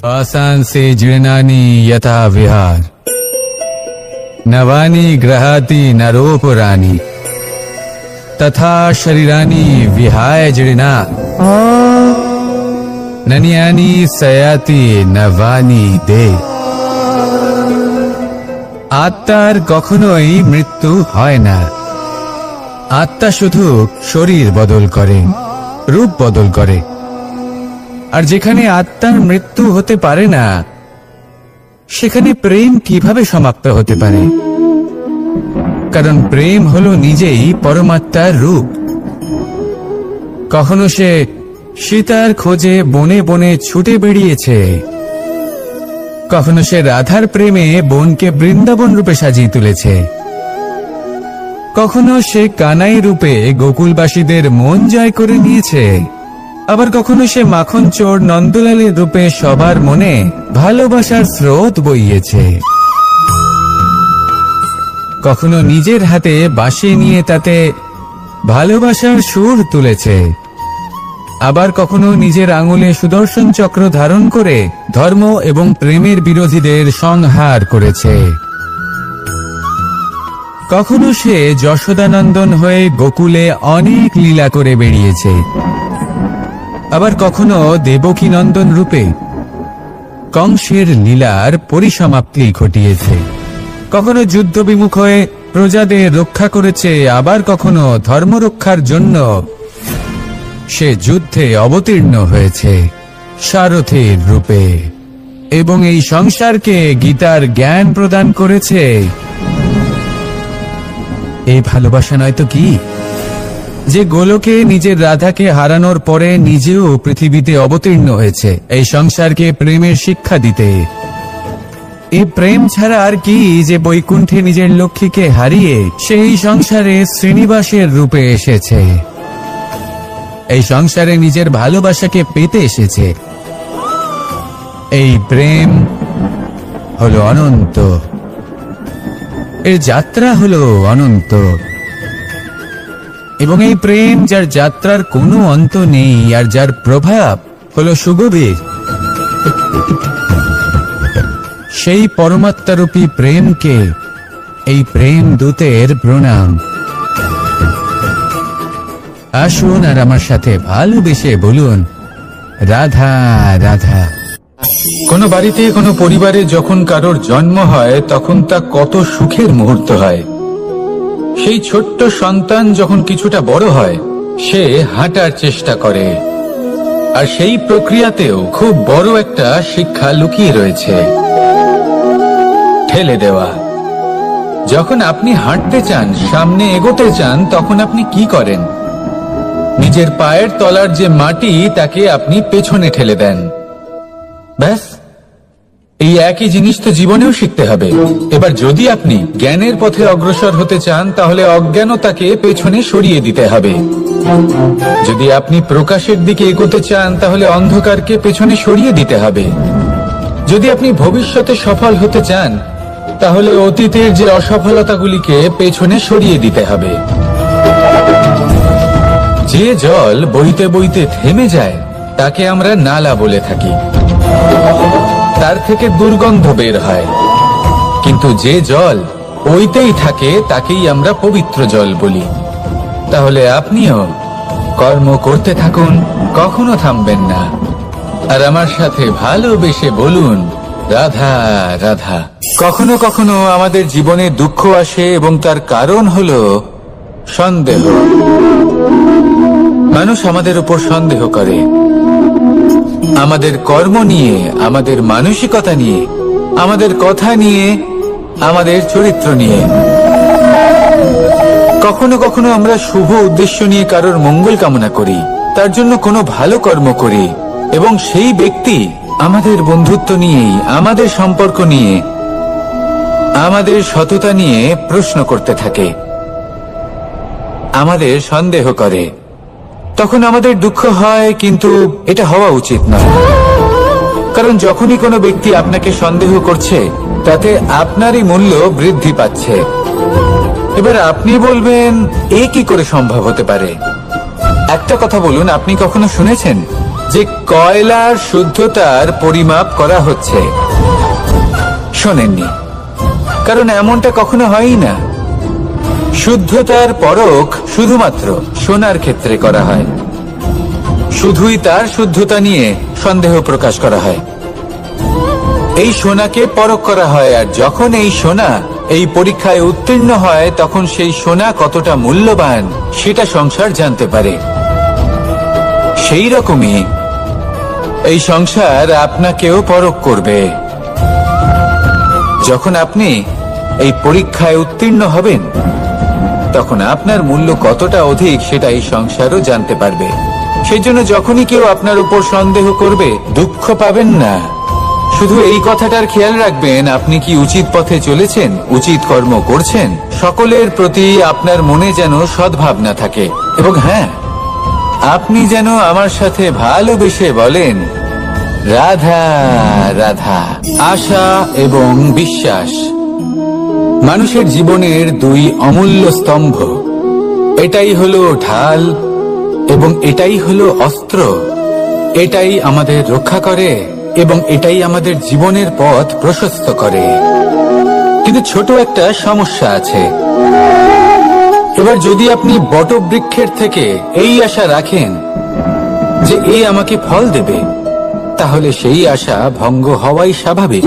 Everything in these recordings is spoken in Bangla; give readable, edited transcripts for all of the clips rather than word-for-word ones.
आसांसि जीर्णानि यथा विहार नवानि गृहाति नरोपराणि तथा शरीरानि विहाय जीर्णा नन्यानि सयाति नवानि दे। आत्मार कखनोई मृत्यु হয় না। आत्मा শুধু শরীর বদল করে, রূপ বদল করে। আর যেখানে আত্মার মৃত্যু হতে পারে না, সেখানে প্রেম কিভাবে সমাপ্ত হতে পারে? কারণ প্রেম হলো নিজেই পরমাত্মার রূপ। কখনো সে সীতার খোঁজে বনে বনে ছুটে বেরিয়েছে, কখনো সে রাধার প্রেমে বনকে বৃন্দাবন রূপে সাজিয়ে তুলেছে, কখনো সে কানাই রূপে গোকুলবাসীদের মন জয় করে নিয়েছে, আবার কখনো সে মাখন চোর নন্দলালের রূপে সবার মনে ভালোবাসার স্রোত বইয়েছে। কখনো নিজের হাতে বাঁশি নিয়ে তাতে ভালোবাসার সুর তুলেছে, আবার কখনো নিজের আঙুলে সুদর্শন চক্র ধারণ করে ধর্ম এবং প্রেমের বিরোধীদের সংহার করেছে। কখনো সে যশোদানন্দন হয়ে গোকুলে অনেক লীলা করে বেরিয়েছে, আবার কখনো দেবকী নন্দন রূপে কংসের লীলার পরিসমাপ্তি ঘটিয়েছে। কখনো যুদ্ধ বিমুখ হয়ে প্রজাদের রক্ষা করেছে, আবার কখনো ধর্ম রক্ষার জন্য সে যুদ্ধে অবতীর্ণ হয়েছে সারথীর রূপে, এবং এই সংসারকে গীতার জ্ঞান প্রদান করেছে। এই ভালোবাসা নয় তো কি, যে গোলকে নিজের রাধাকে হারানোর পরে নিজেও পৃথিবীতে অবতীর্ণ হয়েছে এই সংসারকে প্রেমের শিক্ষা দিতে। এই প্রেম ছাড়া আর কি, যে বৈকুণ্ঠে নিজের লক্ষ্মীকে হারিয়ে সেই সংসারে শ্রীনিবাসের রূপে এসেছে, এই সংসারে নিজের ভালোবাসাকে পেতে এসেছে। এই প্রেম হলো অনন্ত, এর যাত্রা হলো অনন্ত, এবং এই প্রেম যার যাত্রার কোনো অন্ত নেই আর যার প্রভাব হলো সুগভীর, সেই পরমাত্মারূপী প্রেমকে এই প্রেম দূতের প্রণাম। আসুন আর আমার সাথে ভালোবেসে বলুন রাধা রাধা। কোনো বাড়িতে কোনো পরিবারে যখন কারোর জন্ম হয় তখন তা কত সুখের মুহূর্ত হয়। সেই ছোট্ট সন্তান যখন কিছুটা বড় হয় সে হাঁটার চেষ্টা করে, আর সেই প্রক্রিয়াতেও খুব বড় একটা শিক্ষা লুকিয়ে রয়েছে, ঠেলে দেওয়া। যখন আপনি হাঁটতে চান, সামনে এগোতে চান, তখন আপনি কি করেন? নিজের পায়ের তলার যে মাটি তাকে আপনি পেছনে ঠেলে দেন। ব্যাস, এই একই জিনিস তো জীবনেও শিখতে হবে। এবার যদি আপনি জ্ঞানের পথে অগ্রসর হতে চান, তাহলে অজ্ঞানতাকে পেছনে সরিয়ে দিতে হবে। যদি আপনি প্রকাশের দিকে এগোতে চান, তাহলে অন্ধকারকে পেছনে সরিয়ে দিতে হবে। যদি আপনি ভবিষ্যতে সফল হতে চান, তাহলে অতীতের যে অসফলতাগুলিকে পেছনে সরিয়ে দিতে হবে। যে জল বইতে বইতে থেমে যায় তাকে আমরা নালা বলে থাকি, তার থেকে দুর্গন্ধ বের হয়। কিন্তু যে জল বইতেই থাকে তাকেই আমরা পবিত্র জল বলি। তাহলে আপনিও কর্ম করতে থাকুন, কখনো থামবেন না, আর আমার সাথে ভালোবেসে বলুন রাধা রাধা। কখনো কখনো আমাদের জীবনে দুঃখ আসে এবং তার কারণ হলো সন্দেহ। মানুষ আমাদের উপর সন্দেহ করে, আমাদের কর্ম নিয়ে, আমাদের মানসিকতা নিয়ে, আমাদের কথা নিয়ে, আমাদের চরিত্র নিয়ে। কখনো কখনো আমরা শুভ উদ্দেশ্য নিয়ে কারোর মঙ্গল কামনা করি, তার জন্য কোনো ভালো কর্ম করি, এবং সেই ব্যক্তি আমাদের বন্ধুত্ব নিয়েই, আমাদের সম্পর্ক নিয়ে, আমাদের সততা নিয়ে প্রশ্ন করতে থাকে, আমাদের সন্দেহ করে। তখন আমাদের দুঃখ হয়, কিন্তু এটা হওয়া উচিত নয়। কারণ যখনই কোনো ব্যক্তি আপনাকে সন্দেহ করছে, তাতে আপনারই মূল্য বৃদ্ধি পাচ্ছে। এবার আপনি বলবেন, এ কি করে সম্ভব হতে পারে? একটা কথা বলুন, আপনি কখনো শুনেছেন যে কয়লার শুদ্ধতার পরিমাপ করা হচ্ছে? শোনেননি, কারণ এমনটা কখনো হয়ই না। শুদ্ধতার পরখ শুধুমাত্র সোনার ক্ষেত্রে করা হয়, শুধুই তার শুদ্ধতা নিয়ে সন্দেহ প্রকাশ করা হয়। এই সোনাকে পরখ করা হয়, আর যখন এই সোনা এই পরীক্ষায় উত্তীর্ণ হয় তখন সেই সোনা কতটা মূল্যবান সেটা সংসার জানতে পারে। সেই রকমই এই সংসার আপনাকেও পরখ করবে। যখন আপনি এই পরীক্ষায় উত্তীর্ণ হবেন তখন আপনার মূল্য কতটা অধিক সেটা এই সংসারও জানতে পারবে। সেই জন্য যখনই কেউ আপনার উপর সন্দেহ করবে, দুঃখ পাবেন না। শুধু এই কথাটার খেয়াল রাখবেন, আপনি কি উচিত পথে চলেছেন, উচিত কর্ম করছেন। সকলের প্রতি আপনার মনে যেন সদ্ভাবনা থাকে, এবং হ্যাঁ, আপনি যেন আমার সাথে ভালোবেসে বলেন রাধা রাধা। আশা এবং বিশ্বাস মানুষের জীবনের দুই অমূল্য স্তম্ভ। এটাই হলো ঢাল এবং এটাই হলো অস্ত্র। এটাই আমাদের রক্ষা করে এবং এটাই আমাদের জীবনের পথ প্রশস্ত করে। কিন্তু ছোট একটা সমস্যা আছে। এবার যদি আপনি বটবৃক্ষের থেকে এই আশা রাখেন যে এ আমাকে ফল দেবে, তাহলে সেই আশা ভঙ্গ হওয়াই স্বাভাবিক।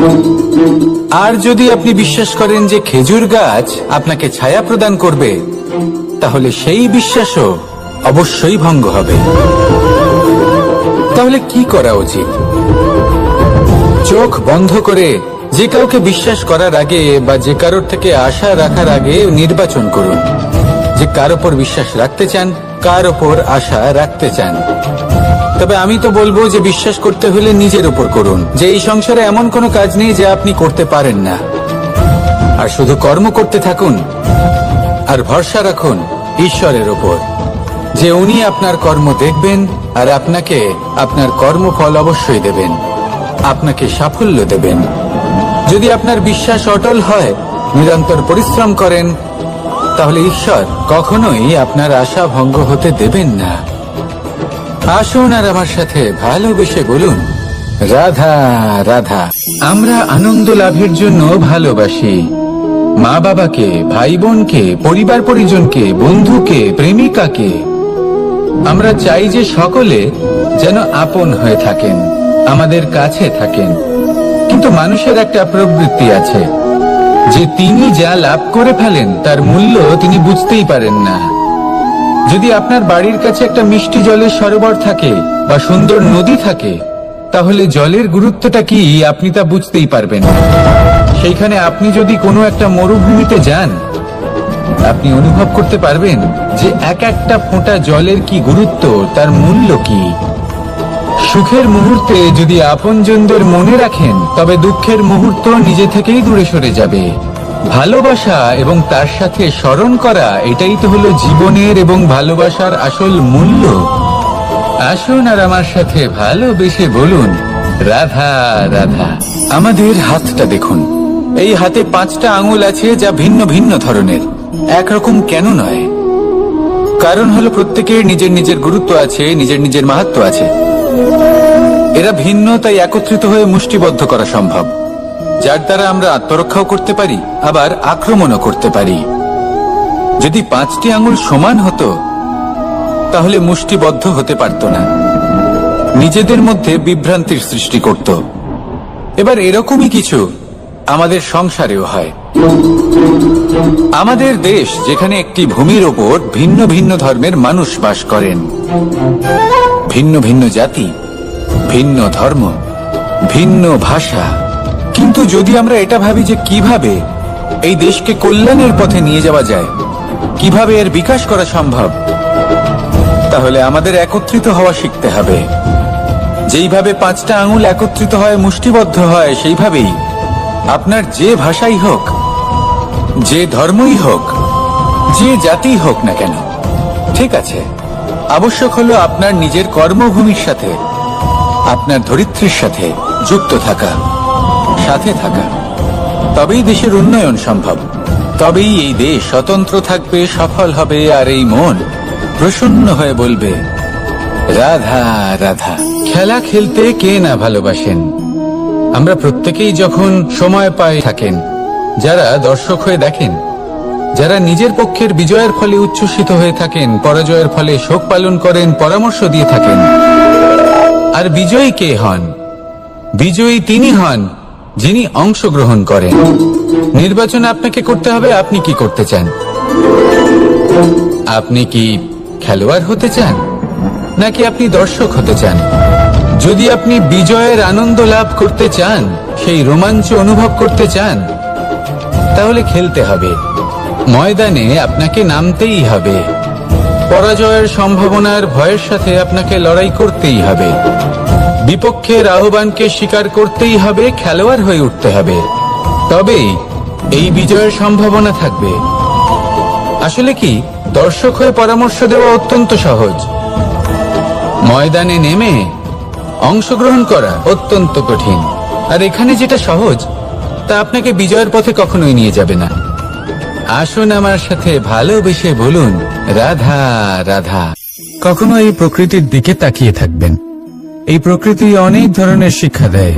আর যদি আপনি বিশ্বাস করেন যে খেজুর গাছ আপনাকে ছায়া প্রদান করবে, তাহলে সেই বিশ্বাসও অবশ্যই ভঙ্গ হবে। তাহলে কি করা উচিত? চোখ বন্ধ করে যে কাউকে বিশ্বাস করার আগে বা যে কারোর থেকে আশা রাখার আগে নির্বাচন করুন যে কার ওপর বিশ্বাস রাখতে চান, কার ওপর আশা রাখতে চান। তবে আমি তো বলবো যে বিশ্বাস করতে হলে নিজের উপর করুন, যে এই সংসারে এমন কোনো কাজ নেই যা আপনি করতে পারেন না। আর শুধু কর্ম করতে থাকুন আর ভরসা রাখুন ঈশ্বরের ওপর, যে উনি আপনার কর্ম দেখবেন আর আপনাকে আপনার কর্মফল অবশ্যই দেবেন, আপনাকে সাফল্য দেবেন। যদি আপনার বিশ্বাস অটল হয়, নিরন্তর পরিশ্রম করেন, তাহলে ঈশ্বর কখনোই আপনার আশা ভঙ্গ হতে দেবেন না। আসুন আর আমার সাথে ভালোবেসে বলুন রাধা রাধা। আমরা আনন্দ লাভের জন্য ভালোবাসি মা বাবাকে, ভাই বোনকে, পরিবার পরিজনকে, বন্ধুকে, প্রেমিকাকে। আমরা চাই যে সকলে যেন আপন হয়ে থাকেন, আমাদের কাছে থাকেন। কিন্তু মানুষের একটা প্রবৃত্তি আছে যে তিনি যা লাভ করে ফেলেন তার মূল্য তিনি বুঝতেই পারেন না। যদি আপনার বাড়ির কাছে একটা মিষ্টি জলের সরোবর থাকে বা সুন্দর নদী থাকে, তাহলে জলের গুরুত্বটা কি আপনি তা বুঝতেই পারবেন না। সেইখানে আপনি যদি কোনো একটা মরুভূমিতে যান, আপনি অনুভব করতে পারবেন যে এক একটা ফোঁটা জলের কি গুরুত্ব, তার মূল্য কি। সুখের মুহূর্তে যদি আপনজনদের মনে রাখেন, তবে দুঃখের মুহূর্ত নিজে থেকেই দূরে সরে যাবে। ভালোবাসা এবং তার সাথে স্মরণ করা, এটাই তো হলো জীবনের এবং ভালোবাসার আসল মূল্য। আসুন আর আমার সাথে ভালোবেসে বলুন রাধা রাধা। আমাদের হাতটা দেখুন, এই হাতে 5টা আঙুল আছে যা ভিন্ন ভিন্ন ধরনের, একরকম কেন নয়? কারণ হলো প্রত্যেকের নিজের নিজের গুরুত্ব আছে, নিজের নিজের মাহাত্ম্য আছে। এরা ভিন্ন, তাই একত্রিত হয়ে মুষ্টিবদ্ধ করা সম্ভব, যার দ্বারা আমরা আত্মরক্ষাও করতে পারি, আবার আক্রমণও করতে পারি। যদি 5টি আঙুল সমান হতো তাহলে মুষ্টিবদ্ধ হতে পারত না, নিজেদের মধ্যে বিভ্রান্তির সৃষ্টি করত। এবার এরকমই কিছু আমাদের সংসারেও হয়। আমাদের দেশ, যেখানে একটি ভূমির ওপর ভিন্ন ভিন্ন ধর্মের মানুষ বাস করেন, ভিন্ন ভিন্ন জাতি, ভিন্ন ধর্ম, ভিন্ন ভাষা। কিন্তু যদি আমরা এটা ভাবি যে কিভাবে এই দেশকে কল্যাণের পথে নিয়ে যাওয়া যায়, কিভাবে এর বিকাশ করা সম্ভব, তাহলে আমাদের একত্রিত হওয়া শিখতে হবে। যেইভাবে 5টা আঙুল একত্রিত হয়, মুষ্টিবদ্ধ হয়, সেইভাবেই আপনার যে ভাষাই হোক, যে ধর্মই হোক, যে জাতি হোক না কেন, ঠিক আছে, আবশ্যক হলো আপনার নিজের কর্মভূমির সাথে, আপনার ধরিত্রীর সাথে যুক্ত থাকা, সাথে থাকা। তবেই দেশের উন্নয়ন সম্ভব, তবেই এই দেশ স্বতন্ত্র থাকবে, সফল হবে, আর এই মন প্রসন্ন হয়ে বলবে রাধা রাধা। খেলা খেলতে কে না ভালোবাসেন? আমরা প্রত্যেকেই যখন সময় পাই থাকেন, যারা দর্শক হয়ে দেখেন, যারা নিজের পক্ষের বিজয়ের ফলে উচ্ছ্বসিত হয়ে থাকেন, পরাজয়ের ফলে শোক পালন করেন, পরামর্শ দিয়ে থাকেন। আর বিজয়ী কে হন? বিজয়ী তিনি হন যিনি অংশগ্রহণ করেন। নির্বাচন আপনাকে করতে হবে, আপনি কি করতে চান? আপনি কি খেলোয়াড় হতে চান, নাকি আপনি দর্শক হতে চান? যদি আপনি বিজয়ের আনন্দ লাভ করতে চান, সেই রোমাঞ্চ অনুভব করতে চান, তাহলে খেলতে হবে। ময়দানে আপনাকে নামতেই হবে। পরাজয়ের সম্ভাবনার ভয়ের সাথে আপনাকে লড়াই করতেই হবে। বিপক্ষের আহ্বানকে স্বীকার করতেই হবে, খেলোয়াড় হয়ে উঠতে হবে। তবেই এই বিজয়ের সম্ভাবনা থাকবে। আসলে কি, দর্শক হয়ে পরামর্শ দেওয়া অত্যন্ত সহজ, ময়দানে নেমে অংশগ্রহণ করা অত্যন্ত কঠিন। আর এখানে যেটা সহজ, তা আপনাকে বিজয়ের পথে কখনোই নিয়ে যাবে না। আসুন আমার সাথে ভালোবেসে বলুন রাধা রাধা। কখনো এই প্রকৃতির দিকে তাকিয়ে থাকবেন। এই প্রকৃতি অনেক ধরনের শিক্ষা দেয়।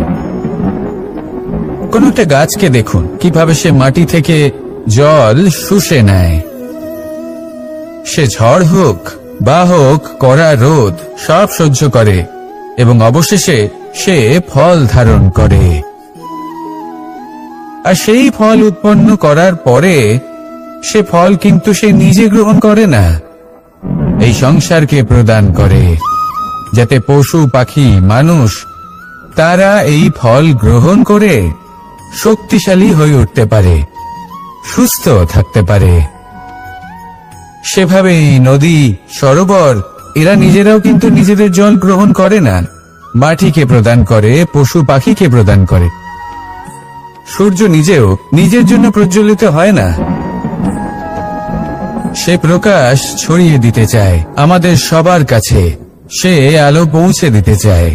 কোন একটা গাছকে দেখুন, কিভাবে সে মাটি থেকে জল শুষে নেয়। সে ঝড় হোক বা হোক কড়া রোদ, সব সহ্য করে এবং অবশেষে সে ফল ধারণ করে। আর সেই ফল উৎপন্ন করার পরে সে ফল কিন্তু সে নিজে গ্রহণ করে না, এই সংসারকে প্রদান করে, যাতে পশু পাখি মানুষ তারা এই ফল গ্রহণ করে শক্তিশালী হয়ে উঠতে পারে, সুস্থ থাকতে পারে। সেভাবেই নদী, সরোবর এরা নিজেরাও কিন্তু নিজেদের জল গ্রহণ করে না, মাটিকে প্রদান করে, পশু পাখিকে প্রদান করে। সূর্য নিজেও নিজের জন্য প্রজ্বলিত হয় না, সে প্রকাশ ছড়িয়ে দিতে চায় আমাদের সবার কাছে, সে আলো পৌঁছে দিতে চায়।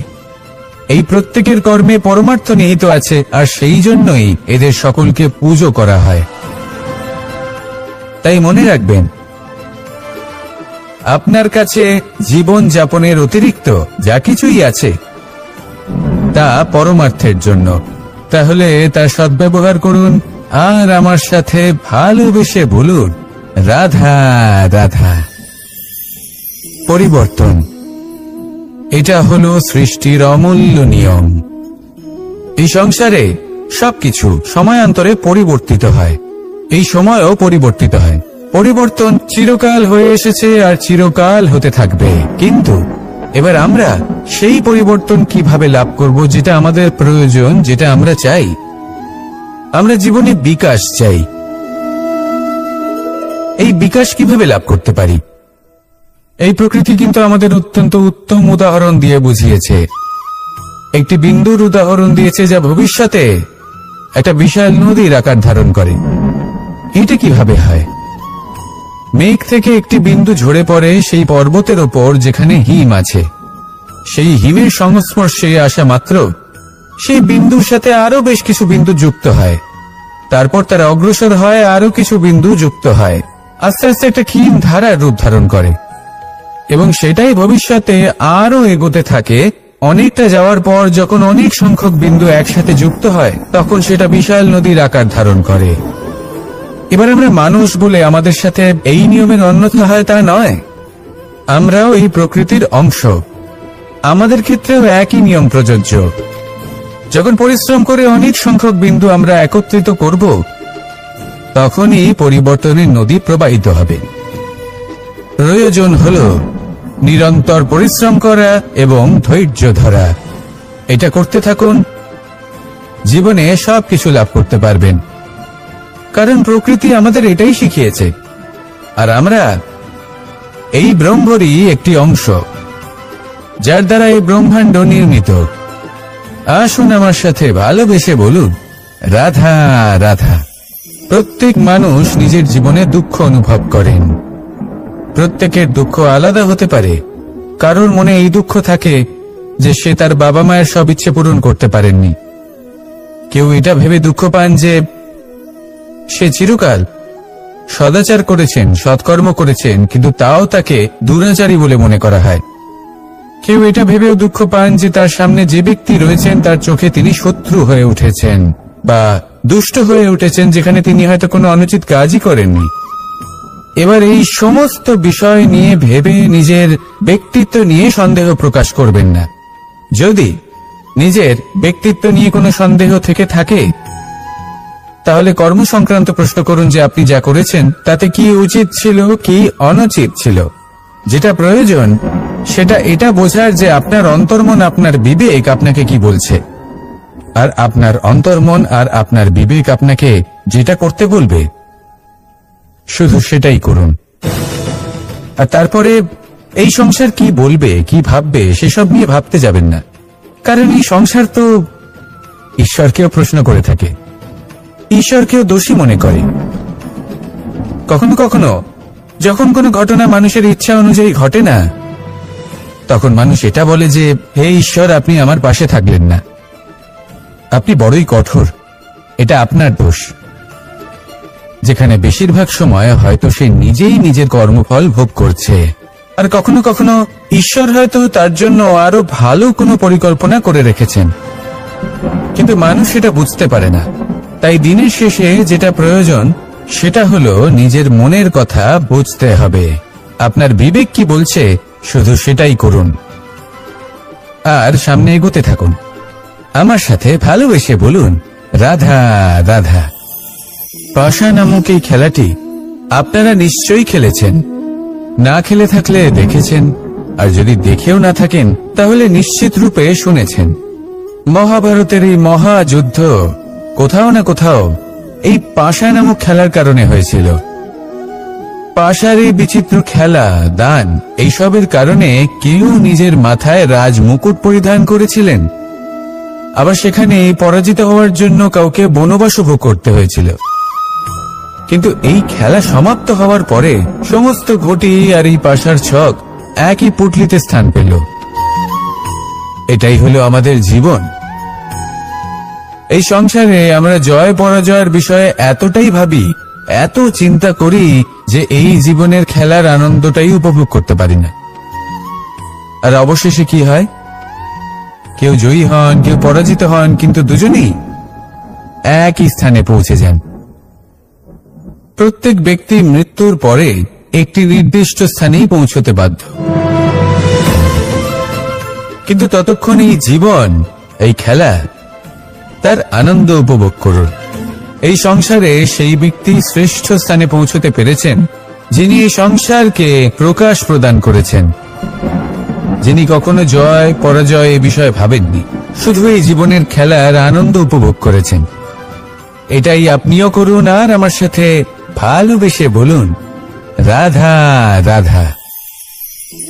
এই প্রত্যেকের কর্মে পরমার্থ নিহিত আছে, আর সেই জন্যই এদের সকলকে পুজো করা হয়। তাই মনে রাখবেন, আপনার কাছে জীবন যাপনের অতিরিক্ত যা কিছুই আছে তা পরমার্থের জন্য। তাহলে তার সদ্ব্যবহার করুন আর আমার সাথে ভালোবেসে বলুন রাধা রাধা। পরিবর্তন, এটা হলো সৃষ্টির অমূল্য নিয়ম। এই সংসারে সবকিছু সময়ান্তরে পরিবর্তিত হয়, এই সময়ও পরিবর্তিত হয়। পরিবর্তন চিরকাল হয়ে এসেছে আর চিরকাল হতে থাকবে। কিন্তু এবার আমরা সেই পরিবর্তন কিভাবে লাভ করব, যেটা আমাদের প্রয়োজন, যেটা আমরা চাই? আমরা জীবনে বিকাশ চাই। এই বিকাশ কিভাবে লাভ করতে পারি? এই প্রকৃতি কিন্তু আমাদের অত্যন্ত উত্তম উদাহরণ দিয়ে বুঝিয়েছে। একটি বিন্দুর উদাহরণ দিয়েছে, যা ভবিষ্যতে একটা বিশাল নদীর আকার ধারণ করে। এটা কিভাবে হয়? মেঘ থেকে একটি বিন্দু ঝরে পড়ে সেই পর্বতের ওপর যেখানে হিম আছে। সেই হিমের সংস্পর্শে আসা মাত্র সেই বিন্দুর সাথে আরো বেশ কিছু বিন্দু যুক্ত হয়। তারপর তারা অগ্রসর হয়, আরো কিছু বিন্দু যুক্ত হয়, আস্তে আস্তে একটা ক্ষীণ ধারার রূপ ধারণ করে। এবং সেটাই ভবিষ্যতে আরো এগোতে থাকে। অনেকটা যাওয়ার পর যখন অনেক সংখ্যক বিন্দু একসাথে যুক্ত হয়, তখন সেটা বিশাল নদীর আকার ধারণ করে। এবার আমরা মানুষ বলে আমাদের সাথে এই নিয়মের অন্যথা হয় তা নয়। আমরাও এই প্রকৃতির অংশ, আমাদের ক্ষেত্রেও একই নিয়ম প্রযোজ্য। যখন পরিশ্রম করে অনেক সংখ্যক বিন্দু আমরা একত্রিত করব, তখনই পরিবর্তনের নদী প্রবাহিত হবে। প্রয়োজন হল নিরন্তর পরিশ্রম করা এবং ধৈর্য ধরা। এটা করতে থাকুন, জীবনে সবকিছু লাভ করতে পারবেন। কারণ প্রকৃতি আমাদের এটাই শিখিয়েছে, আর আমরা এই ব্রহ্মরই একটি অংশ, যার দ্বারা এই ব্রহ্মাণ্ড নির্মিত। আসুন আমার সাথে ভালোবেসে বলুন রাধা রাধা। প্রত্যেক মানুষ নিজের জীবনে দুঃখ অনুভব করেন। প্রত্যেকের দুঃখ আলাদা হতে পারে। কারোর মনে এই দুঃখ থাকে যে সে তার বাবা মায়ের সব ইচ্ছে পূরণ করতে পারেননি। কেউ এটা ভেবে দুঃখ পান যে সে চিরকাল সদাচার করেছেন, সৎকর্ম করেছেন, কিন্তু তাও তাকে দুরাচারী বলে মনে করা হয়। কেউ এটা ভেবেও দুঃখ পান যে তার সামনে যে ব্যক্তি রয়েছেন তার চোখে তিনি শত্রু হয়ে উঠেছেন বা দুষ্ট হয়ে উঠেছেন, যেখানে তিনি হয়তো কোনো অনুচিত কাজই করেননি। এবার এই সমস্ত বিষয় নিয়ে ভেবে নিজের ব্যক্তিত্ব নিয়ে সন্দেহ প্রকাশ করবেন না। যদি নিজের ব্যক্তিত্ব নিয়ে কোনো সন্দেহ থেকে থাকে, তাহলে কর্ম সংক্রান্ত প্রশ্ন করুন যে আপনি যা করেছেন তাতে কি উচিত ছিল, কি অনুচিত ছিল। যেটা প্রয়োজন সেটা এটা বোঝার যে আপনার অন্তর্মন, আপনার বিবেক আপনাকে কি বলছে, আর আপনার অন্তর্মন আর আপনার বিবেক আপনাকে যেটা করতে বলবে শুধু সেটাই করুন। আর তারপরে এই সংসার কি বলবে, কি ভাববে সেসব নিয়ে ভাবতে যাবেন না, কারণ এই সংসার তো ঈশ্বরকেও প্রশ্ন করে থাকে, ঈশ্বরকেও দোষী মনে করে। কখনো কখনো যখন কোনো ঘটনা মানুষের ইচ্ছা অনুযায়ী ঘটে না, তখন মানুষ এটা বলে যে হে ঈশ্বর, আপনি আমার পাশে থাকলেন না, আপনি বড়ই কঠোর, এটা আপনার দোষ। যেখানে বেশিরভাগ সময় হয়তো সে নিজেই নিজের কর্মফল ভোগ করছে, আর কখনো কখনো ঈশ্বর হয়তো তার জন্য আরো ভালো কোনো পরিকল্পনা করে রেখেছেন, কিন্তু মানুষ সেটা বুঝতে পারে না। তাই দিনের শেষে যেটা প্রয়োজন সেটা হলো নিজের মনের কথা বুঝতে হবে। আপনার বিবেক কি বলছে শুধু সেটাই করুন, আর সামনে এগোতে থাকুন। আমার সাথে ভালোবেসে বলুন রাধা রাধা। পাশা নামক এই খেলাটি আপনারা নিশ্চয়ই খেলেছেন, না খেলে থাকলে দেখেছেন, আর যদি দেখেও না থাকেন তাহলে নিশ্চিত রূপে শুনেছেন। মহাভারতের এই মহাযুদ্ধ কোথাও না কোথাও এই পাশা নামক খেলার কারণে হয়েছিল। পাশার এই বিচিত্র খেলা, দান, এইসবের কারণে কেউ নিজের মাথায় রাজ মুকুট পরিধান করেছিলেন, আবার সেখানে পরাজিত হওয়ার জন্য কাউকে বনবাস ভোগ করতে হয়েছিল। কিন্তু এই খেলা সমাপ্ত হওয়ার পরে সমস্ত ঘটি আর এই পাশার ছক একই পুটলিতে স্থান পেল। এটাই হলো আমাদের জীবন। এই সংসারে আমরা জয় পরাজয়ের বিষয়ে এতটাই ভাবি, এত চিন্তা করি যে এই জীবনের খেলার আনন্দটাই উপভোগ করতে পারি না। আর অবশেষে কি হয়? কেউ জয়ী হন, কেউ পরাজিত হন, কিন্তু দুজনেই একই স্থানে পৌঁছে যান। প্রত্যেক ব্যক্তি মৃত্যুর পরে একটি নির্দিষ্ট স্থানেই পৌঁছতে বাধ্য, কিন্তু ততক্ষণ এই জীবন, এই খেলা, তার আনন্দ উপভোগ করুন। এই সংসারে সেই ব্যক্তি শ্রেষ্ঠ স্থানে পৌঁছতে পেরেছেন যিনি এই সংসারকে প্রকাশ প্রদান করেছেন, যিনি কখনো জয় পরাজয় এ বিষয়ে ভাবেননি, শুধু এই জীবনের খেলার আনন্দ উপভোগ করেছেন। এটাই আপনিও করুন, আর আমার সাথে ভালোবেসে বলুন রাধা রাধা।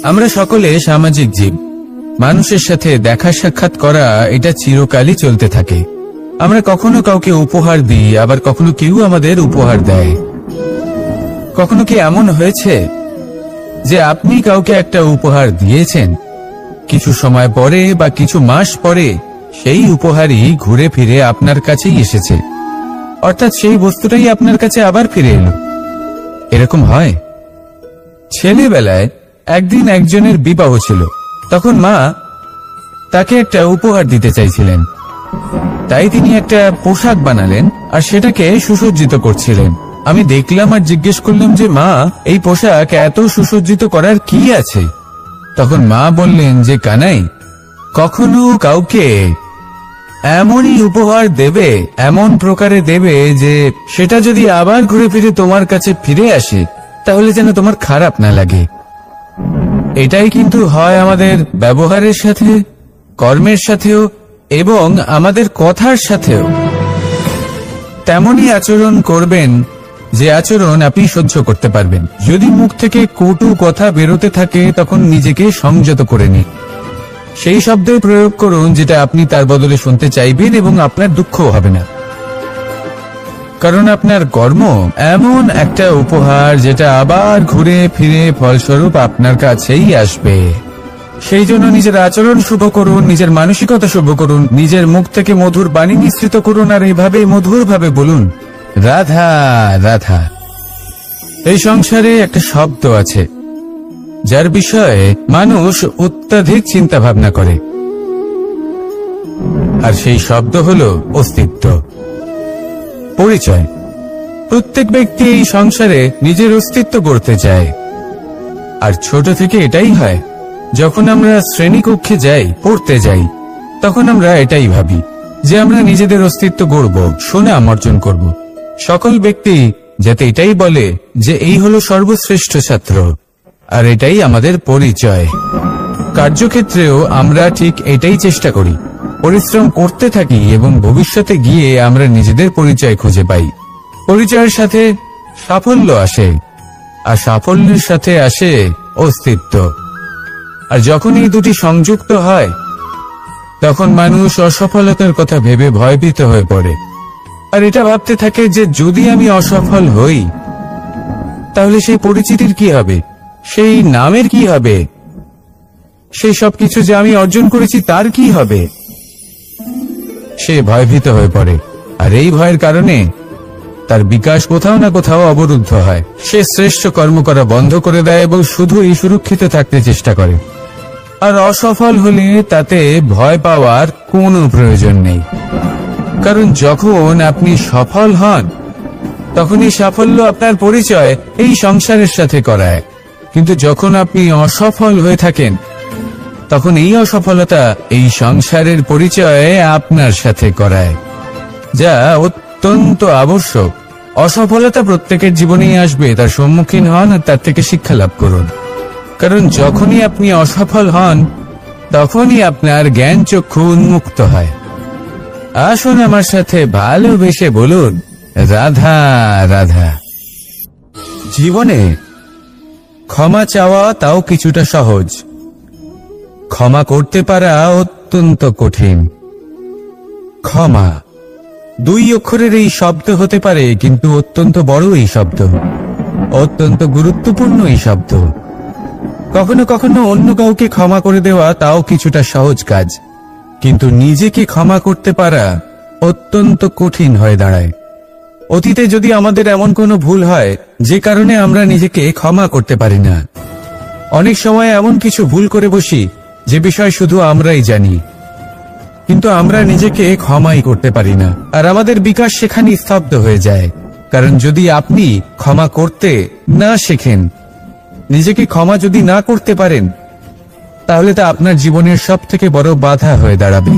আমরা সকলে সামাজিক জীব, মানুষের সাথে দেখা সাক্ষাৎ করা এটা চিরকালই চলতে থাকে। আমরা কখনো কাউকে উপহার দিই, আবার কখনো কেউ আমাদের উপহার দেয়। কখনো কি এমন হয়েছে যে আপনি কাউকে একটা উপহার দিয়েছেন, কিছু সময় পরে বা কিছু মাস পরে সেই উপহারই ঘুরে ফিরে আপনার কাছেই এসেছে, অর্থাৎ সেই বস্তুটাই আপনার কাছে আবার ফিরে এলো? এরকম হয়। ছেলেবেলায় একদিন একজনের বিবাহ ছিল, তখন মা তাকে একটা উপহার দিতে চাইছিলেন, তাই তিনি একটা পোশাক বানালেন আর সেটাকে সুসজ্জিত করছিলেন। আমি দেখলাম আর জিজ্ঞেস করলাম যে মা, এই পোশাক এত সুসজ্জিত করার কি আছে? তখন মা বললেন যে কানাই, কখনো কাউকে এমনই উপহার দেবে, এমন প্রকারে দেবে যে সেটা যদি আবার ঘুরে ফিরে তোমার কাছে ফিরে আসে তাহলে যেন তোমার খারাপ না লাগে। এটাই কিন্তু হয় আমাদের ব্যবহারের সাথে, কর্মের সাথেও এবং আমাদের কথার সাথেও। তেমনই আচরণ করবেন যে আচরণ আপনি সহ্য করতে পারবেন। যদি মুখ থেকে কটু কথা বেরোতে থাকে তখন নিজেকে সংযত করে নিন। সেই শব্দের প্রয়োগ করুন যেটা আপনি তার বদলে শুনতে চাইবেন এবং আপনার দুঃখও হবে না, কারণ আপনার কর্ম এমন একটা উপহার যেটা আবার ঘুরে ফিরে ফলস্বরূপ আপনার কাছেই আসবে। সেই জন্য নিজের আচরণ শুভ করুন, নিজের মানসিকতা শুভ করুন, নিজের মুখ থেকে মধুর বাণী মিশ্রিত করুন, আর এইভাবে মধুরভাবে বলুন রাধা রাধা। এই সংসারে একটা শব্দ আছে যার বিষয়ে মানুষ অত্যাধিক চিন্তা ভাবনা করে, আর সেই শব্দ হলো অস্তিত্ব, পরিচয়। প্রত্যেক ব্যক্তি এই সংসারে নিজের অস্তিত্ব গড়তে চায়, আর ছোট থেকে এটাই হয়। যখন আমরা শ্রেণীকক্ষে যাই, পড়তে যাই, তখন আমরা এটাই ভাবি যে আমরা নিজেদের অস্তিত্ব গড়ব, সুনাম অর্জন করব। সকল ব্যক্তি যাতে এটাই বলে যে এই হলো সর্বশ্রেষ্ঠ ছাত্র, আর এটাই আমাদের পরিচয়। কার্যক্ষেত্রেও আমরা ঠিক এটাই চেষ্টা করি, পরিশ্রম করতে থাকি এবং ভবিষ্যতে গিয়ে আমরা নিজেদের পরিচয় খুঁজে পাই। পরিচয়ের সাথে সাফল্য আসে, আর সাফল্যের সাথে আসে অস্তিত্ব। আর যখন এই দুটি সংযুক্ত হয়, তখন মানুষ অসফলতার কথা ভেবে ভয়ভীত হয়ে পড়ে, আর এটা ভাবতে থাকে যে যদি আমি অসফল হই, তাহলে সেই পরিচিতির কি হবে, সেই নামের কি হবে, সেই সবকিছু যে আমি অর্জন করেছি তার কি হবে। সে ভয়ভীত হয়ে পড়ে, আর এই ভয়ের কারণে তার বিকাশ কোথাও না কোথাও অবরুদ্ধ হয়। সে শ্রেষ্ঠ কর্ম করা বন্ধ করে দেয় এবং শুধুই সুরক্ষিত থাকতে চেষ্টা করে। আর অসফল হলে তাতে ভয় পাওয়ার কোনো প্রয়োজন নেই, কারণ যখন আপনি সফল হন, তখন এই সাফল্য আপনার পরিচয় এই সংসারের সাথে করায়। কিন্তু যখন আপনি অসফল হয়ে থাকেন, তখন এই অসফলতা এই সংসারের পরিচয় আপনার সাথে করায়, যা অত্যন্ত আবশ্যক। অসফলতা প্রত্যেকের জীবনেই আসবে, তার সম্মুখীন হন আর তার থেকে শিক্ষা লাভ করুন। কারণ যখনই আপনি অসফল হন, তখনই আপনার জ্ঞান চক্ষু উন্মুক্ত হয়। আসুন আমার সাথে ভালোবেসে বলুন, রাধা রাধা। জীবনে ক্ষমা চাওয়া তাও কিছুটা সহজ, ক্ষমা করতে পারা অত্যন্ত কঠিন। ক্ষমা 2 অক্ষরের এই শব্দ হতে পারে, কিন্তু অত্যন্ত বড় এই শব্দ, অত্যন্ত গুরুত্বপূর্ণ এই শব্দ। কখনো কখনো অন্য কাউকে ক্ষমা করে দেওয়া তাও কিছুটা সহজ কাজ, কিন্তু নিজেকে ক্ষমা করতে পারা অত্যন্ত কঠিন হয়ে দাঁড়ায়। অতীতে যদি আমাদের এমন কোনো ভুল হয় যে কারণে আমরা নিজেকে ক্ষমা করতে পারি না, অনেক সময় এমন কিছু ভুল করে বসি যে বিষয় শুধু আমরাই জানি, কিন্তু আমরা নিজেকে ক্ষমাই করতে পারি না, আর আমাদের বিকাশ সেখানে স্তব্ধ হয়ে যায়। কারণ যদি আপনি ক্ষমা করতে না শেখেন, নিজেকে ক্ষমা যদি না করতে পারেন, তাহলে তা আপনার জীবনের সব থেকে বড় বাধা হয়ে দাঁড়াবে।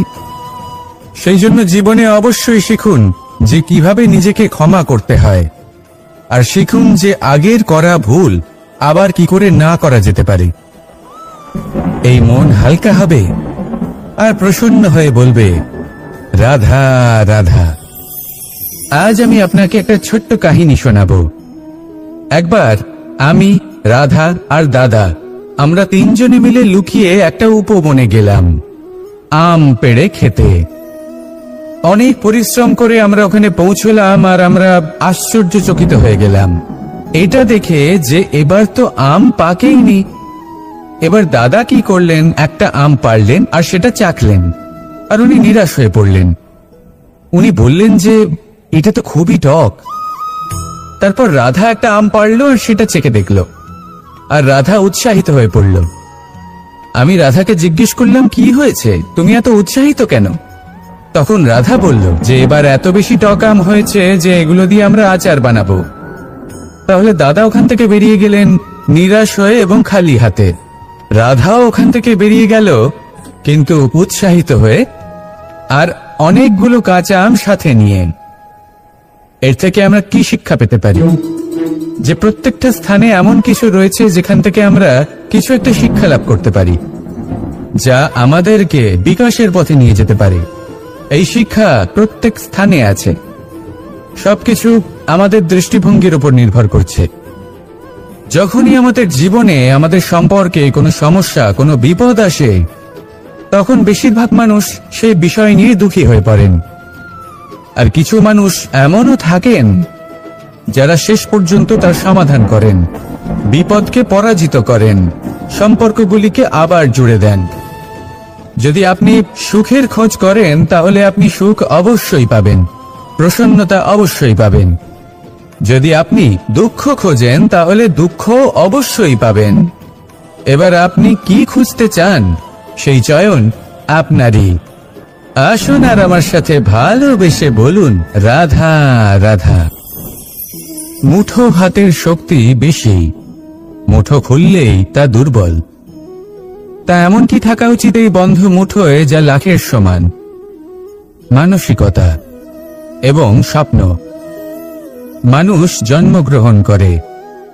সেই জন্য জীবনে অবশ্যই শিখুন যে কিভাবে নিজেকে ক্ষমা করতে হয়, আর শিখুন যে আগের করা ভুল আবার কি করে না করা যেতে পারে। এই মন হালকা হবে আর প্রসন্ন হয়ে বলবে, রাধা রাধা। আজ আমি আপনাকে একটা ছোট্ট কাহিনী শোনাবো। একবার আমি, রাধা আর দাদা, আমরা 3 জনে মিলে লুকিয়ে একটা উপবনে গেলাম আম পেড়ে খেতে। অনেক পরিশ্রম করে আমরা ওখানে পৌঁছলাম, আর আমরা আশ্চর্যচকিত হয়ে গেলাম এটা দেখে যে এবার তো আম পাকেইনি। এবার দাদা কি করলেন, একটা আম পারলেন আর সেটা চাখলেন, আর উনি নিরাশ হয়ে পড়লেন। উনি বললেন যে এটা তো খুবই টক। তারপর রাধা একটা আম পারলো আর সেটা চেখে দেখলো, আর রাধা উৎসাহিত হয়ে পড়ল। আমি রাধাকে জিজ্ঞেস করলাম, কি হয়েছে, তুমি এত উৎসাহিত কেন? তখন রাধা বলল যে এবার এত বেশি টক আম হয়েছে যে এগুলো দিয়ে আমরা আচার বানাবো। তাহলে দাদা ওখান থেকে বেরিয়ে গেলেন নিরাশ হয়ে এবং খালি হাতে। রাধাও ওখান থেকে বেরিয়ে গেল কিন্তু উৎসাহিত হয়ে, আর অনেকগুলো কাঁচা আম সাথে নিয়ে। এর থেকে আমরা কি শিক্ষা পেতে পারি? যে প্রত্যেকটা স্থানে এমন কিছু রয়েছে যেখান থেকে আমরা কিছু একটা শিক্ষা লাভ করতে পারি, যা আমাদেরকে বিকাশের পথে নিয়ে যেতে পারে। এই শিক্ষা প্রত্যেক স্থানে আছে। সবকিছু আমাদের দৃষ্টিভঙ্গির উপর নির্ভর করছে। যখনই আমাদের জীবনে, আমাদের সম্পর্কে কোনো সমস্যা, কোনো বিপদ আসে, তখন বেশিরভাগ মানুষ সেই বিষয় নিয়ে দুঃখী হয়ে পড়েন। আর কিছু মানুষ এমনও থাকেন যারা শেষ পর্যন্ত তার সমাধান করেন, বিপদকে পরাজিত করেন, সম্পর্কগুলিকে আবার জুড়ে দেন। যদি আপনি সুখের খোঁজ করেন, তাহলে আপনি সুখ অবশ্যই পাবেন, প্রসন্নতা অবশ্যই পাবেন। যদি আপনি দুঃখ খোঁজেন, তাহলে দুঃখ অবশ্যই পাবেন। এবার আপনি কি খুঁজতে চান সেই চয়ন আপনারই। আসুন আর আমার সাথে ভালোবেসে বলুন রাধা রাধা। মুঠো হাতের শক্তি বেশি, মুঠো খুললেই তা দুর্বল। তা এমন কি থাকা উচিত এই বন্ধ মুঠোয় যা লাখের সমান? মানসিকতা এবং স্বপ্ন। মানুষ জন্মগ্রহণ করে,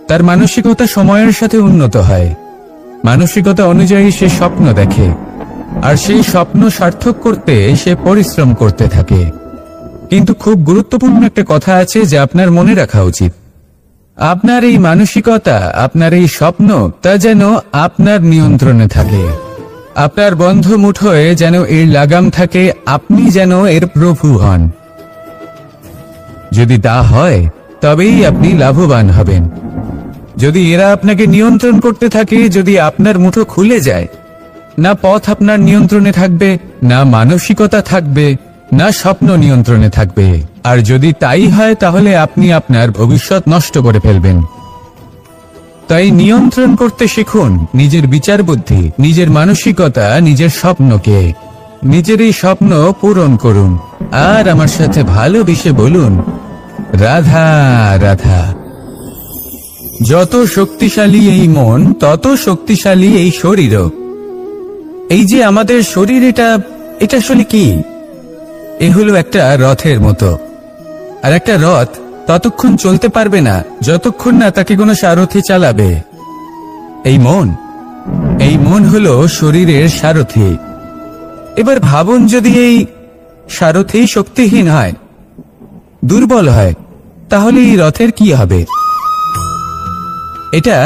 তার মানসিকতা সময়ের সাথে উন্নত হয়। মানসিকতা অনুযায়ী সে স্বপ্ন দেখে, আর সেই স্বপ্ন সার্থক করতে সে পরিশ্রম করতে থাকে। কিন্তু খুব গুরুত্বপূর্ণ একটা কথা আছে যা আপনার মনে রাখা উচিত। আপনার এই মানসিকতা, আপনার এই স্বপ্ন, তা যেন আপনার নিয়ন্ত্রণে থাকে। আপনার বন্ধ মুঠোয় যেন এর লাগাম থাকে, আপনি যেন এর প্রভু হন। যদি তা হয় তবেই আপনি লাভবান হবেন। যদি এরা আপনাকে নিয়ন্ত্রণ করতে থাকে, যদি আপনার মুঠো খুলে যায়, না পথ আপনার নিয়ন্ত্রণে থাকবে, না মানসিকতা থাকবে, না স্বপ্ন নিয়ন্ত্রণে থাকবে। আর যদি তাই হয় তাহলে আপনি আপনার ভবিষ্যৎ নষ্ট করে ফেলবেন। তাই নিয়ন্ত্রণ করতে শিখুন নিজের বিচার বুদ্ধি, নিজের মানসিকতা, নিজের স্বপ্নকে। নিজের এই স্বপ্ন পূরণ করুন আর আমার সাথে ভালোবেসে বলুন রাধা রাধা। যত শক্তিশালী এই মন, তত শক্তিশালী এই শরীরও। এই যে আমাদের শরীর, এটা আসলে কি? এ হলো একটা রথের মতো। আর একটা রথ ততক্ষণ চলতে পারবে না যতক্ষণ না তাকে কোনো সারথি চালাবে। এই মন হলো শরীরের সারথি। এবার ভাবুন, যদি এই সারথি শক্তিহীন হয়, দুর্বল হয়, তাহলে এই রথের কি হবে? এটা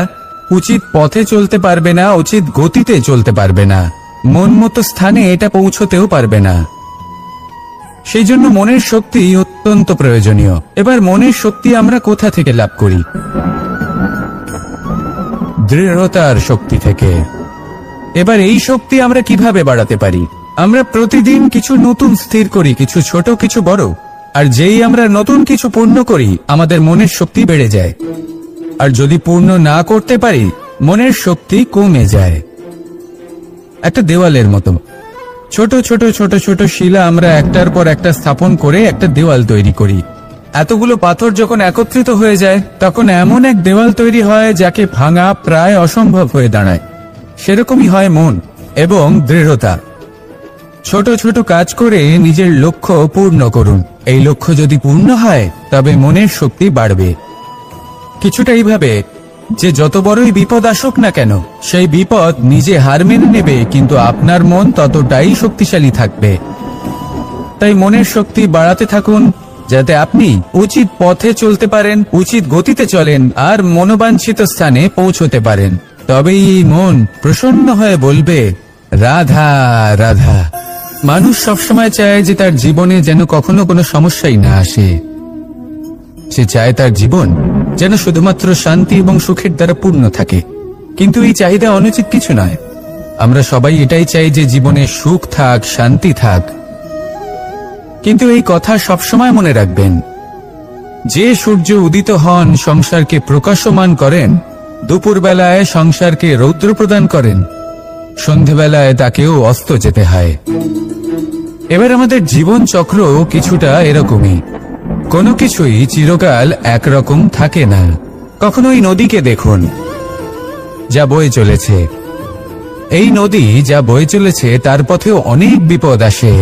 উচিত পথে চলতে পারবে না, উচিত গতিতে চলতে পারবে না, মন মতো স্থানে এটা পৌঁছতেও পারবে না। সেই জন্য মনের শক্তি অত্যন্ত প্রয়োজনীয়। এবার মনের শক্তি আমরা কোথা থেকে লাভ করি? দৃঢ়তার শক্তি থেকে। এবার এই শক্তি আমরা কিভাবে বাড়াতে পারি? আমরা প্রতিদিন কিছু নতুন স্থির করি, কিছু ছোট কিছু বড়। আর যেই আমরা নতুন কিছু পূর্ণ করি, আমাদের মনের শক্তি বেড়ে যায়। আর যদি পূর্ণ না করতে পারি, মনের শক্তি কমে যায়। একটা দেওয়ালের মতো ছোট ছোট ছোট ছোট শিলা আমরা একটার পর একটা স্থাপন করে একটা দেওয়াল তৈরি করি। এতগুলো পাথর যখন একত্রিত হয়ে যায়, তখন এমন এক দেওয়াল তৈরি হয় যাকে ভাঙা প্রায় অসম্ভব হয়ে দাঁড়ায়। সেরকমই হয় মন এবং দৃঢ়তা। ছোট ছোট কাজ করে নিজের লক্ষ্য পূর্ণ করুন। এই লক্ষ্য যদি পূর্ণ হয়, তবে মনের শক্তি বাড়বে। কিছুটা এইভাবে যে যত বড়ই বিপদ আসুক না কেন, সেই বিপদ নিজে হার মেনে নেবে, কিন্তু আপনার মন ততটাই শক্তিশালী থাকবে। তাই মনের শক্তি বাড়াতে থাকুন, যাতে আপনি উচিত পথে চলতে পারেন, উচিত গতিতে চলেন আর মনোবাঞ্ছিত স্থানে পৌঁছতে পারেন। তবেই এই মন প্রসন্ন হয়ে বলবে রাধা রাধা। মানুষ সবসময় চায় যে তার জীবনে যেন কখনো কোনো সমস্যাই না আসে। সে চায় তার জীবন যেন শুধুমাত্র শান্তি এবং সুখের দ্বারা পূর্ণ থাকে। কিন্তু এই চাহিদা অনুচিত কিছু নয়। আমরা সবাই এটাই চাই যে জীবনে সুখ থাক, শান্তি থাক। কিন্তু এই কথা সবসময় মনে রাখবেন, যে সূর্য উদিত হন সংসারকে প্রকাশমান করেন, দুপুরবেলায় সংসারকে রৌদ্র প্রদান করেন, সন্ধেবেলায় তাকেও অস্ত যেতে হয়। এবার আমাদের জীবন চক্র কিছুটা এরকমই। কোনো কিছুই চিরকাল একরকম থাকে না। কখনো এই নদীকে দেখুন যা বয়ে চলেছে। এই নদী যা বয়ে চলেছে তার পথেও অনেক বিপদ আসে।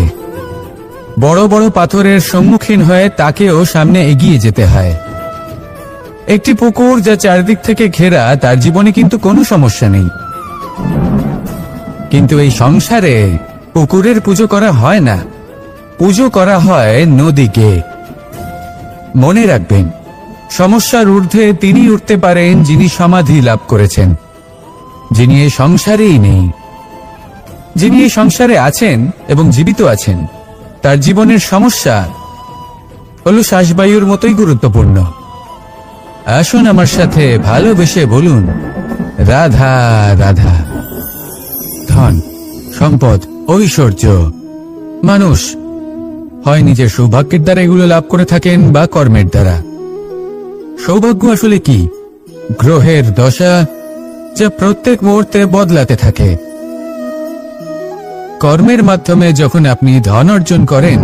বড় বড় পাথরের সম্মুখীন হয়ে তাকেও সামনে এগিয়ে যেতে হয়। একটি পুকুর যা চারদিক থেকে ঘেরা, তার জীবনে কিন্তু কোনো সমস্যা নেই। কিন্তু এই সংসারে পুকুরের পুজো করা হয় না, পুজো করা হয় নদীকে। মনে রাখবেন, সমস্যার ঊর্ধ্বে তিনি উঠতে পারেন যিনি সমাধি লাভ করেছেন, যিনি এই সংসারেই নেই। যিনি এই সংসারে আছেন এবং জীবিত আছেন, তার জীবনের সমস্যা হলো শ্বাসবায়ুর মতোই গুরুত্বপূর্ণ। আসুন আমার সাথে ভালোবেসে বলুন রাধা রাধা। ধন, সম্পদ, ঐশ্বর্য, মানুষ হয় নিজের সৌভাগ্যের দ্বারা এগুলো লাভ করে থাকেন বা কর্মের দ্বারা। সৌভাগ্য আসলে কি? গ্রহের দশা যা প্রত্যেক মুহূর্তে বদলাতে থাকে। কর্মের মাধ্যমে যখন আপনি ধন অর্জন করেন,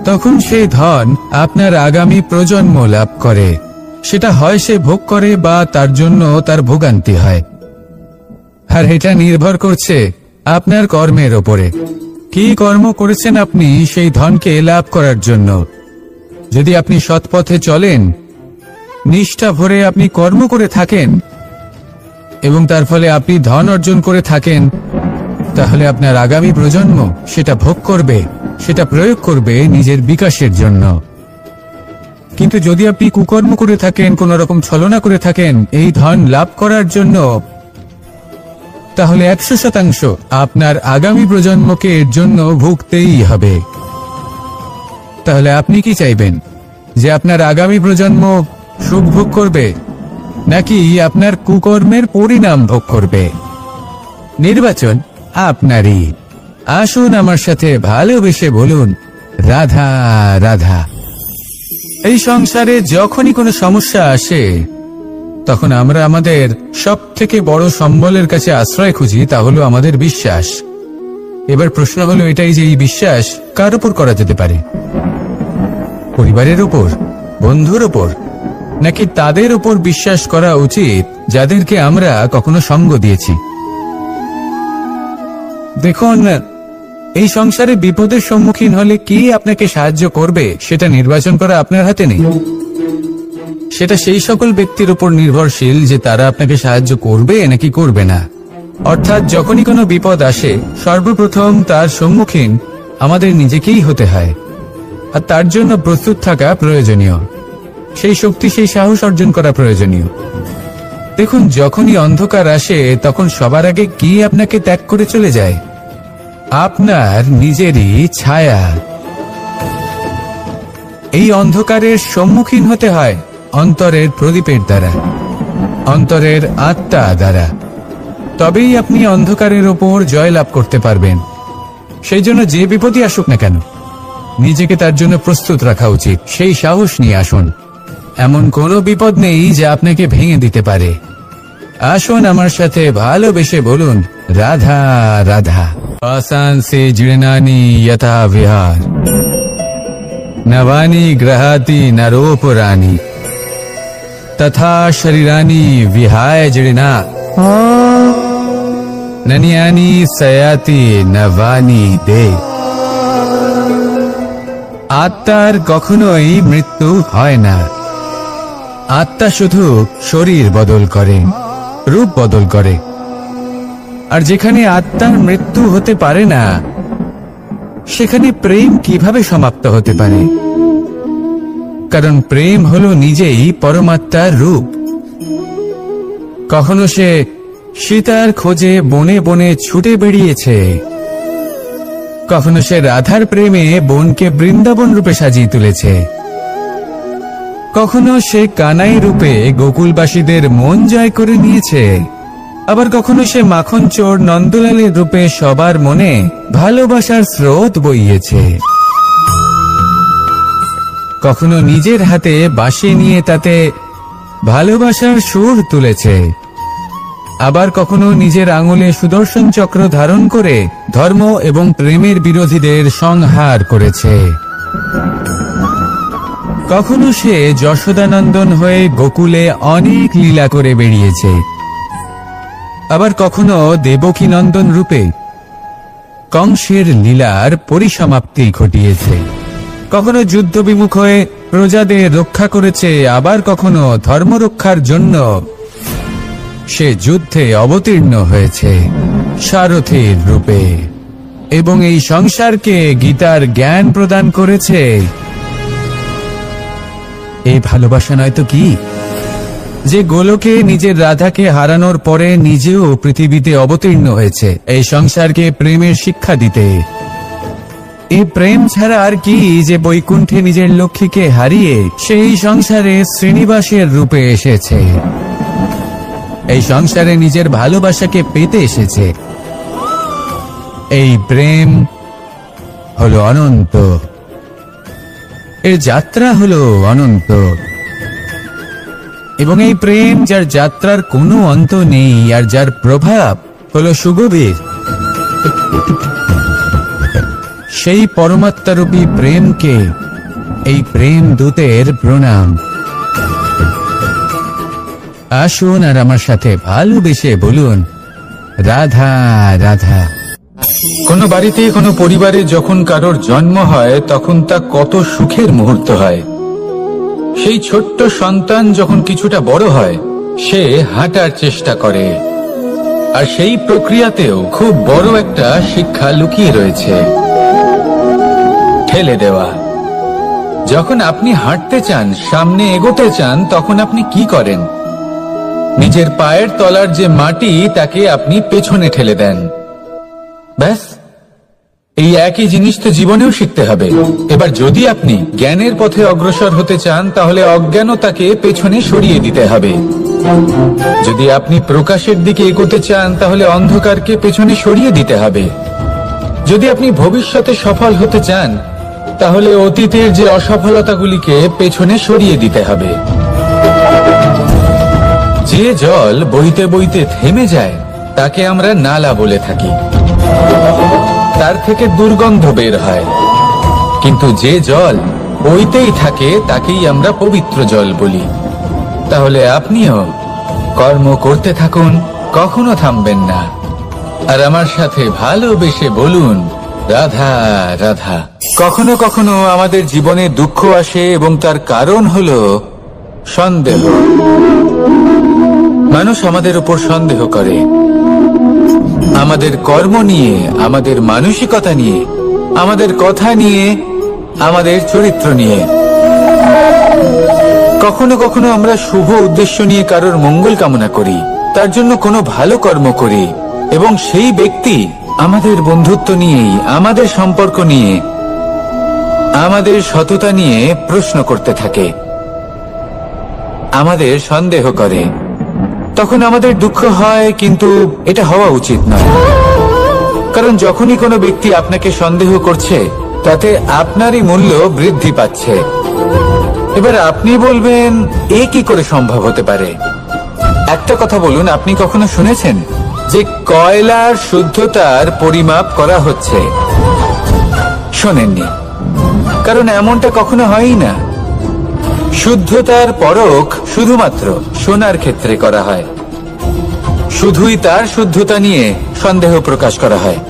তখন সেই ধন আপনার আগামী প্রজন্ম লাভ করে। সেটা হয় সে ভোগ করে বা তার জন্য তার ভোগান্তি হয়। আর এটা নির্ভর করছে আপনার কর্মের ওপরে। কি কর্ম করেছেন আপনি সেই ধনকে লাভ করার জন্য? যদি আপনি সৎ পথে চলেন, নিষ্ঠা ভরে আপনি কর্ম করে থাকেন এবং তার ফলে আপনি ধন অর্জন করে থাকেন, তাহলে আপনার আগামী প্রজন্ম সেটা ভোগ করবে, সেটা প্রয়োগ করবে নিজের বিকাশের জন্য। কিন্তু যদি আপনি কুকর্ম করে থাকেন, কোন রকম ছলনা করে থাকেন এই ধন লাভ করার জন্য, তাহলে 100% আপনার আগামী প্রজন্মকে এর জন্য ভুগতেই হবে। তাহলে আপনি কি চাইবেন? যে আপনার আগামী প্রজন্ম সুখ ভোগ করবে, নাকি আপনার কুকর্মের পরিণাম ভোগ করবে? নির্বাচন আপনারই। আসুন আমার সাথে ভালোবেসে বলুন, রাধা রাধা। এই সংসারে যখনই কোনো সমস্যা আসে, তখন আমরা আমাদের সব থেকে বড় সম্বলের কাছে আশ্রয় খুঁজি, তা হলো আমাদের বিশ্বাস। এবার প্রশ্ন হলো এটাই যে এই বিশ্বাস কার উপর করা যেতে পারে? পরিবারের উপর, বন্ধুর উপর, নাকি তাদের উপর বিশ্বাস করা উচিত যাদেরকে আমরা কখনো সঙ্গ দিয়েছি? দেখুন, এই সংসারে বিপদের সম্মুখীন হলে কি আপনাকে সাহায্য করবে সেটা নির্বাচন করা আপনার হাতে নেই। সেটা সেই সকল ব্যক্তির উপর নির্ভরশীল যে তারা আপনাকে সাহায্য করবে নাকি করবে না। অর্থাৎ যখনই কোনো বিপদ আসে, সর্বপ্রথম তার সম্মুখীন আমাদের নিজেকেই হতে হয়, আর তার জন্য প্রস্তুত থাকা প্রয়োজনীয়। সেই শক্তি, সেই সাহস অর্জন করা প্রয়োজনীয়। দেখুন, যখনই অন্ধকার আসে তখন সবার আগে কি আপনাকে ত্যাগ করে চলে যায়? আপনার নিজেরই ছায়া। এই অন্ধকারের সম্মুখীন হতে হয় অন্তরের প্রদীপের দ্বারা, অন্তরের আত্মা দ্বারা। তবেই আপনি অন্ধকারের ওপর জয় লাভ করতে পারবেন। সেই জন্য যে বিপদই আসুক না কেন, নিজেকে তার জন্য প্রস্তুত রাখা উচিত। সেই সাহস নিয়ে আসুন। এমন কোনো বিপদ নেই যা আপনাকে ভেঙে দিতে পারে। আসুন আমার সাথে ভালোবেসে বলুন, রাধা রাধা। आसान से जीर्णानि यथा विहार, नवानि गृहाति नरोपराणि, तथा शरीरानि विहाय जीर्णा, नन्यानि सयाति नवानि दे। আত্মার কখনোই মৃত্যু হয় না। আত্মা শুধু শরীর বদল করে, রূপ বদল করে। আর যেখানে আত্মার মৃত্যু হতে পারে না, সেখানে প্রেম কিভাবে সমাপ্ত হতে পারে? কারণ প্রেম হলো নিজেই পরমাত্মার রূপ। কখনো সে সীতার খোঁজে বনে বনে ছুটে বেরিয়েছে, কখনো সে রাধার প্রেমে বনকে বৃন্দাবন রূপে সাজিয়ে তুলেছে, কখনো সে কানাই রূপে গোকুলবাসীদের মন জয় করে নিয়েছে, আবার কখনো সে মাখন চোর নন্দলালের রূপে সবার মনে ভালোবাসার স্রোত বইয়েছে। কখনো নিজের হাতে বাঁশি নিয়ে তাতে ভালোবাসার সুর তুলেছে, আবার কখনো নিজের আঙুলে সুদর্শন চক্র ধারণ করে ধর্ম এবং প্রেমের বিরোধীদের সংহার করেছে। কখনো সে যশোদানন্দন হয়ে গোকুলে অনেক লীলা করে বেরিয়েছে, আবার কখনো দেবকী নন্দন রূপে কংসের লীলার পরিসমাপ্তি ঘটিয়েছে। কখনো যুদ্ধ বিমুখ হয়ে প্রজাদের রক্ষা করেছে, আবার কখনো ধর্ম রক্ষার জন্য সে যুদ্ধে অবতীর্ণ হয়েছে সারথীর রূপে, এবং এই সংসারকে গীতার জ্ঞান প্রদান করেছে। এই ভালোবাসা নয় তো কি, যে গোলকে নিজের রাধাকে হারানোর পরে নিজেও পৃথিবীতে অবতীর্ণ হয়েছে এই সংসারকে প্রেমের শিক্ষা দিতে। এই প্রেম ছাড়া আর কি, যে বৈকুণ্ঠে নিজের লক্ষ্মীকে হারিয়ে সেই সংসারে শ্রীনিবাসের রূপে এসেছে, এই সংসারে নিজের ভালোবাসাকে পেতে এসেছে। এই প্রেম হলো অনন্ত, এর যাত্রা হলো অনন্ত। এবং এই প্রেম যার যাত্রার কোনো অন্ত নেই আর যার প্রভাব হলো সুগভীর, সেই পরমাত্মারূপী প্রেমকে এই প্রেম দূতের প্রণাম। আসুন আর আমার সাথে ভালোবেসে বলুন, রাধা রাধা। কোনো বাড়িতে, কোনো পরিবারে যখন কারোর জন্ম হয় তখন তা কত সুখের মুহূর্ত হয়। সেই ছোট্ট সন্তান যখন কিছুটা বড় হয়, সে হাঁটার চেষ্টা করে, আর সেই প্রক্রিয়াতেও খুব বড় একটা শিক্ষা লুকিয়ে রয়েছে, ঠেলে দেওয়া। যখন আপনি হাঁটতে চান, সামনে এগোতে চান, তখন আপনি কি করেন? নিজের পায়ের তলার যে মাটি তাকে আপনি পেছনে ঠেলে দেন। ব্যাস, এই একই জিনিস তো জীবনেও শিখতে হবে। এবার যদি আপনি জ্ঞানের পথে অগ্রসর হতে চান, তাহলে অজ্ঞানতাকে পেছনে সরিয়ে দিতে হবে। যদি আপনি প্রকাশের দিকে এগোতে চান, তাহলে অন্ধকারকে পেছনে সরিয়ে দিতে হবে। যদি আপনি ভবিষ্যতে সফল হতে চান, তাহলে অতীতের যে অসফলতাগুলিকে পেছনে সরিয়ে দিতে হবে। যে জল বইতে বইতে থেমে যায় তাকে আমরা নালা বলে থাকি, তার থেকে দুর্গন্ধ বের হয়। কিন্তু যে জল বইতেই থাকে তাকেই আমরা পবিত্র জল বলি। তাহলে আপনিও কর্ম করতে থাকুন, কখনো থামবেন না, আর আমার সাথে ভালোবেসে বলুন, রাধা রাধা। কখনো কখনো আমাদের জীবনে দুঃখ আসে এবং তার কারণ হলো সন্দেহ। মানুষ আমাদের উপর সন্দেহ করে, আমাদের কর্ম নিয়ে, আমাদের মানসিকতা নিয়ে, আমাদের কথা নিয়ে, আমাদের চরিত্র নিয়ে। কখনো কখনো আমরা শুভ উদ্দেশ্য নিয়ে কারোর মঙ্গল কামনা করি, তার জন্য কোনো ভালো কর্ম করি, এবং সেই ব্যক্তি আমাদের বন্ধুত্ব নিয়েই, আমাদের সম্পর্ক নিয়ে, আমাদের সততা নিয়ে প্রশ্ন করতে থাকে, আমাদের সন্দেহ করে। তখন আমাদের দুঃখ হয়, কিন্তু এটা হওয়া উচিত নয়। কারণ যখনই কোনো ব্যক্তি আপনাকে সন্দেহ করছে, তাতে আপনারই মূল্য বৃদ্ধি পাচ্ছে। এবার আপনি বলবেন, এ কি করে সম্ভব হতে পারে? একটা কথা বলুন, আপনি কখনো শুনেছেন যে কয়লার শুদ্ধতার পরিমাপ করা হচ্ছে? শোনেননি, কারণ এমনটা কখনো হয়ই না। শুদ্ধতার পরখ শুধুমাত্র সোনার ক্ষেত্রে করা হয়, শুধুই তার শুদ্ধতা নিয়ে সন্দেহ প্রকাশ করা হয়।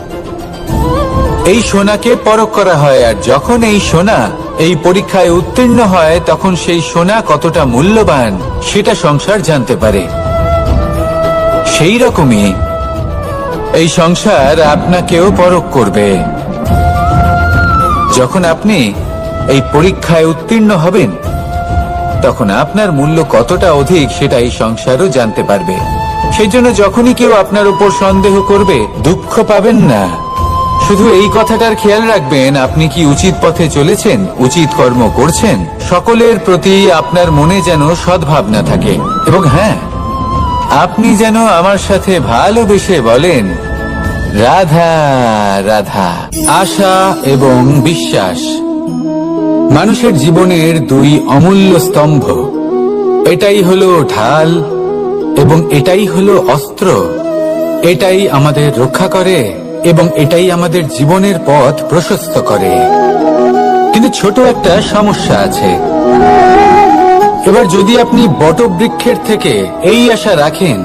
এই সোনাকে পরখ করা হয়, আর যখন এই সোনা এই পরীক্ষায় উত্তীর্ণ হয়, তখন সেই সোনা কতটা মূল্যবান সেটা সংসার জানতে পারে। সেই রকমই এই সংসার আপনাকেও পরখ করবে। যখন আপনি এই পরীক্ষায় উত্তীর্ণ হবেন, তখন আপনার মূল্য কতটা অধিক সেটা এই সংসারও জানতে পারবে। সেই জন্য যখনই কেউ আপনার উপর সন্দেহ করবে, দুঃখ পাবেন না। শুধু এই কথাটার খেয়াল রাখবেন, আপনি কি উচিত পথে চলেছেন, উচিত কর্ম করছেন। সকলের প্রতি আপনার মনে যেন সদ্ভাবনা থাকে, এবং হ্যাঁ, আপনি যেন আমার সাথে ভালোবেসে বলেন, রাধা রাধা। আশা এবং বিশ্বাস মানুষের জীবনের দুই অমূল্য স্তম্ভ। এটাই হলো ঢাল এবং এটাই হলো অস্ত্র। এটাই আমাদের রক্ষা করে এবং এটাই আমাদের জীবনের পথ প্রশস্ত করে। কিন্তু ছোট একটা সমস্যা আছে। এবার যদি আপনি বটবৃক্ষের থেকে এই আশা রাখেন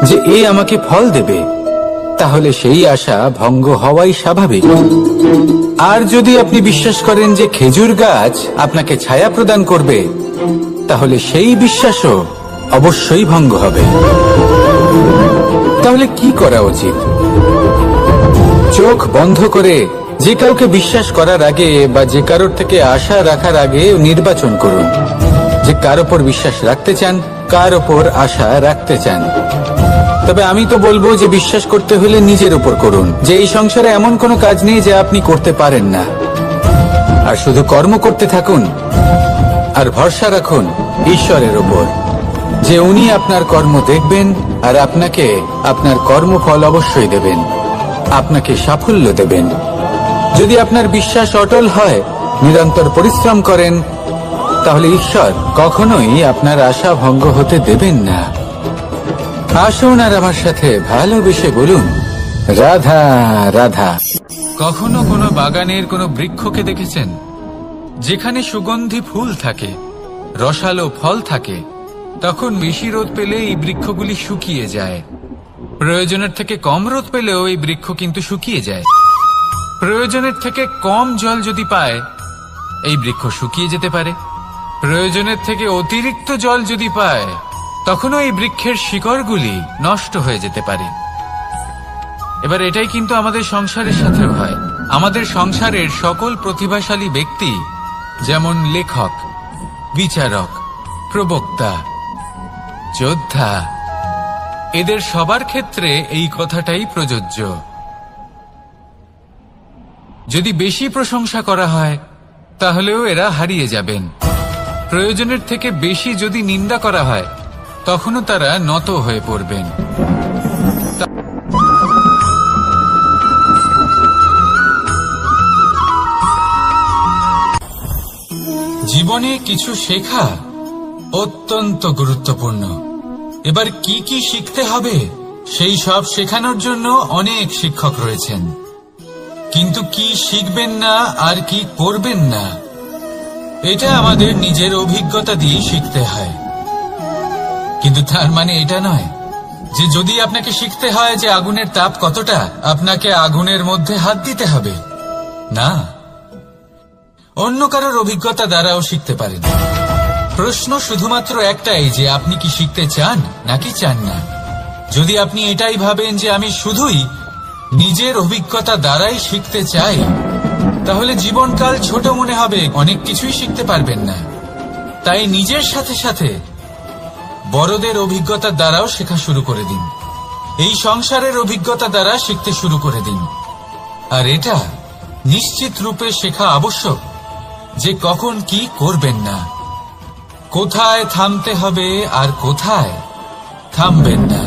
যে এ আমাকে ফল দেবে, তাহলে সেই আশা ভঙ্গ হওয়াই স্বাভাবিক। আর যদি আপনি বিশ্বাস করেন যে খেজুর গাছ আপনাকে ছায়া প্রদান করবে, তাহলে সেই বিশ্বাসও অবশ্যই ভঙ্গ হবে। তাহলে কি করা উচিত? চোখ বন্ধ করে যে কাউকে বিশ্বাস করার আগে বা যে কারোর থেকে আশা রাখার আগে নির্বাচন করুন যে কার ওপর বিশ্বাস রাখতে চান, কার ওপর আশা রাখতে চান। তবে আমি তো বলবো যে বিশ্বাস করতে হলে নিজের উপর করুন, যে এই সংসারে এমন কোনো কাজ নেই যা আপনি করতে পারেন না। আর শুধু কর্ম করতে থাকুন আর ভরসা রাখুন ঈশ্বরের ওপর, যে উনি আপনার কর্ম দেখবেন আর আপনাকে আপনার কর্মফল অবশ্যই দেবেন, আপনাকে সাফল্য দেবেন। যদি আপনার বিশ্বাস অটল হয়, নিরন্তর পরিশ্রম করেন, তাহলে ঈশ্বর কখনোই আপনার আশা ভঙ্গ হতে দেবেন না। আসুন আর আমার সাথে ভালোবেসে বলুন, রাধা রাধা। কখনো কোনো বাগানের কোনো বৃক্ষকে দেখেছেন যেখানে সুগন্ধি ফুল থাকে, রসালো ফল থাকে? তখন বেশি রোদ পেলে এই বৃক্ষগুলি শুকিয়ে যায়। প্রয়োজনের থেকে কম রোদ পেলেও এই বৃক্ষ কিন্তু শুকিয়ে যায়। প্রয়োজনের থেকে কম জল যদি পায়, এই বৃক্ষ শুকিয়ে যেতে পারে। প্রয়োজনের থেকে অতিরিক্ত জল যদি পায়, তখনও এই বৃক্ষের শিকড়গুলি নষ্ট হয়ে যেতে পারে। এবার এটাই কিন্তু আমাদের সংসারের সাথেও হয়। আমাদের সংসারের সকল প্রতিভাশালী ব্যক্তি, যেমন লেখক, বিচারক, প্রবক্তা, যোদ্ধা, এদের সবার ক্ষেত্রে এই কথাটাই প্রযোজ্য। যদি বেশি প্রশংসা করা হয়, তাহলেও এরা হারিয়ে যাবেন। প্রয়োজনের থেকে বেশি যদি নিন্দা করা হয়, তখনও তারা নত হয়ে পড়বেন। জীবনে কিছু শেখা অত্যন্ত গুরুত্বপূর্ণ। এবার কি কি শিখতে হবে, সেই সব শেখানোর জন্য অনেক শিক্ষক রয়েছেন। কিন্তু কি শিখবেন না আর কি করবেন না, এটা আমাদের নিজের অভিজ্ঞতা দিয়ে শিখতে হয়। কিন্তু তার মানে এটা নয় যে যদি আপনাকে শিখতে হয় যে আগুনের তাপ কতটা, আপনাকে আগুনের মধ্যে হাত দিতে হবে। না, অন্য কারোর অভিজ্ঞতা দ্বারাও শিখতে পারেন। প্রশ্ন শুধুমাত্র একটাই যে আপনি কি শিখতে চান নাকি চান না। যদি আপনি এটাই ভাবেন যে আমি শুধুই নিজের অভিজ্ঞতা দ্বারাই শিখতে চাই, তাহলে জীবনকাল ছোট মনে হবে, অনেক কিছুই শিখতে পারবেন না। তাই নিজের সাথে সাথে বড়দের অভিজ্ঞতা দ্বারাও শেখা শুরু করে দিন। এই সংসারের অভিজ্ঞতা দ্বারা শিখতে শুরু করে দিন। আর এটা নিশ্চিত রূপে শেখা আবশ্যক যে কখন কি করবেন না, কোথায় থামতে হবে আর কোথায় থামবেন না।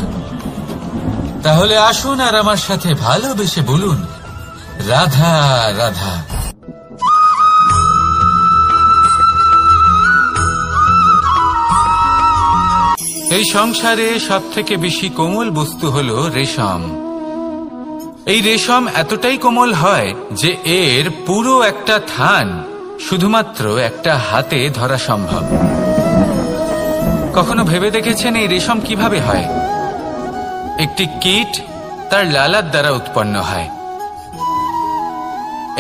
তাহলে আসুন আর আমার সাথে ভালোবেসে বলুন, রাধা রাধা। এই সংসারে সবথেকে বেশি কোমল বস্তু হলো রেশম। এই রেশম এতটাই কোমল হয় যে এর পুরো একটা থান শুধুমাত্র একটা হাতে ধরা সম্ভব। কখনো ভেবে দেখেছেন এই রেশম কিভাবে হয়? একটি কীট তার লালার দ্বারা উৎপন্ন হয়।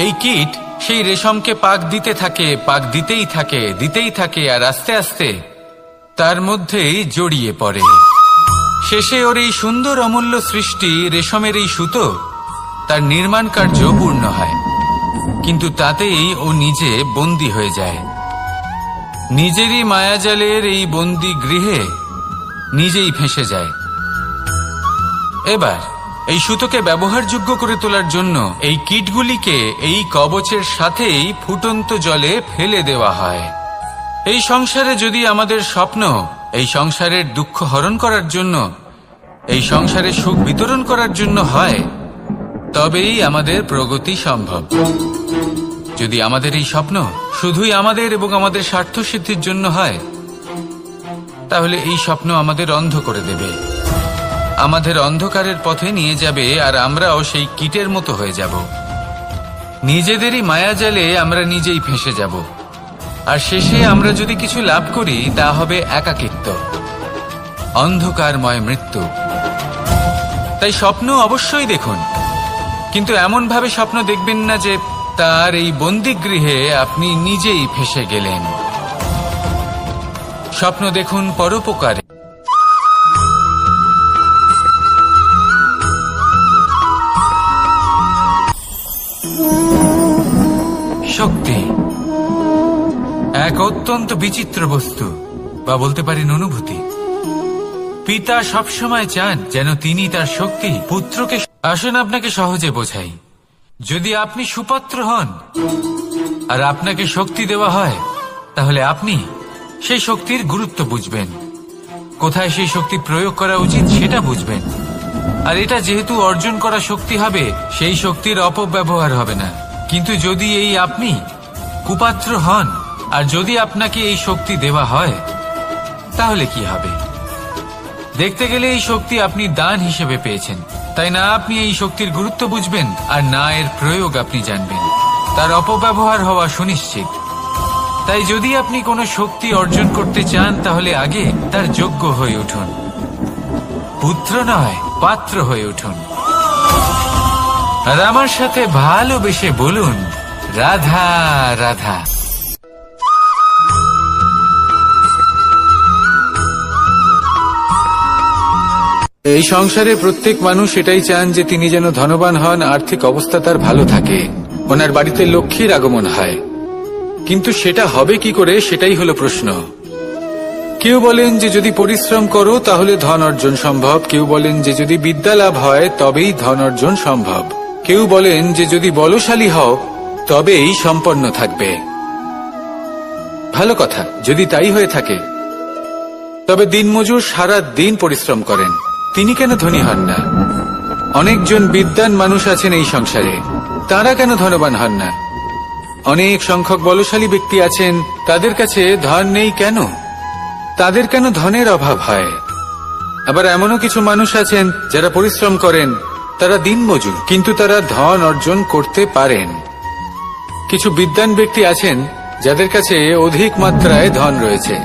এই কীট সেই রেশমকে পাক দিতে থাকে, পাক দিতেই থাকে, আর আস্তে আস্তে তার মধ্যেই জড়িয়ে পড়ে। শেষে ওর এই সুন্দর অমূল্য সৃষ্টি রেশমের এই সুতো, তার নির্মাণ কার্য পূর্ণ হয়। কিন্তু তাতেই ও নিজে বন্দী হয়ে যায়। নিজেরই মায়াজালের এই বন্দী গৃহে নিজেই ফেঁসে যায়। এবার এই সুতোকে ব্যবহারযোগ্য করে তোলার জন্য এই কীটগুলিকে এই কবচের সাথেই ফুটন্ত জলে ফেলে দেওয়া হয়। এই সংসারে যদি আমাদের স্বপ্ন এই সংসারের দুঃখ হরণ করার জন্য, এই সংসারে সুখ বিতরণ করার জন্য হয়, তবেই আমাদের প্রগতি সম্ভব। যদি আমাদের এই স্বপ্ন শুধুই আমাদের এবং আমাদের স্বার্থ সিদ্ধির জন্য হয়, তাহলে এই স্বপ্ন আমাদের অন্ধ করে দেবে, আমাদের অন্ধকারের পথে নিয়ে যাবে, আর আমরাও সেই কীটের মতো হয়ে যাব। নিজেদেরই মায়াজালে আমরা নিজেই ফেঁসে যাব। আর শেষে আমরা যদি কিছু লাভ করি, তা হবে একাকিত্ব, অন্ধকারময় মৃত্যু। তাই স্বপ্ন অবশ্যই দেখুন, কিন্তু এমন ভাবে স্বপ্ন দেখবেন না যে তার এই বন্দিগৃহে আপনি নিজেই ফেঁসে গেলেন। স্বপ্ন দেখুন পরোপকারে। শক্তি এক অত্যন্ত বিচিত্র বস্তু, বা বলতে পারেন অনুভূতি। পিতা সবসময় চান যেন তিনি তার শক্তি পুত্রকে। আসুন আপনাকে সহজে বোঝাই। যদি আপনি সুপাত্র হন আর আপনাকে শক্তি দেওয়া হয়, তাহলে আপনি সেই শক্তির গুরুত্ব বুঝবেন, কোথায় সেই শক্তি প্রয়োগ করা উচিত সেটা বুঝবেন। আর এটা যেহেতু অর্জন করা শক্তি হবে, সেই শক্তির অপব্যবহার হবে না। কিন্তু যদি এই আপনি কুপাত্র হন আর যদি আপনাকে এই শক্তি দেওয়া হয় তাহলে কি হবে? দেখতে গেলে এই শক্তি আপনি দান হিসেবে পেয়েছেন, তাই না আপনি এই শক্তির গুরুত্ব বুঝবেন আর না এর প্রয়োগ আপনি জানবেন। তার অপব্যবহার হওয়া সুনিশ্চিত। তাই যদি আপনি কোনো শক্তি অর্জন করতে চান তাহলে আগে তার যোগ্য হয়ে উঠুন, পুত্র নয় পাত্র হয়ে উঠুন। আর আমার সাথে ভালোবেসে বলুন, রাধা রাধা। এই সংসারে প্রত্যেক মানুষ এটাই চান যে তিনি যেন ধনবান হন, আর্থিক অবস্থা তার ভালো থাকে, ওনার বাড়িতে লক্ষ্মীর আগমন হয়। কিন্তু সেটা হবে কি করে, সেটাই হলো প্রশ্ন। কেউ বলেন যে যদি পরিশ্রম করো তাহলে ধন অর্জন সম্ভব, কেউ বলেন যে যদি বিদ্যা লাভ হয় তবেই ধন অর্জন সম্ভব, কেউ বলেন যে যদি বলশালী হও তবেই সম্পন্ন থাকবে। ভালো কথা, যদি তাই হয়ে থাকে তবে দিনমজুর সারা দিন পরিশ্রম করেন, তিনি কেন ধনী হন না? অনেকজন বিদ্বান মানুষ আছেন এই সংসারে, তারা কেন ধনবান হন না? অনেক সংখ্যক বলশালী ব্যক্তি আছেন, তাদের কাছে ধন নেই কেন? তাদের কেন ধনের অভাব হয়? আবার এমনও কিছু মানুষ আছেন যারা পরিশ্রম করেন, তারা দিনমজুর, কিন্তু তারা ধন অর্জন করতে পারেন। কিছু বিদ্বান ব্যক্তি আছেন যাদের কাছে অধিক মাত্রায় ধন রয়েছে,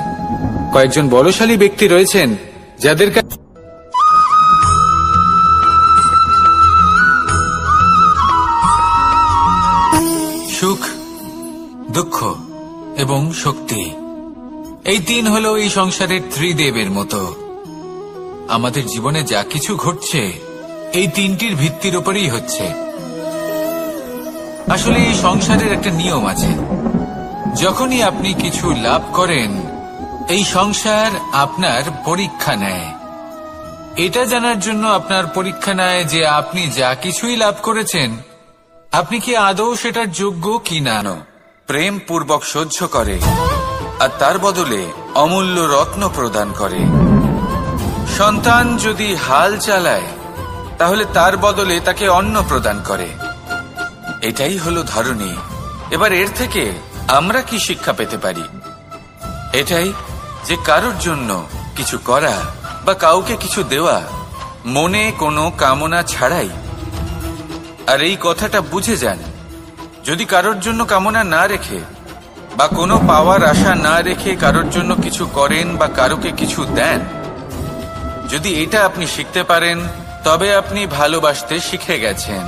কয়েকজন বলশালী ব্যক্তি রয়েছেন যাদের কাছে সুখ, দুঃখ এবং শক্তি, এই তিন হলো এই সংসারের ত্রিদেবের মতো। আমাদের জীবনে যা কিছু ঘটছে এই তিনটির ভিত্তির উপরেই হচ্ছে। আসলে এই সংসারের একটা নিয়ম আছে, যখনই আপনি কিছু লাভ করেন এই সংসার আপনার পরীক্ষা নেয়। এটা জানার জন্য আপনার পরীক্ষা নেয় যে আপনি যা কিছুই লাভ করেছেন আপনি কি আদৌ সেটার যোগ্য কি না। প্রেম পূর্বক সহ্য করে আর তার বদলে অমূল্য রত্ন প্রদান করে। সন্তান যদি হাল চালায় তাহলে তার বদলে তাকে অন্ন প্রদান করে। এটাই হলো ধরনী। এবার এর থেকে আমরা কি শিক্ষা পেতে পারি? এটাই যে কারোর জন্য কিছু করা বা কাউকে কিছু দেওয়া মনে কোনো কামনা ছাড়াই। আর এই কথাটা বুঝে যান, যদি কারোর জন্য কামনা না রেখে বা কোনো পাওয়ার আশা না রেখে কারোর জন্য কিছু করেন বা কারোকে কিছু দেন, যদি এটা আপনি শিখতে পারেন তবে আপনি ভালোবাসতে শিখে গেছেন।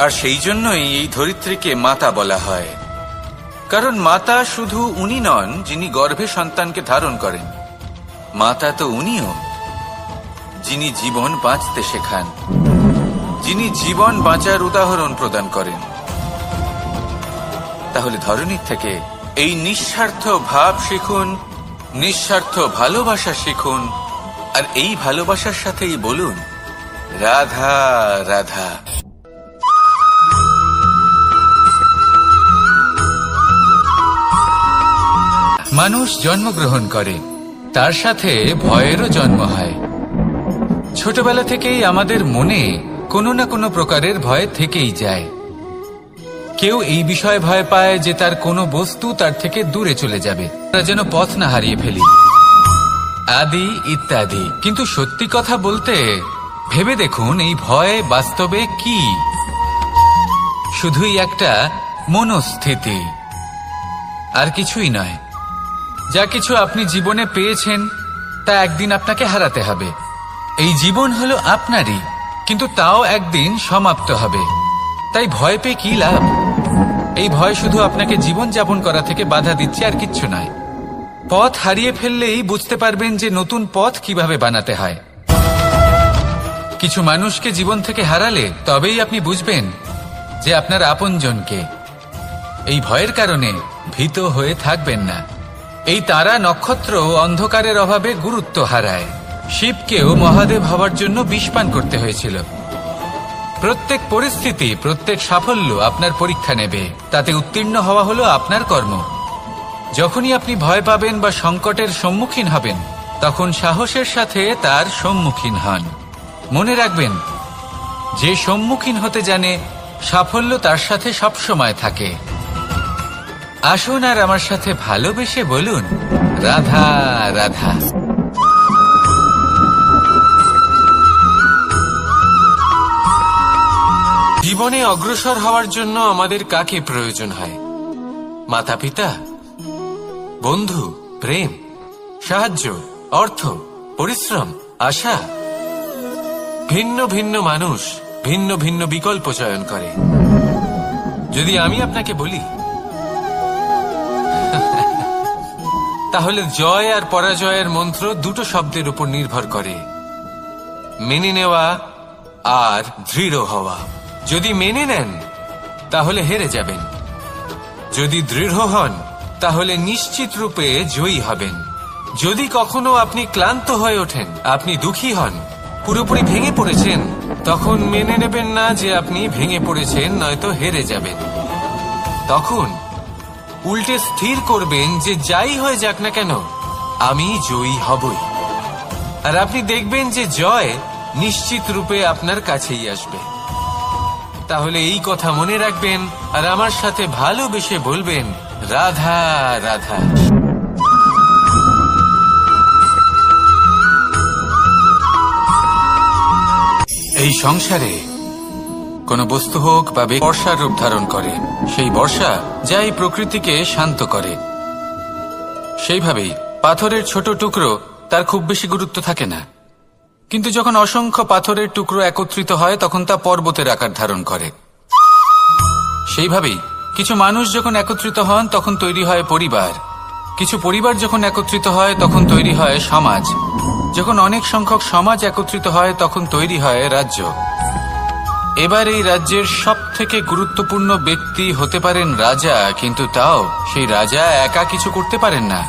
আর সেই জন্যই এই ধরিত্রীকে মাতা বলা হয়, কারণ মাতা শুধু উনি নন যিনি গর্ভে সন্তানকে ধারণ করেন, মাতা তো উনিও যিনি জীবন বাঁচতে শেখান, যিনি জীবন বাঁচার উদাহরণ প্রদান করেন। তাহলে ধরনীর থেকে এই নিঃস্বার্থ ভাব শিখুন, নিঃস্বার্থ ভালোবাসা শিখুন, আর এই ভালোবাসার সাথেই বলুন, রাধা রাধা। মানুষ জন্মগ্রহণ করে, তার সাথে ভয়েরও জন্ম হয়। ছোটবেলা থেকেই আমাদের মনে কোনো না কোনো প্রকারের ভয় থেকেই যায়। কেউ এই বিষয়ে ভয় পায় যে তার কোনো বস্তু তার থেকে দূরে চলে যাবে, তারা যেন পথ না হারিয়ে ফেলি, আদি ইত্যাদি। কিন্তু সত্যি কথা বলতে ভেবে দেখুন, এই ভয় বাস্তবে কি? শুধুই একটা মনস্থিতি, আর কিছুই নয়। যা কিছু আপনি জীবনে পেয়েছেন তা একদিন আপনাকে হারাতে হবে। এই জীবন হলো আপনারই, কিন্তু তাও একদিন সমাপ্ত হবে। তাই ভয় পেয়ে কি লাভ? এই ভয় শুধু আপনাকে জীবন যাপন করা থেকে বাধা দিচ্ছে, আর কিচ্ছু নয়। পথ হারিয়ে ফেললেই বুঝতে পারবেন যে নতুন পথ কিভাবে বানাতে হয়। কিছু মানুষকে জীবন থেকে হারালে তবেই আপনি বুঝবেন যে আপনার আপনজনকে। এই ভয়ের কারণে ভীত হয়ে থাকবেন না। এই তারা নক্ষত্র অন্ধকারের অভাবে গুরুত্ব হারায়। শিবকেও মহাদেব হওয়ার জন্য বিষ পান করতে হয়েছিল। প্রত্যেক পরিস্থিতি, প্রত্যেক সাফল্য আপনার পরীক্ষা নেবে, তাতে উত্তীর্ণ হওয়া হলো আপনার কর্ম। যখনই আপনি ভয় পাবেন বা সংকটের সম্মুখীন হবেন তখন সাহসের সাথে তার সম্মুখীন হন। মনে রাখবেন, যে সম্মুখীন হতে জানে সাফল্য তার সাথে সবসময় থাকে। আসুন আর আমার সাথে ভালোবেসে বলুন, রাধা রাধা। জীবনে অগ্রসর হওয়ার জন্য আমাদের কাকে প্রয়োজন হয়? মাতা পিতা, বন্ধু, প্রেম, সাহায্য, অর্থ, পরিশ্রম, আশা। ভিন্ন ভিন্ন মানুষ ভিন্ন ভিন্ন বিকল্প চয়ন করে। যদি আমি আপনাকে বলি, তাহলে জয় আর পরাজয়ের মন্ত্র দুটো শব্দের উপর নির্ভর করে, মেনে নেওয়া আর দৃঢ় হওয়া। যদি মেনে নেন তাহলে হেরে যাবেন, যদি দৃঢ় হন তাহলে নিশ্চিত রূপে জয়ী হবেন। যদি কখনো আপনি ক্লান্ত হয়ে ওঠেন, আপনি দুঃখী হন, পুরোপুরি ভেঙে পড়েছেন, তখন মেনে নেবেন না যে আপনি ভেঙে পড়েছেন, নয়তো হেরে যাবেন। তখন উল্টে স্থির করবেন যে যাই হয়ে যাক না কেন, আমি জয়ী হবই। আর আপনি দেখবেন যে জয় নিশ্চিত রূপে আপনার কাছেই আসবে। তাহলে এই কথা মনে রাখবেন আর আমার সাথে ভালোবেসে বলবেন, রাধা রাধা। এই সংসারে কোনো বস্তু হোক বা বর্ষার রূপ ধারণ করে, সেই বর্ষা যা এই প্রকৃতিকে শান্ত করে। সেইভাবেই পাথরের ছোট টুকরো, তার খুব বেশি গুরুত্ব থাকে না, কিন্তু যখন অসংখ্য পাথরের টুকরো একত্রিত হয় তখন তা পর্বতের আকার ধারণ করে। সেইভাবেই কিছু মানুষ যখন একত্রিত হন তখন তৈরি হয় পরিবার, কিছু পরিবার যখন একত্রিত হয় তখন তৈরি হয় সমাজ, যখন অনেক সংখ্যক সমাজ একত্রিত হয় তখন তৈরি হয় রাজ্য। এবার এই রাজ্যের সব থেকে গুরুত্বপূর্ণ ব্যক্তি হতে পারেন রাজা, কিন্তু তাও সেই রাজা একা কিছু করতে পারেন না।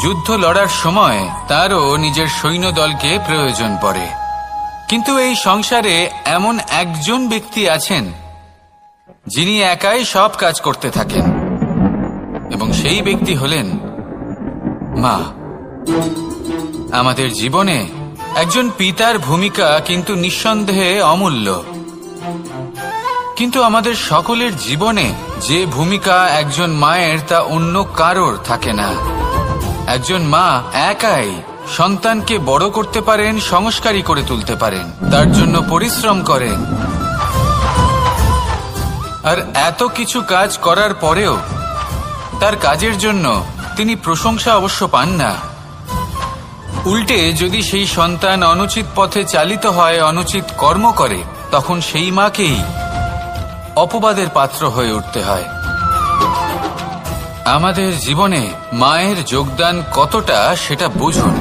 যুদ্ধ লড়ার সময় তারও নিজের সৈন্যদলকে প্রয়োজন পড়ে। কিন্তু এই সংসারে এমন একজন ব্যক্তি আছেন যিনি একাই সব কাজ করতে থাকেন, এবং সেই ব্যক্তি হলেন মা। আমাদের জীবনে একজন পিতার ভূমিকা কিন্তু নিঃসন্দেহে অমূল্য, কিন্তু আমাদের সকলের জীবনে যে ভূমিকা একজন মায়ের তা অন্য কারোর থাকে না। একজন মা একাই সন্তানকে বড় করতে পারেন, সংস্কারী করে তুলতে পারেন, তার জন্য পরিশ্রম করেন। আর এত কিছু কাজ করার পরেও তার কাজের জন্য তিনি প্রশংসা অবশ্য পান না। উল্টে যদি সেই সন্তান অনুচিত পথে চালিত হয়, অনুচিত কর্ম করে, তখন সেই মাকেই অপবাদের পাত্র হয়ে উঠতে হয়। আমাদের জীবনে মায়ের যোগদান কতটা সেটা বুঝুন।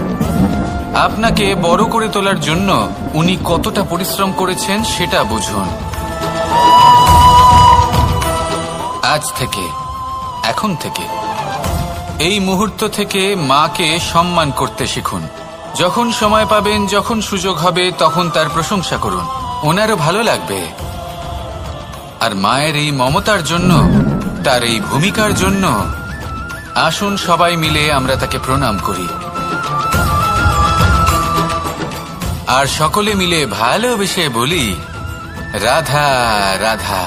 আপনাকে বড় করে তোলার জন্য উনি কতটা পরিশ্রম করেছেন সেটা বুঝুন। আজ থেকে, এখন থেকে, এই মুহূর্ত থেকে মাকে সম্মান করতে শিখুন। যখন সময় পাবেন, যখন সুযোগ হবে, তখন তার প্রশংসা করুন, ওনারও ভালো লাগবে। আর মায়ের এই মমতার জন্য, তার এই ভূমিকার জন্য আসুন সবাই মিলে আমরা তাকে প্রণাম করি, আর সকলে মিলে ভালোবেসে বলি, রাধা রাধা।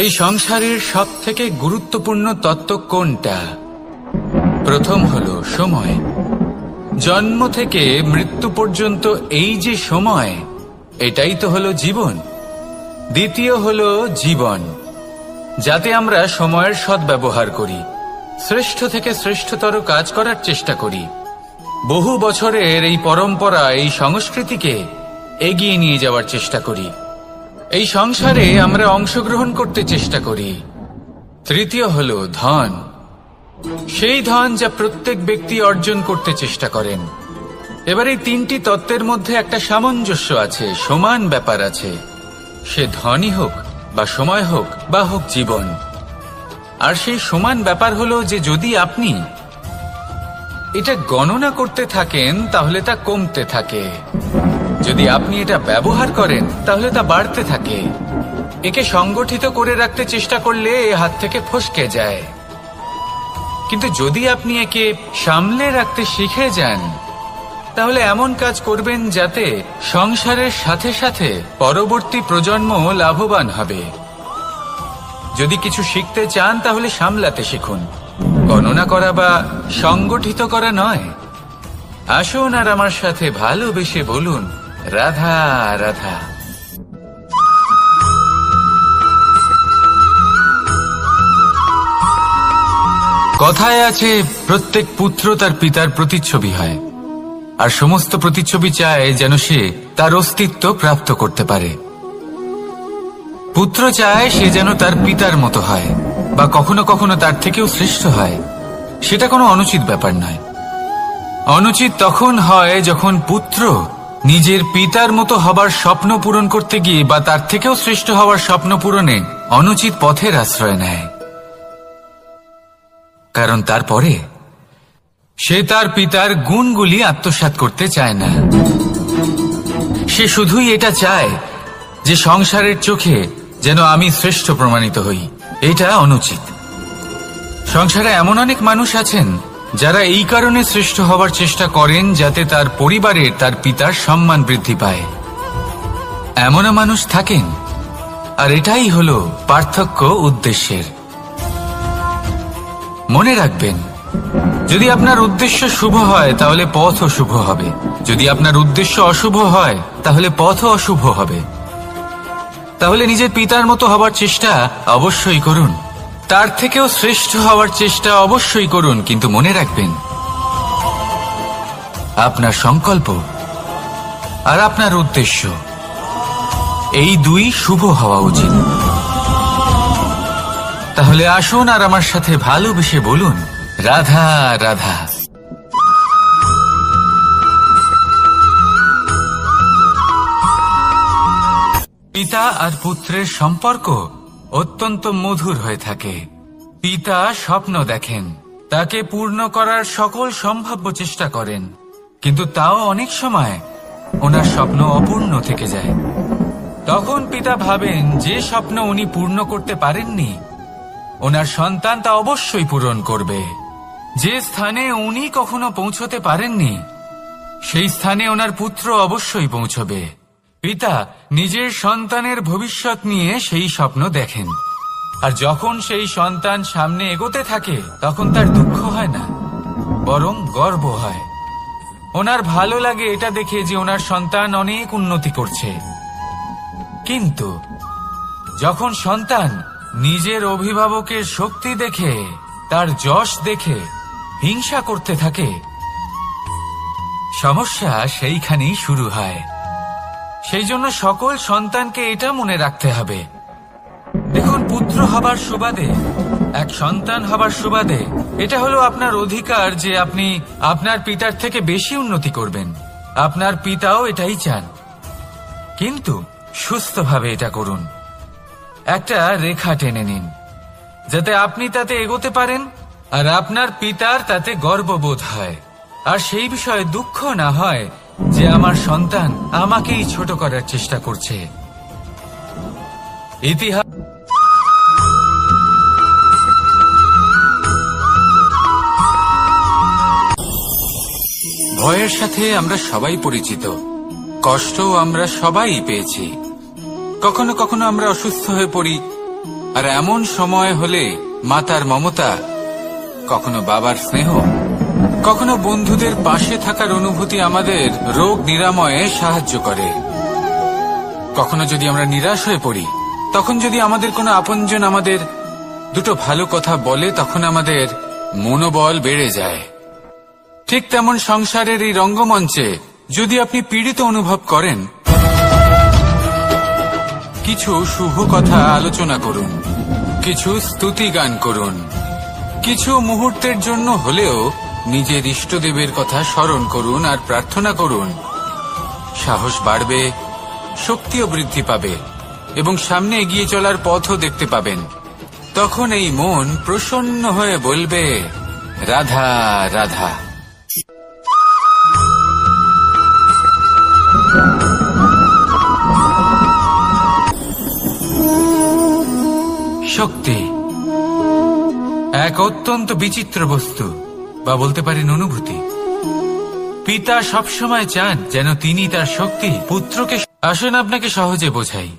এই সংসারের সব থেকে গুরুত্বপূর্ণ তত্ত্ব কোনটা? প্রথম হলো সময়। জন্ম থেকে মৃত্যু পর্যন্ত এই যে সময়, এটাই তো হলো জীবন। দ্বিতীয় হলো জীবন, যাতে আমরা সময়ের সদ্ব্যবহার করি, শ্রেষ্ঠ থেকে শ্রেষ্ঠতর কাজ করার চেষ্টা করি। বহু বছরের এই পরম্পরা, এই সংস্কৃতিকে এগিয়ে নিয়ে যাওয়ার চেষ্টা করি। এই সংসারে আমরা অংশগ্রহণ করতে চেষ্টা করি। তৃতীয় হলো ধন, সেই ধন যা প্রত্যেক ব্যক্তি অর্জন করতে চেষ্টা করেন। এবার এই তিনটি তত্ত্বের মধ্যে একটা সামঞ্জস্য আছে, সমান ব্যাপার আছে, সে ধনই হোক বা সময় হোক বা হোক জীবন। আর সেই সমান ব্যাপার হলো যে যদি আপনি এটা গণনা করতে থাকেন তাহলে তা কমতে থাকে, যদি আপনি এটা ব্যবহার করেন তাহলে তা বাড়তে থাকে। একে সংগঠিত করে রাখতে চেষ্টা করলে এ হাত থেকে ফসকে যায়, কিন্তু যদি আপনি একে সামলে রাখতে শিখে যান তাহলে এমন কাজ করবেন যাতে সংসারের সাথে সাথে পরবর্তী প্রজন্ম লাভবান হবে। যদি কিছু শিখতে চান তাহলে সামলাতে শিখুন, গণনা করা বা সংগঠিত করা নয়। আসুন আর আমার সাথে ভালোবেসে বলুন, রাধা রাধা। কথায় আছে, প্রত্যেক পুত্র তার পিতার প্রতিচ্ছবি হয়, আর সমস্ত প্রতিচ্ছবি চায় যেন সে তার অস্তিত্ব প্রাপ্ত করতে পারে। পুত্র চায় সে যেন তার পিতার মতো হয়, বা কখনো কখনো তার থেকেও শ্রেষ্ঠ হয়। সেটা কোনো অনুচিত ব্যাপার নয়। অনুচিত তখন হয় যখন পুত্র নিজের পিতার মতো হবার স্বপ্ন পূরণ করতে গিয়ে বা তার থেকেও শ্রেষ্ঠ হওয়ার স্বপ্ন পূরণে অনুচিত পথের আশ্রয় নেয়। কারণ তারপরে সে তার পিতার গুণগুলি আত্মসাৎ করতে চায় না। সে শুধুই এটা চায় যে সংসারের চোখে যেন আমি শ্রেষ্ঠ প্রমাণিত হই। এটা অনুচিত। সংসারে এমন অনেক মানুষ আছেন যারা এই কারণে শ্রেষ্ঠ হবার চেষ্টা করেন যাতে তার পরিবারের তার পিতার সম্মান বৃদ্ধি পায়। এমনও মানুষ থাকেন, আর এটাই হলো পার্থক্য উদ্দেশ্যের। মনে রাখবেন, যদি আপনার উদ্দেশ্য শুভ হয় তাহলে পথও শুভ হবে, যদি আপনার উদ্দেশ্য অশুভ হয় তাহলে পথও অশুভ হবে। তাহলে নিজের পিতার মতো হবার চেষ্টা অবশ্যই করুন, তার থেকেও শ্রেষ্ঠ হওয়ার চেষ্টা অবশ্যই করুন, কিন্তু মনে রাখবেন আপনার সংকল্প আর আপনার উদ্দেশ্য এই দুই শুভ হওয়া উচিত। তাহলে আসুন আর আমার সাথে ভালোবেসে বলুন, রাধা রাধা। পিতা আর পুত্রের সম্পর্ক অত্যন্ত মধুর হয়ে থাকে। পিতা স্বপ্ন দেখেন, তাকে পূর্ণ করার সকল সম্ভাব্য চেষ্টা করেন, কিন্তু তাও অনেক সময় ওনার স্বপ্ন অপূর্ণ থেকে যায়। তখন পিতা ভাবেন যে স্বপ্ন উনি পূর্ণ করতে পারেননি ওনার সন্তান তা অবশ্যই পূরণ করবে। যে স্থানে উনি কখনো পৌঁছতে পারেননি সেই স্থানে ওনার পুত্র অবশ্যই পৌঁছবে। পিতা নিজের সন্তানের ভবিষ্যৎ নিয়ে সেই স্বপ্ন দেখেন, আর যখন সেই সন্তান সামনে এগোতে থাকে তখন তার দুঃখ হয় না, বরং গর্ব হয়। ওনার ভালো লাগে এটা দেখে যে ওনার সন্তান অনেক উন্নতি করছে। কিন্তু যখন সন্তান নিজের অভিভাবকের শক্তি দেখে, তার যশ দেখে হিংসা করতে থাকে, সমস্যা সেইখানেই শুরু হয়। সেই জন্য সকল সন্তানকে এটা মনে রাখতে হবে, দেখুন, পুত্র হবার সুবাদে, এক সন্তান হবার সুবাদে এটা হলো আপনার অধিকার যে আপনি আপনার পিতার থেকে বেশি উন্নতি করবেন। আপনার পিতাও এটাই চান, কিন্তু সুস্থভাবে এটা করুন। একটা রেখা টেনে নিন যাতে আপনি তাতে এগোতে পারেন আর আপনার পিতার তাতে গর্ববোধ হয়, আর সেই বিষয়ে দুঃখ না হয় যে আমার সন্তান আমাকেই ছোট করার চেষ্টা করছে। ইতিহাস ভয়ের সাথে আমরা সবাই পরিচিত, কষ্টও আমরা সবাই পেয়েছি। কখনো কখনো আমরা অসুস্থ হয়ে পড়ি, আর এমন সময় হলে মাতার মমতা, কখনো বাবার স্নেহ, কখনো বন্ধুদের পাশে থাকার অনুভূতি আমাদের রোগ নিরাময়ে সাহায্য করে। কখনো যদি আমরা নিরাশ হয়ে পড়ি, তখন যদি আমাদের কোনো আপনজন আমাদের দুটো ভালো কথা বলে, তখন আমাদের মনোবল বেড়ে যায়। ঠিক তেমন সংসারের এই রঙ্গমঞ্চে যদি আপনি পীড়িত অনুভব করেন, কিছু শুভ কথা আলোচনা করুন, কিছু স্তুতি গান করুন, কিছু মুহূর্তের জন্য হলেও নিজের ইষ্টদেবের কথা স্মরণ করুন আর প্রার্থনা করুন। সাহস বাড়বে, শক্তিও বৃদ্ধি পাবে এবং সামনে এগিয়ে চলার পথও দেখতে পাবেন। তখন এই মন প্রসন্ন হয়ে বলবে, রাধা রাধা। শক্তি এক অত্যন্ত বিচিত্র বস্তু, বা বলতে পারেন অনুভূতি। পিতা সবসময় চান যেন তিনি তার শক্তি পুত্রকে। আসুন আপনাকে সহজে বোঝাই।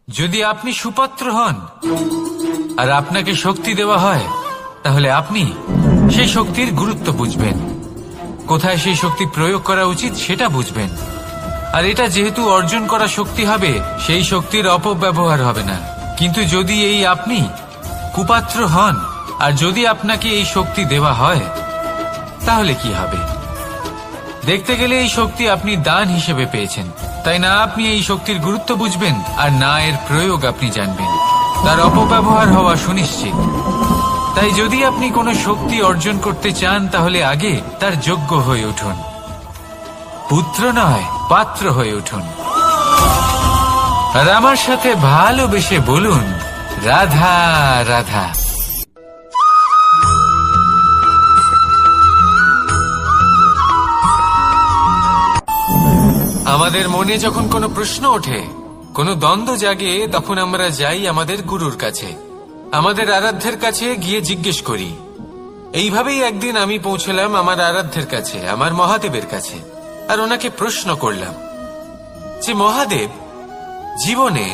যদি আপনি সুপাত্র হন আর আপনাকে শক্তি দেওয়া হয়, তাহলে আপনি সেই শক্তির গুরুত্ব বুঝবেন, কোথায় সেই শক্তি প্রয়োগ করা উচিত সেটা বুঝবেন। আর এটা যেহেতু অর্জন করা শক্তি হবে, সেই শক্তির অপব্যবহার হবে না। কিন্তু যদি এই আপনি কুপাত্র হন আর যদি আপনাকে এই শক্তি দেওয়া হয়, তাহলে কি হবে? দেখতে গেলে এই শক্তি আপনি দান হিসেবে পেয়েছেন, তাই না আপনি এই শক্তির গুরুত্ব বুঝবেন আর না এর প্রয়োগ আপনি জানবেন। তার অপব্যবহার হওয়া সুনিশ্চিত। তাই যদি আপনি কোনো শক্তি অর্জন করতে চান, তাহলে আগে তার যোগ্য হয়ে উঠুন। পুত্র নয়, পাত্র হয়ে উঠুন। আর আমার সাথে ভালোবেসে বলুন, রাধা রাধা। আমাদের মনে যখন কোনো প্রশ্ন ওঠে, কোনো দ্বন্দ্ব জাগে, তখন আমরা যাই আমাদের গুরুর কাছে, আমাদের আরাধ্যের কাছে গিয়ে জিজ্ঞেস করি। এইভাবেই একদিন আমি পৌঁছলাম আমার আরাধ্যের কাছে, আমার মহাদেবের কাছে, আর ওনাকে প্রশ্ন করলাম যে মহাদেব, জীবনে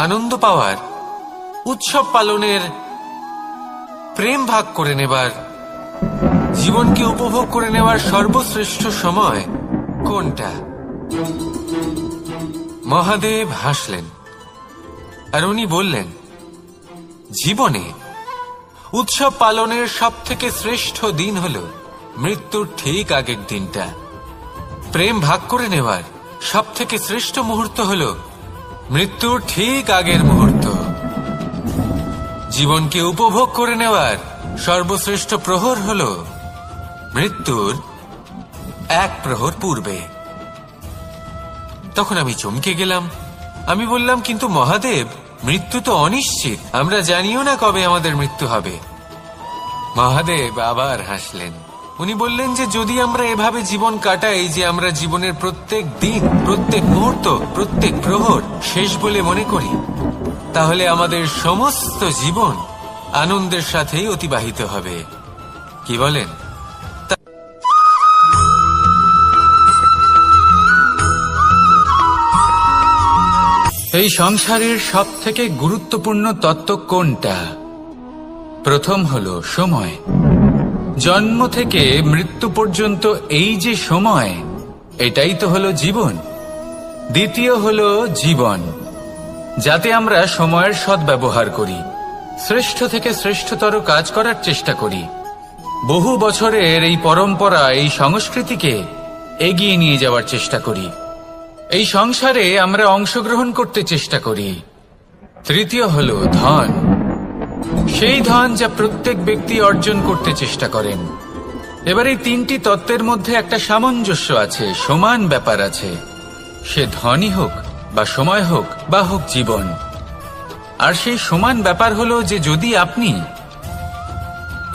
আনন্দ পাওয়ার, উৎসব পালনের, প্রেম ভাগ করে নেবার, জীবনকে উপভোগ করে নেওয়ার সর্বশ্রেষ্ঠ সময় কোনটা? মহাদেব হাসলেন আর উনি বললেন, জীবনে উৎসব পালনের সব থেকে শ্রেষ্ঠ দিন হল মৃত্যুর ঠিক আগের দিনটা। প্রেম ভাগ করে নেওয়ার সব থেকে শ্রেষ্ঠ মুহূর্ত হল মৃত্যুর ঠিক আগের মুহূর্ত। জীবনকে উপভোগ করে নেওয়ার সর্বশ্রেষ্ঠ প্রহর হল মৃত্যুর এক প্রহর পূর্বে। তখন আমি চমকে গেলাম। আমি বললাম, কিন্তু মহাদেব, মৃত্যু তো অনিশ্চিত, আমরা জানিও না কবে আমাদের মৃত্যু হবে। মহাদেব আবার হাসলেন। উনি বললেন যে যদি আমরা এভাবে জীবন কাটাই যে আমরা জীবনের প্রত্যেক দিন, প্রত্যেক মুহূর্ত, প্রত্যেক প্রহর শেষ বলে মনে করি, তাহলে আমাদের সমস্ত জীবন আনন্দের সাথেই অতিবাহিত হবে। কি বলেন? এই সংসারের সব থেকে গুরুত্বপূর্ণ তত্ত্ব কোনটা? প্রথম হলো সময়। জন্ম থেকে মৃত্যু পর্যন্ত এই যে সময়, এটাই তো হলো জীবন। দ্বিতীয় হলো জীবন, যাতে আমরা সময়ের সদ্ব্যবহার করি, শ্রেষ্ঠ থেকে শ্রেষ্ঠতর কাজ করার চেষ্টা করি। বহু বছরের এই পরম্পরা, এই সংস্কৃতিকে এগিয়ে নিয়ে যাওয়ার চেষ্টা করি। এই সংসারে আমরা অংশগ্রহণ করতে চেষ্টা করি। তৃতীয় হলো ধন, সেই ধন যা প্রত্যেক ব্যক্তি অর্জন করতে চেষ্টা করেন। এবার এই তিনটি তত্ত্বের মধ্যে একটা সামঞ্জস্য আছে, সমান ব্যাপার আছে। সে ধনই হোক বা সময় হোক বা হোক জীবন। আর সেই সমান ব্যাপার হলো যে যদি আপনি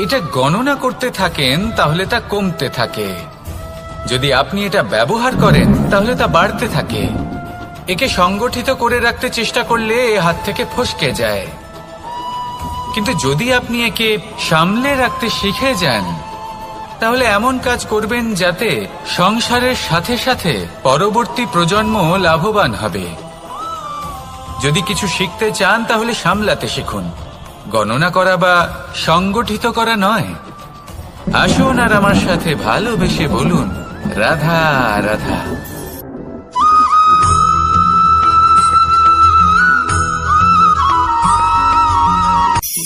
এটা গণনা করতে থাকেন, তাহলে তা কমতে থাকে। যদি আপনি এটা ব্যবহার করেন, তাহলে তা বাড়তে থাকে। একে সংগঠিত করে রাখতে চেষ্টা করলে এ হাত থেকে ফসকে যায়। কিন্তু যদি আপনি একে সামলে রাখতে শিখে যান, তাহলে এমন কাজ করবেন যাতে সংসারের সাথে সাথে পরবর্তী প্রজন্ম লাভবান হবে। যদি কিছু শিখতে চান, তাহলে সামলাতে শিখুন, গণনা করা বা সংগঠিত করা নয়। আসুন আর আমার সাথে ভালোবেসে বলুন, রাধা রাধা।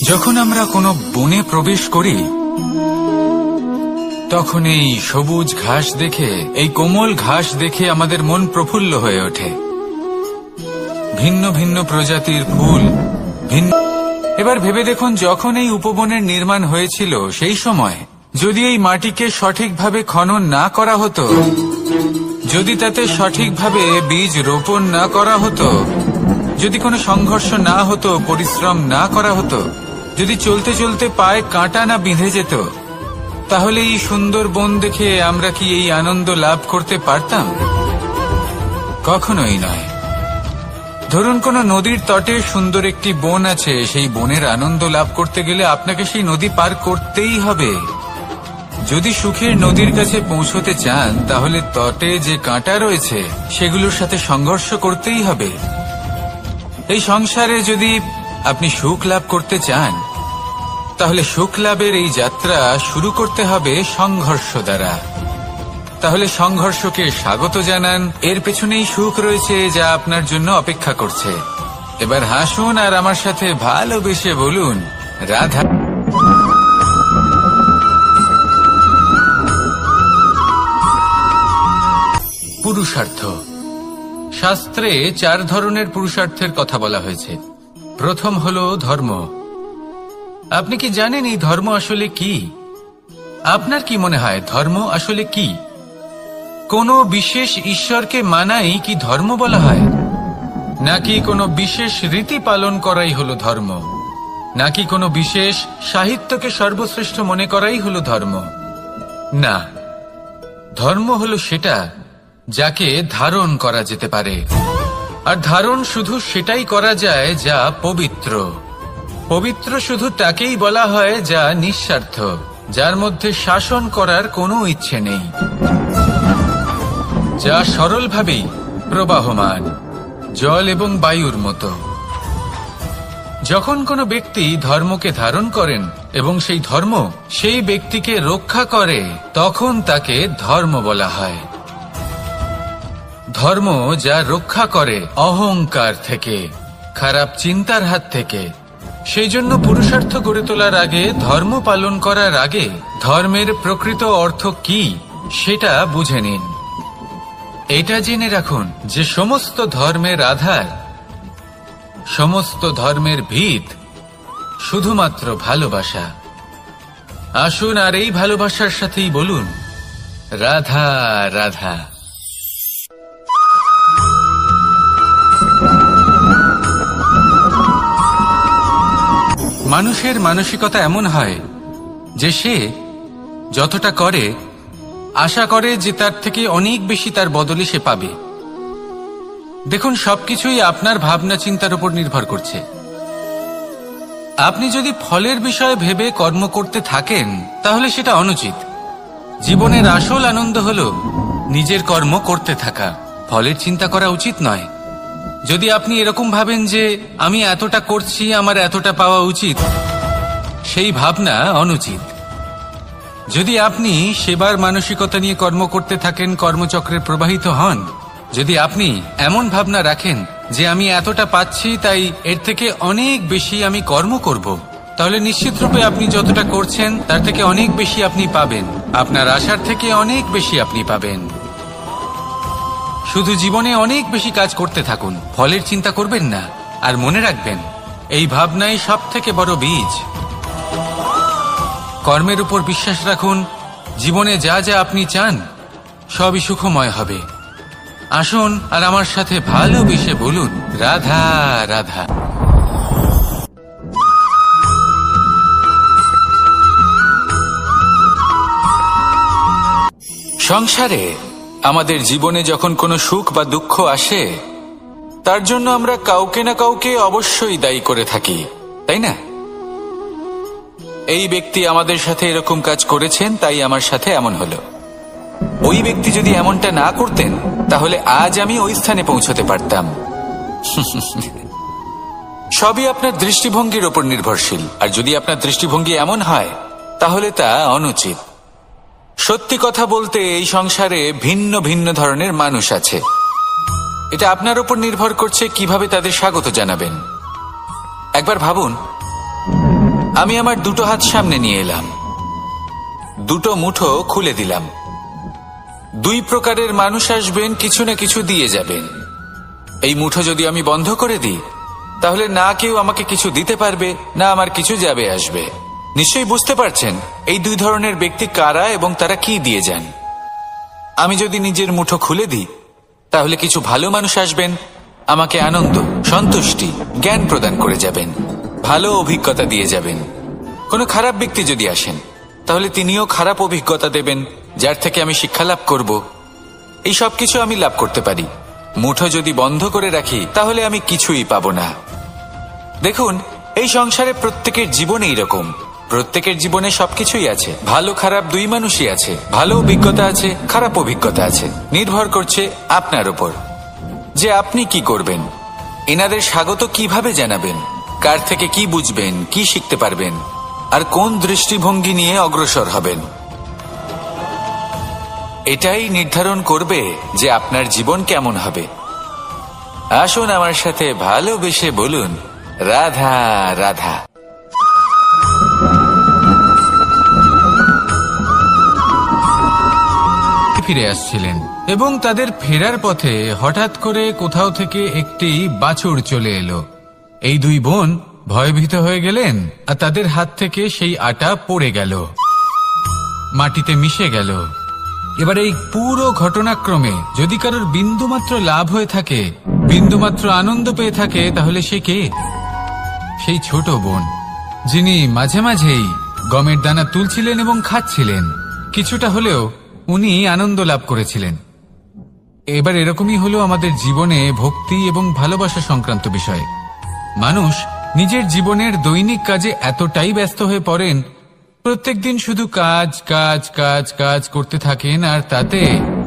যখন আমরা কোনো বনে প্রবেশ করি, তখন এই সবুজ ঘাস দেখে, এই কোমল ঘাস দেখে আমাদের মন প্রফুল্ল হয়ে ওঠে। ভিন্ন ভিন্ন প্রজাতির ফুল, ভিন্ন। এবার ভেবে দেখুন, যখন এই উপবনের নির্মাণ হয়েছিল, সেই সময় যদি এই মাটিকে সঠিকভাবে খনন না করা হতো, যদি তাতে সঠিকভাবে বীজ রোপণ না করা হতো, যদি কোনো সংঘর্ষ না হতো, পরিশ্রম না করা হতো, যদি চলতে চলতে পায়ে কাঁটা না বিঁধে যেত, তাহলে এই সুন্দর বন দেখে আমরা কি এই আনন্দ লাভ করতে পারতাম? কখনোই নয়। ধরুন কোনো নদীর তটে সুন্দর একটি বন আছে, সেই বনের আনন্দ লাভ করতে গেলে আপনাকে সেই নদী পার করতেই হবে। যদি সুখের নদীর কাছে পৌঁছতে চান তাহলে তটে যে কাঁটা রয়েছে সেগুলোর সাথে সংঘর্ষ করতেই হবে। এই সংসারে যদি আপনি সুখ লাভ করতে চান তাহলে সুখ লাভের এই যাত্রা শুরু করতে হবে সংঘর্ষ দ্বারা। তাহলে সংঘর্ষকে স্বাগত জানান, এর পেছনেই সুখ রয়েছে যা আপনার জন্য অপেক্ষা করছে। এবার হাসুন আর আমার সাথে ভালোবেসে বলুন, রাধা। পুরুষার্থ। শাস্ত্রে 4 ধরনের পুরুষার্থের কথা বলা হয়েছে। প্রথম হলো ধর্ম। আপনি কি জানেন এই ধর্ম আসলে কি? আপনার কি মনে হয় ধর্ম আসলে কি? কোনো বিশেষ ঈশ্বরকে মানাই কি ধর্ম বলা হয়? নাকি কোনো বিশেষ রীতি পালন করাই হলো ধর্ম? নাকি কোনো বিশেষ সাহিত্যকে সর্বশ্রেষ্ঠ মনে করাই হলো ধর্ম? না, ধর্ম হলো সেটা যাকে ধারণ করা যেতে পারে। আর ধারণ শুধু সেটাই করা যায় যা পবিত্র। পবিত্র শুধু তাকেই বলা হয় যা নিঃস্বার্থ, যার মধ্যে শাসন করার কোনো ইচ্ছে নেই, যা সরলভাবেই প্রবাহমান, জল এবং বায়ুর মতো। যখন কোনো ব্যক্তি ধর্মকে ধারণ করেন এবং সেই ধর্ম সেই ব্যক্তিকে রক্ষা করে, তখন তাকে ধর্ম বলা হয়। ধর্ম যা রক্ষা করে অহংকার থেকে, খারাপ চিন্তার হাত থেকে। সেই জন্য পুরুষার্থ গড়ে তোলার আগে, ধর্ম পালন করার আগে ধর্মের প্রকৃত অর্থ কি সেটা বুঝে নিন। এটা জেনে রাখুন যে সমস্ত ধর্মের আধার, সমস্ত ধর্মের ভিত শুধুমাত্র ভালোবাসা। আসুন আর এই ভালোবাসার সাথেই বলুন, রাধা রাধা। মানুষের মানসিকতা এমন হয় যে সে যতটা করে আশা করে যে তার থেকে অনেক বেশি তার বদলে সে পাবে। দেখুন, সবকিছুই আপনার ভাবনা চিন্তার উপর নির্ভর করছে। আপনি যদি ফলের বিষয়ে ভেবে কর্ম করতে থাকেন তাহলে সেটা অনুচিত। জীবনের আসল আনন্দ হলো নিজের কর্ম করতে থাকা, ফলের চিন্তা করা উচিত নয়। যদি আপনি এরকম ভাবেন যে আমি এতটা করছি, আমার এতটা পাওয়া উচিত, সেই ভাবনা অনুচিত। যদি আপনি সেবার মানসিকতা নিয়ে কর্ম করতে থাকেন, কর্মচক্রে প্রবাহিত হন, যদি আপনি এমন ভাবনা রাখেন যে আমি এতটা পাচ্ছি তাই এর থেকে অনেক বেশি আমি কর্ম করব, তাহলে নিশ্চিতরূপে আপনি যতটা করছেন তার থেকে অনেক বেশি আপনি পাবেন। আপনার আশার থেকে অনেক বেশি আপনি পাবেন। শুধু জীবনে অনেক বেশি কাজ করতে থাকুন, ফলের চিন্তা করবেন না। আর মনে রাখবেন, এই ভাবনাই সব থেকে বড় বীজ। কর্মের উপর বিশ্বাস রাখুন। জীবনে যা যা আপনি চান সবই সুখময় হবে। আসুন আর আমার সাথে ভালোবেসে বলুন, রাধা রাধা। সংসারে আমাদের জীবনে যখন কোনো সুখ বা দুঃখ আসে, তার জন্য আমরা কাউকে না কাউকে অবশ্যই দায়ী করে থাকি, তাই না? এই ব্যক্তি আমাদের সাথে এরকম কাজ করেছেন তাই আমার সাথে এমন হলো। ওই ব্যক্তি যদি এমনটা না করতেন তাহলে আজ আমি ওই স্থানে পৌঁছতে পারতাম। সবই আপনার দৃষ্টিভঙ্গির উপর নির্ভরশীল। আর যদি আপনার দৃষ্টিভঙ্গি এমন হয় তাহলে তা অনুচিত। সত্যি কথা বলতে এই সংসারে ভিন্ন ভিন্ন ধরনের মানুষ আছে। এটা আপনার উপর নির্ভর করছে কিভাবে তাদের স্বাগত জানাবেন। একবার ভাবুন, আমি আমার দুটো হাত সামনে নিয়ে এলাম, দুটো মুঠো খুলে দিলাম। দুই প্রকারের মানুষ আসবেন, কিছু না কিছু দিয়ে যাবেন। এই মুঠো যদি আমি বন্ধ করে দিই তাহলে না কেউ আমাকে কিছু দিতে পারবে, না আমার কিছু যাবে আসবে। নিশ্চয়ই বুঝতে পারছেন এই দুই ধরনের ব্যক্তি কারা এবং তারা কি দিয়ে যান। আমি যদি নিজের মুঠো খুলে দিই তাহলে কিছু ভালো মানুষ আসবেন, আমাকে আনন্দ, সন্তুষ্টি, জ্ঞান প্রদান করে যাবেন, ভালো অভিজ্ঞতা দিয়ে যাবেন। কোনো খারাপ ব্যক্তি যদি আসেন তাহলে তিনিও খারাপ অভিজ্ঞতা দেবেন, যার থেকে আমি শিক্ষা লাভ করব। এই সব কিছু আমি লাভ করতে পারি। মুঠো যদি বন্ধ করে রাখি তাহলে আমি কিছুই পাবো না। দেখুন, এই সংসারে প্রত্যেকের জীবনে এইরকম। প্রত্যেকের জীবনে সবকিছুই আছে, ভালো খারাপ দুই মানুষই আছে, ভালো অভিজ্ঞতা আছে, খারাপ অভিজ্ঞতা আছে। নির্ভর করছে আপনার উপর যে আপনি কি করবেন, এনাদের স্বাগত কিভাবে জানাবেন, কার থেকে কি বুঝবেন, কি শিখতে পারবেন, আর কোন দৃষ্টিভঙ্গি নিয়ে অগ্রসর হবেন। এটাই নির্ধারণ করবে যে আপনার জীবন কেমন হবে। আসুন আমার সাথে ভালোবেসে বলুন, রাধা রাধা। ফিরে আসছিলেন এবং তাদের ফেরার পথে হঠাৎ করে কোথাও থেকে একটি বাছুর চলে এলো। এই দুই বোন ভয়ভীত হয়ে গেলেন আর তাদের হাত থেকে সেই আটা পড়ে গেল, মাটিতে মিশে গেল। এবার এই পুরো ঘটনাক্রমে যদি কারোর বিন্দুমাত্র লাভ হয়ে থাকে, বিন্দুমাত্র আনন্দ পেয়ে থাকে, তাহলে সে কে? সেই ছোট বোন, যিনি মাঝে মাঝেই গমের দানা তুলছিলেন এবং খাচ্ছিলেন। কিছুটা হলেও উনি আনন্দ লাভ করেছিলেন। এবার এরকমই হলো আমাদের জীবনে ভক্তি এবং ভালোবাসা সংক্রান্ত বিষয়। মানুষ নিজের জীবনের দৈনিক কাজে এতটাই ব্যস্ত হয়ে পড়েন, প্রত্যেকদিন শুধু কাজ কাজ কাজ কাজ করতে থাকেন, আর তাতে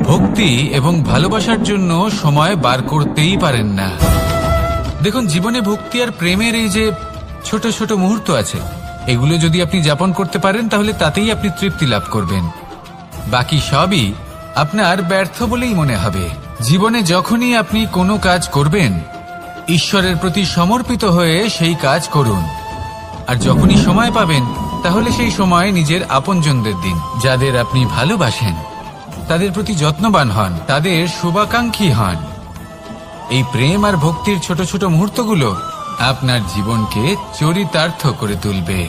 ভক্তি এবং ভালোবাসার জন্য সময় বার করতেই পারেন না। দেখুন, জীবনে ভক্তি আর প্রেমের এই যে ছোট ছোট মুহূর্ত আছে, এগুলো যদি আপনি যাপন করতে পারেন তাহলে তাতেই আপনি তৃপ্তি লাভ করবেন। বাকি সবই আপনার ব্যর্থ বলেই মনে হবে। জীবনে যখনই আপনি কোনো কাজ করবেন, ঈশ্বরের প্রতি সমর্পিত হয়ে সেই কাজ করুন। আর যখনই সময় পাবেন, তাহলে সেই সময় নিজের আপনজনদের দিন, যাদের আপনি ভালোবাসেন, তাদের প্রতি যত্নবান হন, তাদের শুভাকাঙ্ক্ষী হন। এই প্রেম আর ভক্তির ছোট ছোট মুহূর্তগুলো আপনার জীবনকে চরিতার্থ করে তুলবে।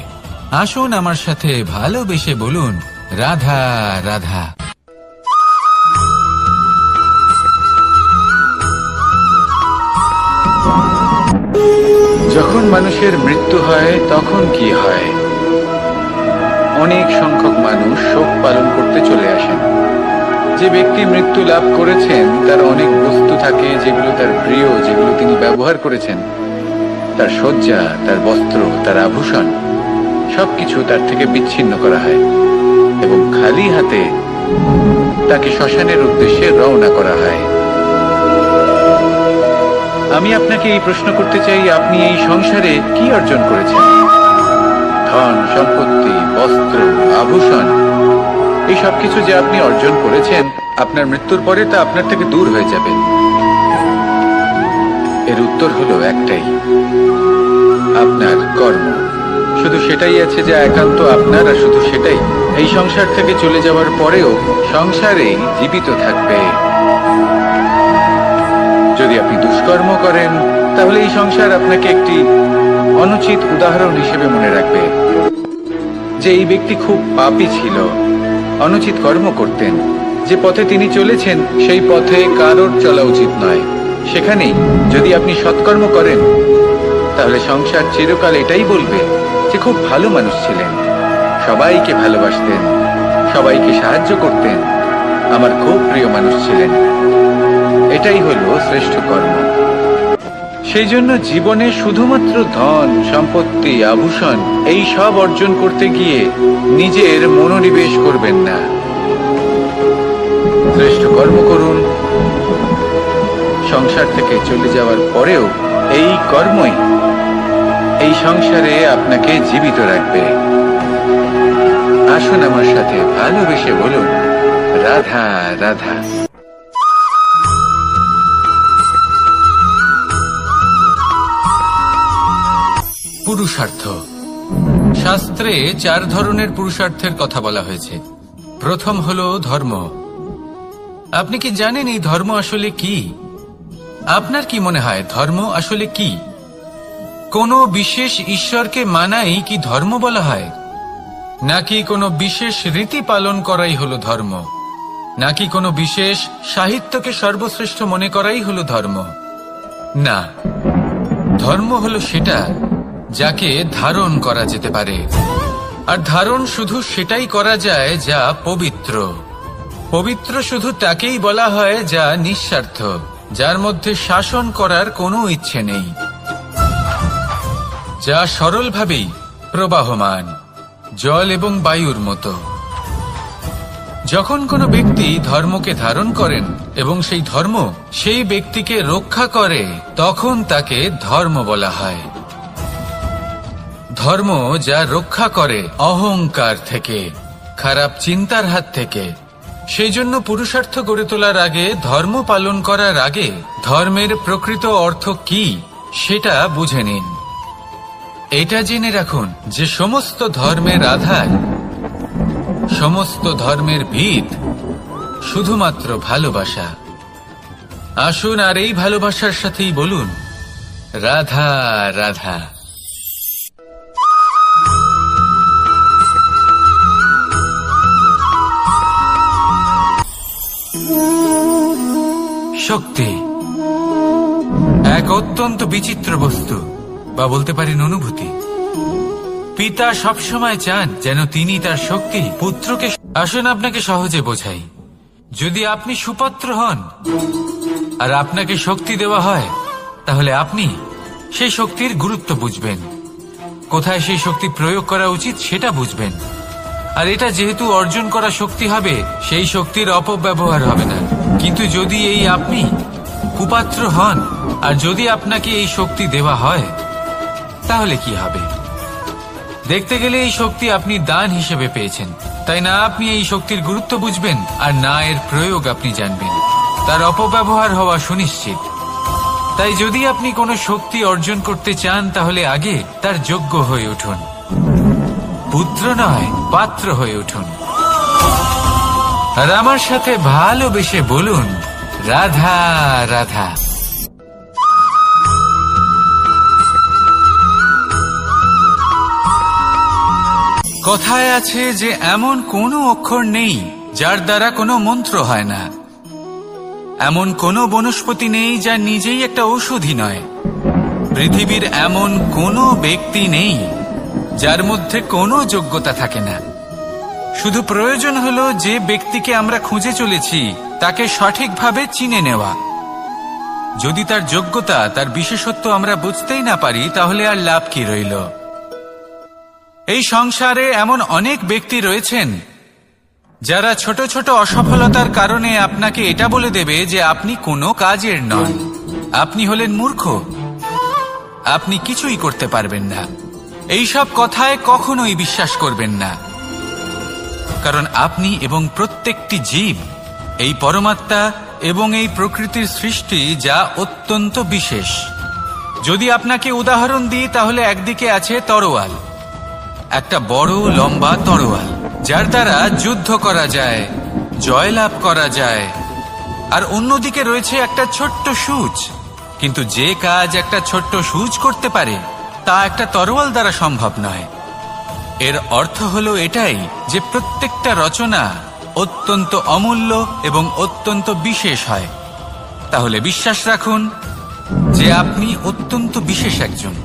আসুন আমার সাথে ভালোবেসে বলুন, রাধা রাধা। যখন মানুষের মৃত্যু হয় তখন কি হয়? অনেক সংখ্যক মানুষ শোক পালন করতে চলে আসেন। যে ব্যক্তি মৃত্যু লাভ করেছেন তার অনেক বস্তু থাকে যেগুলো তার প্রিয়, যেগুলো তিনি ব্যবহার করেছেন। তার শয্যা, তার বস্ত্র, তার আভূষণ সবকিছু তার থেকে বিচ্ছিন্ন করা হয় এবং খালি হাতে তাকে শ্মশানের উদ্দেশ্যে রওনা করা হয়। আমি আপনাকে এই প্রশ্ন করতে চাই, আপনি এই সংসারে কি অর্জন করেছেন? ধন সম্পত্তি, বস্ত্র, আভূষণ, এই সবকিছু যে আপনি অর্জন করেছেন, আপনার মৃত্যুর পরে তা আপনার থেকে দূর হয়ে যাবে। এর উত্তর হলো একটাই, আপনার কর্ম। শুধু সেটাই আছে যা একান্ত আপনার, আর শুধু সেটাই এই সংসার থেকে চলে যাওয়ার পরেও সংসারেই জীবিত থাকবে। যদি আপনি দুষ্কর্ম করেন, তাহলে এই সংসার আপনাকে একটি অনুচিত উদাহরণ হিসেবে মনে রাখবে যে এই ব্যক্তি খুব পাপী ছিল, অনুচিত কর্ম করতেন। যে পথে তিনি চলেছেন সেই পথে কারোর চলা উচিত নয়। সেখানেই যদি আপনি সৎকর্ম করেন, তাহলে সংসার চিরকাল এটাই বলবে যে খুব ভালো মানুষ ছিলেন, সবাইকে ভালোবাসতেন, সবাইকে সাহায্য করতেন, আমার খুব প্রিয় মানুষ ছিলেন। এটাই হলো শ্রেষ্ঠ কর্ম। সেই জন্য জীবনে শুধুমাত্র ধন সম্পত্তি, আভূষণ এই সব অর্জন করতে গিয়ে নিজের মনোনিবেশ করবেন না। শ্রেষ্ঠ কর্ম করুন। সংসার থেকে চলে যাওয়ার পরেও এই কর্মই এই সংসারে আপনাকে জীবিত রাখবে। আসুন আমার সাথে ভালোবেসে বলুন, রাধা রাধা। পুরুষার্থ। শাস্ত্রে 4 ধরনের পুরুষার্থের কথা বলা হয়েছে। প্রথম হলো ধর্ম। আপনি কি জানেন এই ধর্ম আসলে কি? আপনার কি মনে হয় ধর্ম আসলে কি? কোনো বিশেষ ঈশ্বরকে মানাই কি ধর্ম বলা হয়? নাকি কোনো বিশেষ রীতি পালন করাই হলো ধর্ম? নাকি কোনো বিশেষ সাহিত্যকে সর্বশ্রেষ্ঠ মনে করাই হলো ধর্ম? না, ধর্ম হলো সেটা যাকে ধারণ করা যেতে পারে। আর ধারণ শুধু সেটাই করা যায় যা পবিত্র। পবিত্র শুধু তাকেই বলা হয় যা নিঃস্বার্থ, যার মধ্যে শাসন করার কোনো ইচ্ছে নেই, যা সরলভাবেই প্রবাহমান, জল এবং বায়ুর মতো। যখন কোনো ব্যক্তি ধর্মকে ধারণ করেন এবং সেই ধর্ম সেই ব্যক্তিকে রক্ষা করে, তখন তাকে ধর্ম বলা হয়। ধর্ম যা রক্ষা করে অহংকার থেকে, খারাপ চিন্তার হাত থেকে। সেই জন্য পুরুষার্থ গড়ে তোলার আগে, ধর্ম পালন করার আগে ধর্মের প্রকৃত অর্থ কি সেটা বুঝে নিন। এটা জেনে রাখুন যে সমস্ত ধর্মের আধার, সমস্ত ধর্মের ভিত শুধুমাত্র ভালোবাসা। আসুন আর এই ভালোবাসার সাথেই বলুন রাধা রাধা। শক্তি এক অত্যন্ত বিচিত্র বস্তু, বা বলতে পারেন অনুভূতি। পিতা সবসময় চান যেন তিনি তার শক্তি পুত্রকে। আসুন আপনাকে সহজে বোঝাই। যদি আপনি সুপাত্র হন আর আপনাকে শক্তি দেওয়া হয়, তাহলে আপনি সেই শক্তির গুরুত্ব বুঝবেন, কোথায় সেই শক্তি প্রয়োগ করা উচিত সেটা বুঝবেন। আর এটা যেহেতু অর্জন করা শক্তি হবে, সেই শক্তির অপব্যবহার হবে না। কিন্তু যদি এই আপনি কুপাত্র হন আর যদি আপনাকে এই শক্তি দেওয়া হয়, তাহলে কি হবে? দেখতে গেলে এই শক্তি আপনি দান হিসেবে পেয়েছেন, তাই না আপনি এই শক্তির গুরুত্ব বুঝবেন আর না এর প্রয়োগ আপনি জানবেন। তার অপব্যবহার হওয়া সুনিশ্চিত। তাই যদি আপনি কোনো শক্তি অর্জন করতে চান, তাহলে আগে তার যোগ্য হয়ে উঠুন। পুত্র নয়, পাত্র হয়ে উঠুন। আর আমার সাথে ভালোবেসে বলুন রাধা রাধা। কথায় আছে যে এমন কোনো অক্ষর নেই যার দ্বারা কোনো মন্ত্র হয় না। এমন কোনো বনস্পতি নেই যা নিজেই একটা ঔষধি নয়। পৃথিবীর এমন কোনো ব্যক্তি নেই যার মধ্যে কোনো যোগ্যতা থাকে না। শুধু প্রয়োজন হলো যে ব্যক্তিকে আমরা খুঁজে চলেছি তাকে সঠিকভাবে চিনে নেওয়া। যদি তার যোগ্যতা, তার বিশেষত্ব আমরা বুঝতেই না পারি, তাহলে আর লাভ কি রইল? এই সংসারে এমন অনেক ব্যক্তি রয়েছেন যারা ছোট ছোট অসফলতার কারণে আপনাকে এটা বলে দেবে যে আপনি কোনো কাজের নন, আপনি হলেন মূর্খ, আপনি কিছুই করতে পারবেন না। এইসব কথায় কখনোই বিশ্বাস করবেন না, কারণ আপনি এবং প্রত্যেকটি জীব এই পরমাত্মা এবং এই প্রকৃতির সৃষ্টি, যা অত্যন্ত বিশেষ। যদি আপনাকে উদাহরণ দিই, তাহলে একদিকে আছে তরোয়াল, একটা বড় লম্বা তরোয়াল, যার দ্বারা যুদ্ধ করা যায়, জয়লাভ করা যায়। আর অন্যদিকে রয়েছে একটা ছোট্ট সূচ, কিন্তু যে কাজ একটা ছোট্ট সূচ করতে পারে তা একটা তরোয়াল দ্বারা সম্ভব নয়। এর অর্থ হলো এটাই যে প্রত্যেকটা রচনা অত্যন্ত অমূল্য এবং অত্যন্ত বিশেষ হয়। তাহলে বিশ্বাস রাখুন যে আপনি অত্যন্ত বিশেষ একজন।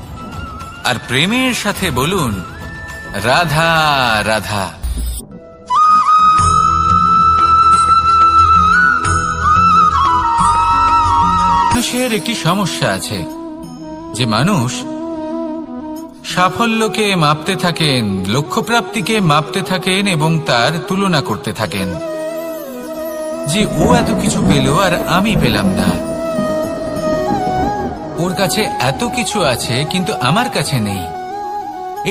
আর প্রেমের সাথে বলুন রাধা রাধা। মানুষের একটি সমস্যা আছে যে মানুষ সাফল্যকে মাপতে থাকেন, লক্ষ্যপ্রাপ্তিকে মাপতে থাকেন এবং তার তুলনা করতে থাকেন যে ও এত কিছু পেল আর আমি পেলাম না, ওর কাছে এত কিছু আছে কিন্তু আমার কাছে নেই।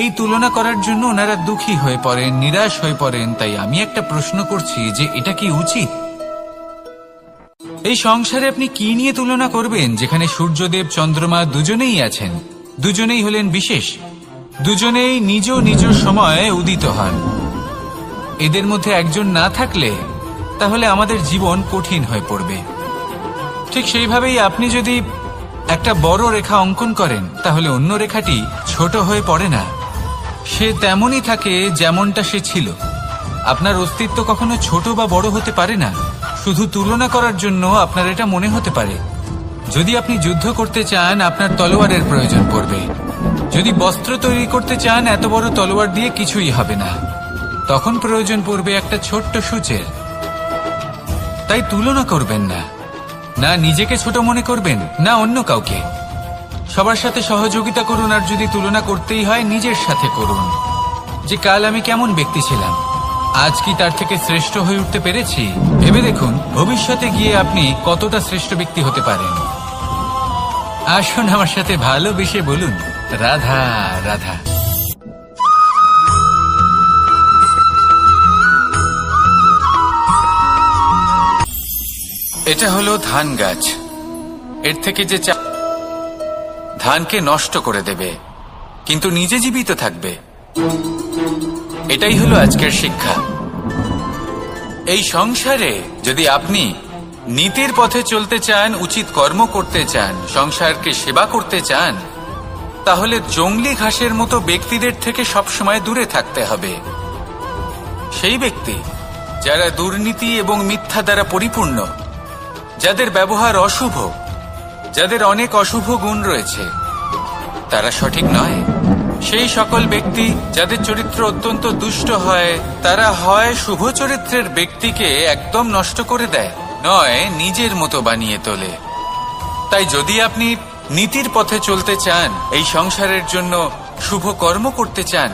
এই তুলনা করার জন্য ওনারা দুঃখী হয়ে পড়েন, নিরাশ হয়ে পড়েন। তাই আমি একটা প্রশ্ন করছি যে এটা কি উচিত? এই সংসারে আপনি কি নিয়ে তুলনা করবেন, যেখানে সূর্যদেব চন্দ্রমা দুজনেই আছেন, দুজনেই হলেন বিশেষ, দুজনেই নিজ নিজ সময়ে উদিত হন। এদের মধ্যে একজন না থাকলে তাহলে আমাদের জীবন কঠিন হয়ে পড়বে। ঠিক সেইভাবেই আপনি যদি একটা বড় রেখা অঙ্কন করেন, তাহলে অন্য রেখাটি ছোট হয়ে পড়ে না, সে তেমনই থাকে যেমনটা সে ছিল। আপনার অস্তিত্ব কখনো ছোট বা বড় হতে পারে না। শুধু তুলনা করার জন্য আপনার এটা মনে হতে পারে। যদি আপনি যুদ্ধ করতে চান, আপনার তলোয়ারের প্রয়োজন পড়বে। যদি বস্ত্র তৈরি করতে চান, এত বড় তলোয়ার দিয়ে কিছুই হবে না, তখন প্রয়োজন পড়বে একটা ছোট্ট সূচের। তাই তুলনা করবেন না, না নিজেকে ছোট মনে করবেন, না অন্য কাউকে। সবার সাথে সহযোগিতা করুন, আর যদি তুলনা করতেই হয় নিজের সাথে করুন। যে কাল আমি কেমন ব্যক্তি ছিলাম, আজ কি তার থেকে শ্রেষ্ঠ হয়ে উঠতে পেরেছি? ভেবে দেখুন ভবিষ্যতে গিয়ে আপনি কতটা শ্রেষ্ঠ ব্যক্তি হতে পারেন। আসুন আমার সাথে ভালোবেসে বলুন, রাধা রাধা। এটা হলো ধান গাছ। এর থেকে যে ধানকে নষ্ট করে দেবে, কিন্তু নিজে জীবিত থাকবে। এটাই হলো আজকের শিক্ষা। এই সংসারে যদি আপনি নীতির পথে চলতে চান, উচিত কর্ম করতে চান, সংসারকে সেবা করতে চান, তাহলে জংলি ঘাসের মতো ব্যক্তিদের থেকে সবসময় দূরে থাকতে হবে। সেই ব্যক্তি যারা দুর্নীতি এবং মিথ্যা দ্বারা পরিপূর্ণ, যাদের ব্যবহার অশুভ, যাদের অনেক অশুভ গুণ রয়েছে, তারা সঠিক নয়। সেই সকল ব্যক্তি যাদের চরিত্র অত্যন্ত দুষ্ট হয়, তারা হয় শুভ চরিত্রের ব্যক্তিকে একদম নষ্ট করে দেয়, নয় নিজের মতো বানিয়ে তোলে। তাই যদি আপনি নীতির পথে চলতে চান, এই সংসারের জন্য শুভ কর্ম করতে চান,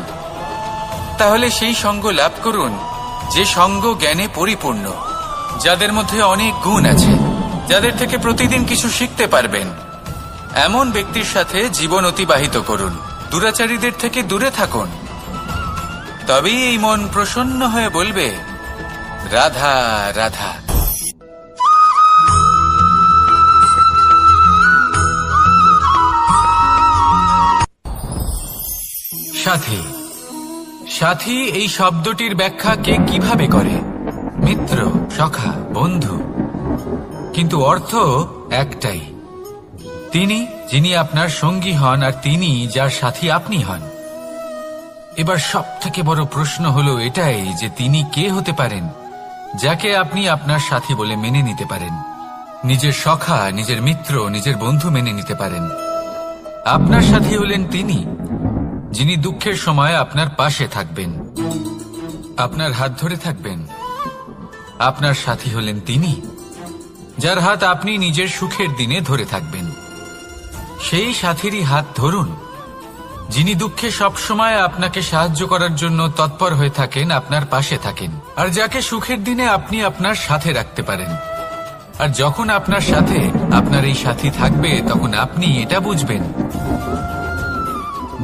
তাহলে সেই সঙ্গ লাভ করুন যে সঙ্গ জ্ঞানে পরিপূর্ণ, যাদের মধ্যে অনেক গুণ আছে, যাদের থেকে প্রতিদিন কিছু শিখতে পারবেন। এমন ব্যক্তির সাথে জীবন অতিবাহিত করুন, দুরাচারীদের থেকে দূরে থাকুন। তবেই এই মন প্রসন্ন হয়ে বলবে, রাধা রাধা। সাথী। সাথী এই শব্দটির ব্যাখ্যা কে কিভাবে করে? মিত্র, সখা, বন্ধু। কিন্তু অর্থ একটাই, তিনি যিনি আপনার সঙ্গী হন আর তিনি যার সাথী আপনি হন। এবার সব থেকে বড় প্রশ্ন হলো এটাই যে তিনি কে হতে পারেন যাকে আপনি আপনার সাথী বলে মেনে নিতে পারেন, নিজের সখা, নিজের মিত্র, নিজের বন্ধু মেনে নিতে পারেন। আপনার সাথী হলেন তিনি যিনি দুঃখের সময় আপনার পাশে থাকবেন, আপনার হাত ধরে থাকবেন। আপনার সাথী হলেন তিনি যার হাত আপনি নিজের সুখের দিনে ধরে থাকবেন। সেই সাথীরই হাত ধরুন যিনি দুঃখে সবসময় আপনাকে সাহায্য করার জন্য তৎপর হয়ে থাকেন, আপনার পাশে থাকেন, আর যাকে সুখের দিনে আপনি আপনার সাথে রাখতে পারেন। আর যখন আপনার সাথে আপনার এই সাথী থাকবে, তখন আপনি এটা বুঝবেন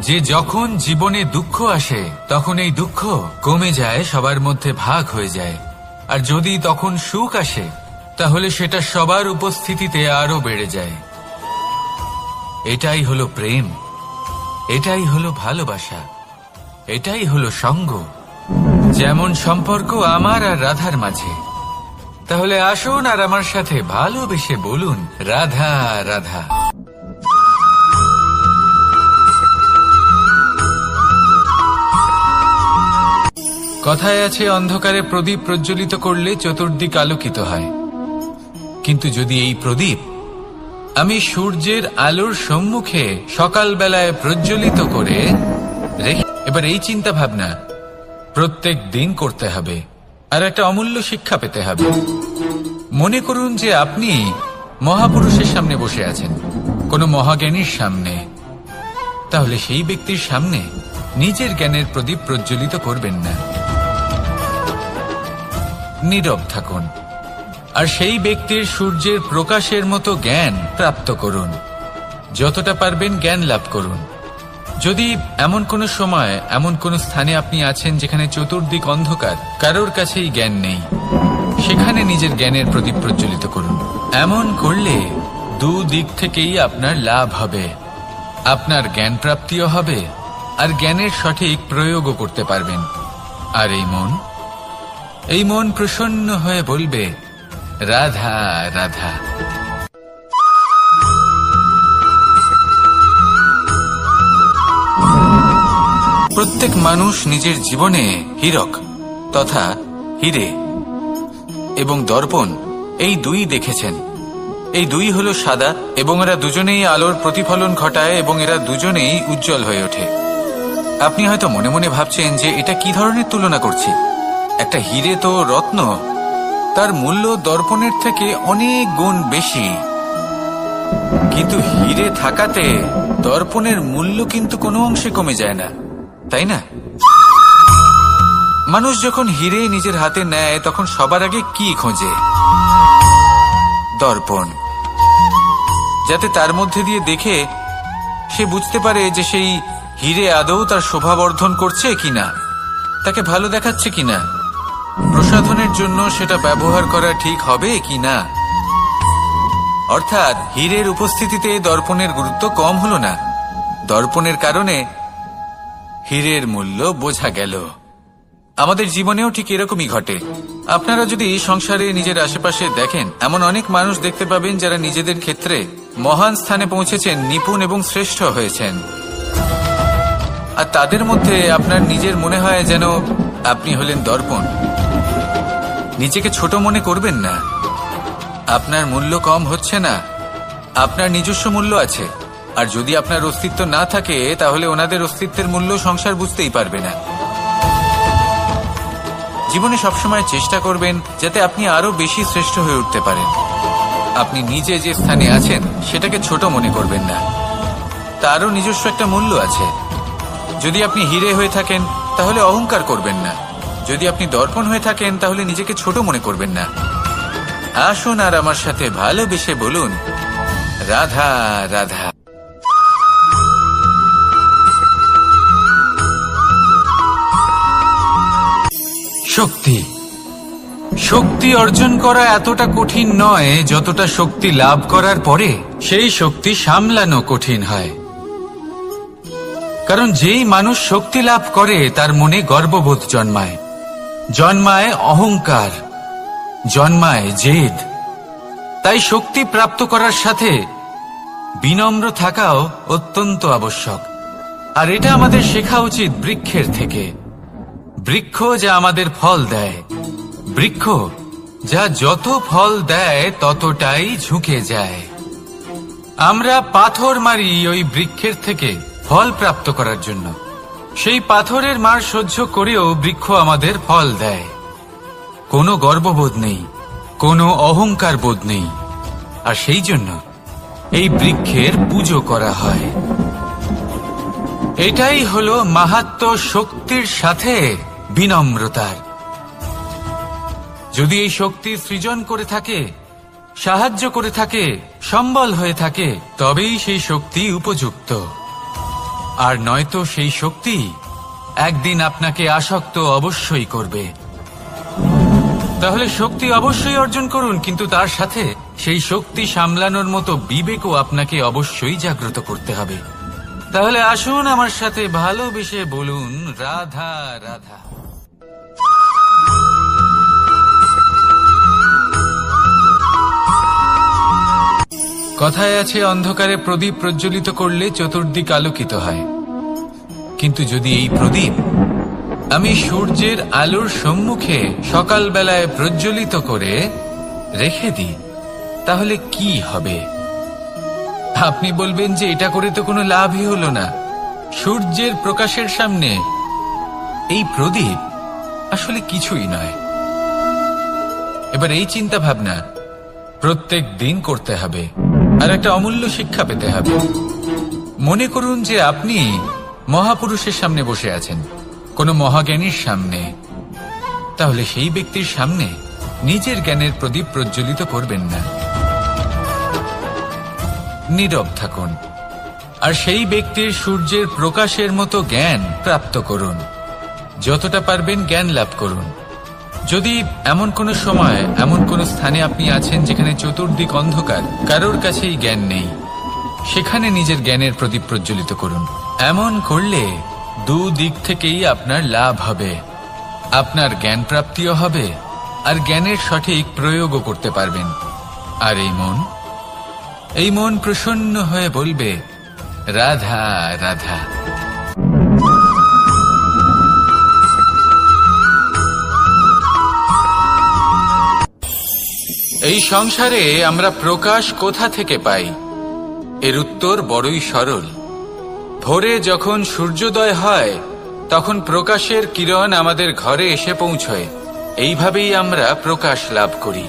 যে যখন জীবনে দুঃখ আসে, তখন এই দুঃখ কমে যায়, সবার মধ্যে ভাগ হয়ে যায়। আর যদি তখন সুখ আসে, তাহলে সেটা সবার উপস্থিতিতে আরো বেড়ে যায়। এটাই হলো প্রেম, এটাই হলো ভালোবাসা, এটাই হলো সঙ্গ। যেমন সম্পর্ক আমার আর রাধার মাঝে। তাহলে আসুন আর আমার সাথে ভালোবেসে বলুন, রাধা রাধা। কথায় আছে, অন্ধকারে প্রদীপ প্রজ্বলিত করলে চতুর্দিক আলোকিত হয়। কিন্তু যদি এই প্রদীপ আমি সূর্যের আলোর সম্মুখে সকালবেলায় প্রজ্বলিত করে রেখে, এবার এই চিন্তা ভাবনা প্রত্যেক দিন করতে হবে আর একটা অমূল্য শিক্ষা পেতে হবে। মনে করুন যে আপনি মহাপুরুষের সামনে বসে আছেন, কোনো মহাজ্ঞানীর সামনে। তাহলে সেই ব্যক্তির সামনে নিজের জ্ঞানের প্রদীপ প্রজ্বলিত করবেন না, নীরব থাকুন আর সেই ব্যক্তির সূর্যের প্রকাশের মতো জ্ঞান প্রাপ্ত করুন। যতটা পারবেন জ্ঞান লাভ করুন। যদি এমন কোনো সময়, এমন কোনো স্থানে আপনি আছেন যেখানে চতুর্দিক অন্ধকার, কারোর কাছেই জ্ঞান নেই, সেখানে নিজের জ্ঞানের প্রদীপ প্রজ্বলিত করুন। এমন করলে দুদিক থেকেই আপনার লাভ হবে। আপনার জ্ঞান প্রাপ্তিও হবে আর জ্ঞানের সঠিক প্রয়োগও করতে পারবেন। আর এই মন প্রসন্ন হয়ে বলবে, রাধা রাধা। প্রত্যেক মানুষ নিজের জীবনে হীরক তথা হীরে এবং দর্পণ এই দুই দেখেছেন। এই দুই হলো সাদা এবং এরা দুজনেই আলোর প্রতিফলন ঘটায় এবং এরা দুজনেই উজ্জ্বল হয়ে ওঠে। আপনি হয়তো মনে মনে ভাবছেন যে এটা কি ধরনের তুলনা করছি। একটা হীরে তো রত্ন, তার মূল্য দর্পণের থেকে অনেক গুণ বেশি। কিন্তু হীরে থাকাতে দর্পণের মূল্য কিন্তু কোনো অংশে কমে যায় না, তাই না? মানুষ যখন হিরে নিজের হাতে নেয় তখন সবার আগে কি খোঁজে? দর্পণ, যাতে তার মধ্যে দিয়ে দেখে সে বুঝতে পারে যে সেই হিরে আদৌ তার শোভাবর্ধন করছে কিনা, তাকে ভালো দেখাচ্ছে কিনা, প্রসাধনের জন্য সেটা ব্যবহার করা ঠিক হবে কিনা। অর্থাৎ হীরের উপস্থিতিতে দর্পণের গুরুত্ব কম হলো না, দর্পণের কারণে হীরের মূল্য বোঝা গেল। আমাদের জীবনেও ঠিক এরকমই ঘটে। আপনারা যদি সংসারে নিজের আশেপাশে দেখেন, এমন অনেক মানুষ দেখতে পাবেন যারা নিজেদের ক্ষেত্রে মহান স্থানে পৌঁছেছেন, নিপুণ এবং শ্রেষ্ঠ হয়েছেন, আর তাদের মধ্যে আপনার নিজের মনে হয় যেন আপনি হলেন দর্পণ। নিজেকে ছোট মনে করবেন না। আপনার মূল্য কম হচ্ছে না, আপনার নিজস্ব মূল্য আছে। আর যদি আপনার অস্তিত্ব না থাকে তাহলে ওনাদের অস্তিত্বের মূল্য সংসার বুঝতেই পারবে না। জীবনে সবসময় চেষ্টা করবেন যাতে আপনি আরো বেশি শ্রেষ্ঠ হয়ে উঠতে পারেন। আপনি নিজে যে স্থানে আছেন সেটাকে ছোট মনে করবেন না, তারও নিজস্ব একটা মূল্য আছে। যদি আপনি হিরে হয়ে থাকেন তাহলে অহংকার করবেন না, যদি আপনি দর্পণ হয়ে থাকেন তাহলে নিজেকে ছোট মনে করবেন না। আসুন আর আমার সাথে ভালোবেসে বলুন, রাধা রাধা। শক্তি, শক্তি অর্জন করা এতটা কঠিন নয় যতটা শক্তি লাভ করার পরে সেই শক্তি সামলানো কঠিন হয়। কারণ যেই মানুষ শক্তি লাভ করে তার মনে গর্ববোধ জন্মায়, জন্মায় অহংকার, জন্মায় জেদ। তাই শক্তি প্রাপ্ত করার সাথে বিনম্র থাকাও অত্যন্ত আবশ্যক। আর এটা আমাদের শেখা উচিত বৃক্ষের থেকে। বৃক্ষ যা আমাদের ফল দেয়, বৃক্ষ যা যত ফল দেয় ততটাই ঝুঁকে যায়। আমরা পাথর মারি ওই বৃক্ষের থেকে ফল প্রাপ্ত করার জন্য। সেই পাথরের মার সহ্য করেও বৃক্ষ আমাদের ফল দেয়। কোনো গর্ববোধ নেই, কোনো অহংকার বোধ নেই, আর সেই জন্য এই বৃক্ষের পুজো করা হয়। এটাই হলো মাহাত্ম্য শক্তির সাথে বিনম্রতার। যদি এই শক্তি সৃজন করে থাকে, সাহায্য করে থাকে, সম্বল হয়ে থাকে, তবেই সেই শক্তি উপযুক্ত। আর নয়তো সেই শক্তি একদিন আপনাকে আসক্ত অবশ্যই করবে। তাহলে শক্তি অবশ্যই অর্জন করুন, কিন্তু তার সাথে সেই শক্তি সামলানোর মতো বিবেকও আপনাকে অবশ্যই জাগ্রত করতে হবে। তাহলে আসুন আমার সাথে ভালোবেসে বলুন, রাধা রাধা। কথায় আছে, অন্ধকারে প্রদীপ প্রজ্বলিত করলে চতুর্দিক আলোকিত হয়। কিন্তু যদি এই প্রদীপ আমি সূর্যের আলোর সম্মুখে সকালবেলায় প্রজ্বলিত করে রেখে দিই, তাহলে কি হবে? আপনি বলবেন যে এটা করে তো কোনো লাভই হলো না। সূর্যের প্রকাশের সামনে এই প্রদীপ আসলে কিছুই নয়। এবার এই চিন্তা ভাবনা প্রত্যেক দিন করতে হবে, আর একটা অমূল্য শিক্ষা পেতে হবে। মনে করুন যে আপনি মহাপুরুষের সামনে বসে আছেন, কোনো মহাজ্ঞানীর সামনে। তাহলে সেই ব্যক্তির সামনে নিজের জ্ঞানের প্রদীপ প্রজ্বলিত করবেন না, নীরব থাকুন। আর সেই ব্যক্তির সূর্যের প্রকাশের মতো জ্ঞান প্রাপ্ত করুন। যতটা পারবেন জ্ঞান লাভ করুন। যদি এমন কোনো সময়, এমন কোনো স্থানে আপনি আছেন যেখানে চতুর্দিক অন্ধকার, কারোর কাছেই জ্ঞান নেই, সেখানে নিজের জ্ঞানের প্রদীপ প্রজ্বলিত করুন। এমন করলে দুদিক থেকেই আপনার লাভ হবে। আপনার জ্ঞান প্রাপ্তিও হবে, আর জ্ঞানের সঠিক প্রয়োগও করতে পারবেন। আর এই মন প্রসন্ন হয়ে বলবে, রাধা রাধা। এই সংসারে আমরা প্রকাশ কোথা থেকে পাই? এর উত্তর বড়ই সরল। ভোরে যখন সূর্যোদয় হয় তখন প্রকাশের কিরণ আমাদের ঘরে এসে পৌঁছয়। এইভাবেই আমরা প্রকাশ লাভ করি।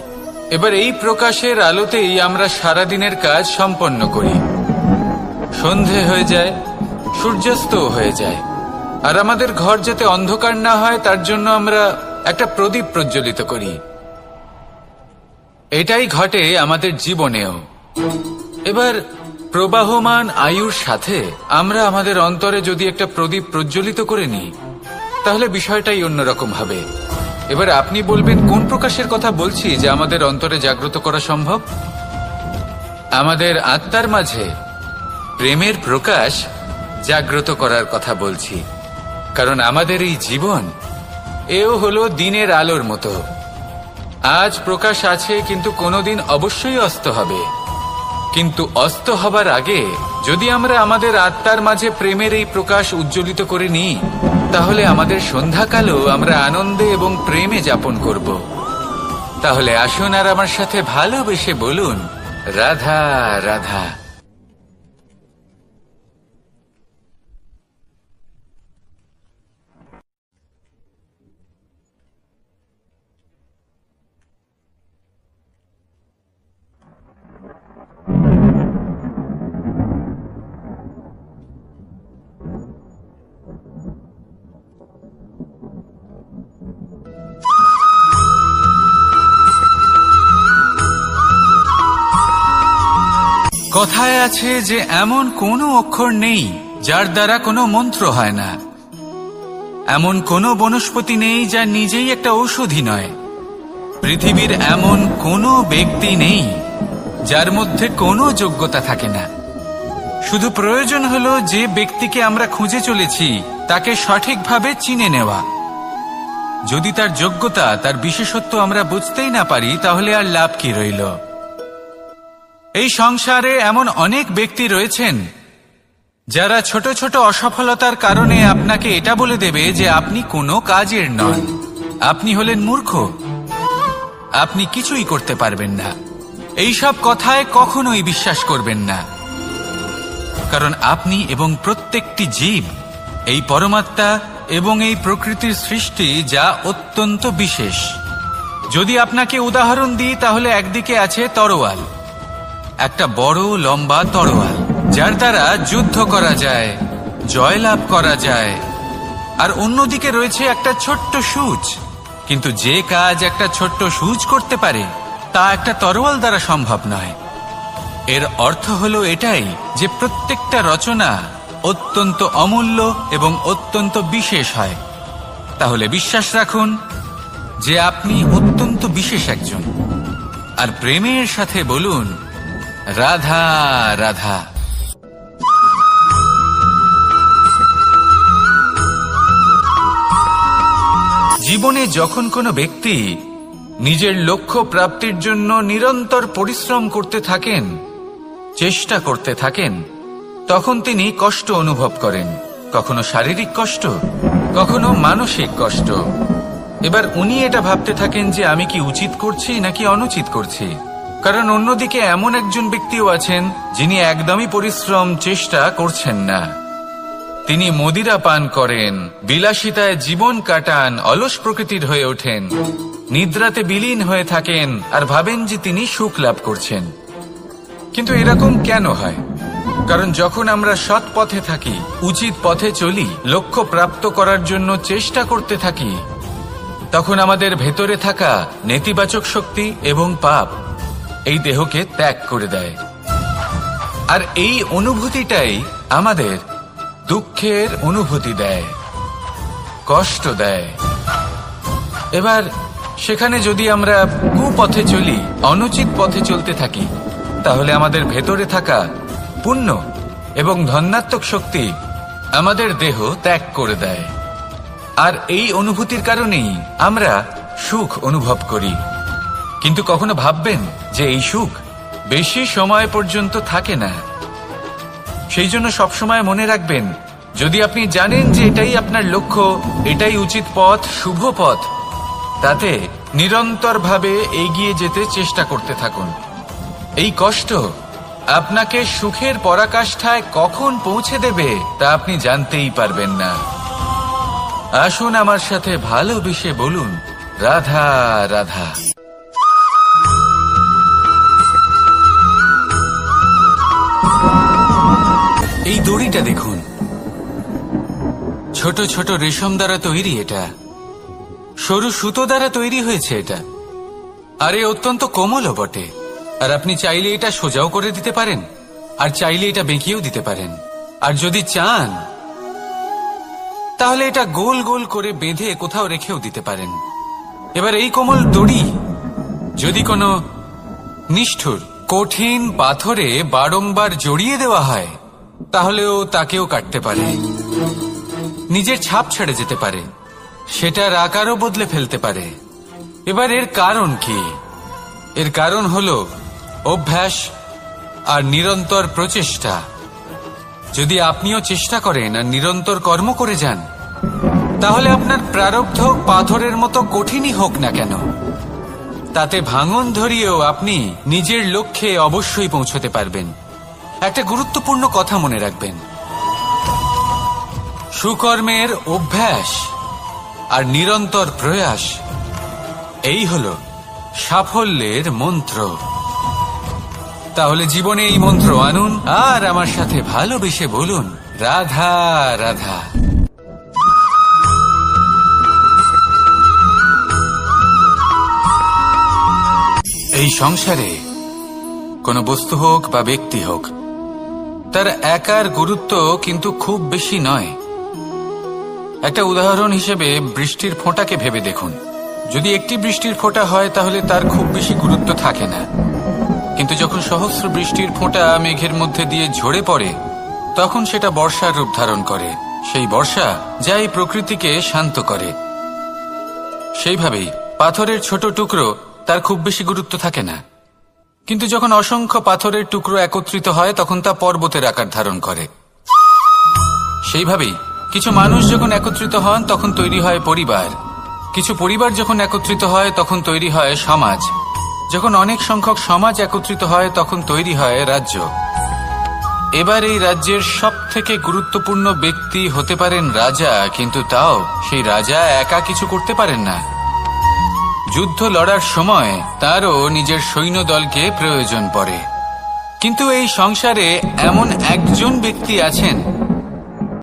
এবার এই প্রকাশের আলোতেই আমরা সারাদিনের কাজ সম্পন্ন করি। সন্ধে হয়ে যায়, সূর্যাস্ত হয়ে যায়, আর আমাদের ঘর যাতে অন্ধকার না হয় তার জন্য আমরা একটা প্রদীপ প্রজ্বলিত করি। এটাই ঘটে আমাদের জীবনেও। এবার প্রবাহমান আয়ুর সাথে আমরা আমাদের অন্তরে যদি একটা প্রদীপ প্রজ্বলিত করে নিই, তাহলে বিষয়টাই অন্যরকম হবে। এবার আপনি বলবেন কোন প্রকাশের কথা বলছি যে আমাদের অন্তরে জাগ্রত করা সম্ভব? আমাদের আত্মার মাঝে প্রেমের প্রকাশ জাগ্রত করার কথা বলছি। কারণ আমাদের এই জীবন এও হলো দিনের আলোর মতো। আজ প্রকাশ আছে, কিন্তু কোনোদিন অবশ্যই অস্ত হবে। কিন্তু অস্ত হবার আগে যদি আমরা আমাদের আত্মার মাঝে প্রেমের এই প্রকাশ উজ্জ্বলিত করে নিই, তাহলে আমাদের সন্ধ্যাকালও আমরা আনন্দে এবং প্রেমে যাপন করব। তাহলে আসুন আর আমার সাথে ভালোবেসে বলুন, রাধা রাধা। কথায় আছে যে এমন কোনো অক্ষর নেই যার দ্বারা কোনো মন্ত্র হয় না। এমন কোনো বনস্পতি নেই যা নিজেই একটা ঔষধি নয়। পৃথিবীর এমন কোনো ব্যক্তি নেই যার মধ্যে কোনো যোগ্যতা থাকে না। শুধু প্রয়োজন হলো যে ব্যক্তিকে আমরা খুঁজে চলেছি তাকে সঠিকভাবে চিনে নেওয়া। যদি তার যোগ্যতা, তার বিশেষত্ব আমরা বুঝতেই না পারি, তাহলে আর লাভ কি রইল? এই সংসারে এমন অনেক ব্যক্তি রয়েছেন যারা ছোট ছোট অসফলতার কারণে আপনাকে এটা বলে দেবে যে আপনি কোনো কাজের নন, আপনি হলেন মূর্খ, আপনি কিছুই করতে পারবেন না। এইসব কথায় কখনোই বিশ্বাস করবেন না, কারণ আপনি এবং প্রত্যেকটি জীব এই পরমাত্মা এবং এই প্রকৃতির সৃষ্টি, যা অত্যন্ত বিশেষ। যদি আপনাকে উদাহরণ দিই, তাহলে একদিকে আছে তরোয়াল, একটা বড় লম্বা তরোয়াল, যার দ্বারা যুদ্ধ করা যায়, জয়লাভ করা যায়। আর অন্যদিকে রয়েছে একটা ছোট্ট সূচ, কিন্তু যে কাজ একটা ছোট্ট সূচ করতে পারে তা একটা তরোয়াল দ্বারা সম্ভব নয়। এর অর্থ হলো এটাই যে প্রত্যেকটা রচনা অত্যন্ত অমূল্য এবং অত্যন্ত বিশেষ হয়। তাহলে বিশ্বাস রাখুন যে আপনি অত্যন্ত বিশেষ একজন, আর প্রেমের সাথে বলুন, রাধা রাধা। জীবনে যখন কোনো ব্যক্তি নিজের লক্ষ্য প্রাপ্তির জন্য নিরন্তর পরিশ্রম করতে থাকেন, চেষ্টা করতে থাকেন, তখন তিনি কষ্ট অনুভব করেন। কখনো শারীরিক কষ্ট, কখনো মানসিক কষ্ট। এবার উনি এটা ভাবতে থাকেন যে আমি কি উচিত করছি নাকি অনুচিত করছি। কারণ অন্যদিকে এমন একজন ব্যক্তিও আছেন যিনি একদমই পরিশ্রম, চেষ্টা করছেন না। তিনি মদিরা পান করেন, বিলাসিতায় জীবন কাটান, অলস প্রকৃতির হয়ে ওঠেন, নিদ্রাতে বিলীন হয়ে থাকেন আর ভাবেন যে তিনি সুখ লাভ করছেন। কিন্তু এরকম কেন হয়? কারণ যখন আমরা সৎ পথে থাকি, উচিত পথে চলি, লক্ষ্য প্রাপ্ত করার জন্য চেষ্টা করতে থাকি, তখন আমাদের ভেতরে থাকা নেতিবাচক শক্তি এবং পাপ এই দেহকে ত্যাগ করে দেয়। আর এই অনুভূতিটাই আমাদের দুঃখের অনুভূতি দেয়, কষ্ট দেয়। এবার সেখানে যদি আমরা কুপথে চলি, অনুচিত পথে চলতে থাকি, তাহলে আমাদের ভেতরে থাকা পুণ্য এবং ধনাত্মক শক্তি আমাদের দেহ ত্যাগ করে দেয়। আর এই অনুভূতির কারণেই আমরা সুখ অনুভব করি। কিন্তু কখনো ভাববেন যে এই সুখ বেশি সময় পর্যন্ত থাকে না। সেই জন্য সবসময় মনে রাখবেন, যদি আপনি জানেন যে এটাই আপনার লক্ষ্য, এটাই উচিত পথ, শুভ পথ, তাতে নিরন্তরভাবে এগিয়ে যেতে চেষ্টা করতে থাকুন। এই কষ্ট আপনাকে সুখের পরাকাষ্ঠায় কখন পৌঁছে দেবে তা আপনি জানতেই পারবেন না। আসুন আমার সাথে ভালোবেসে বলুন, রাধা রাধা। এই দড়িটা দেখুন, ছোট ছোট রেশম দ্বারা তৈরি, এটা সরু সুতো দ্বারা তৈরি হয়েছে এটা, আর এ অত্যন্ত কোমলও বটে। আর আপনি চাইলে এটা সোজাও করে দিতে পারেন, আর চাইলে এটা বেঁকিয়েও দিতে পারেন, আর যদি চান তাহলে এটা গোল গোল করে বেঁধে কোথাও রেখেও দিতে পারেন। এবার এই কোমল দড়ি যদি কোনো নিষ্ঠুর কঠিন পাথরে বারংবার জড়িয়ে দেওয়া হয়, তাহলেও তাকেও কাটতে পারে, নিজের ছাপ ছেড়ে যেতে পারে, সেটার আকারও বদলে ফেলতে পারে। এবার এর কারণ কি? এর কারণ হলো অভ্যাস আর নিরন্তর প্রচেষ্টা। যদি আপনিও চেষ্টা করেন আর নিরন্তর কর্ম করে যান, তাহলে আপনার প্রারব্ধ পাথরের মতো কঠিনই হোক না কেন, তাতে ভাঙন ধরিয়েও আপনি নিজের লক্ষ্যে অবশ্যই পৌঁছতে পারবেন। একটা গুরুত্বপূর্ণ কথা মনে রাখবেন, সুকর্মের অভ্যাস আর নিরন্তর প্রয়াস, এই হলো সাফল্যের মন্ত্র। তাহলে জীবনে এই মন্ত্র আনুন আর আমার সাথে ভালোবেসে বলুন, রাধা রাধা। এই সংসারে কোনো বস্তু হোক বা ব্যক্তি হোক, তার একার গুরুত্ব কিন্তু খুব বেশি নয়। একটা উদাহরণ হিসেবে বৃষ্টির ফোঁটাকে ভেবে দেখুন। যদি একটি বৃষ্টির ফোঁটা হয় তাহলে তার খুব বেশি গুরুত্ব থাকে না, কিন্তু যখন সহস্র বৃষ্টির ফোঁটা মেঘের মধ্যে দিয়ে ঝরে পড়ে, তখন সেটা বর্ষার রূপ ধারণ করে। সেই বর্ষা যা এই প্রকৃতিকে শান্ত করে। সেইভাবেই পাথরের ছোট টুকরো, তার খুব বেশি গুরুত্ব থাকে না, কিন্তু যখন অসংখ্য পাথরের টুকরো একত্রিত হয় তখন তা পর্বতের আকার ধারণ করে। সেইভাবেই কিছু মানুষ যখন একত্রিত হন তখন তৈরি হয় পরিবার, কিছু পরিবার যখন একত্রিত হয় তখন তৈরি হয় সমাজ, যখন অনেক সংখ্যক সমাজ একত্রিত হয় তখন তৈরি হয় রাজ্য। এবার এই রাজ্যের সবথেকে গুরুত্বপূর্ণ ব্যক্তি হতে পারেন রাজা, কিন্তু তাও সেই রাজা একা কিছু করতে পারেন না। যুদ্ধ লড়ার সময় তারও নিজের সৈন্যদলকে প্রয়োজন পড়ে। কিন্তু এই সংসারে এমন একজন ব্যক্তি আছেন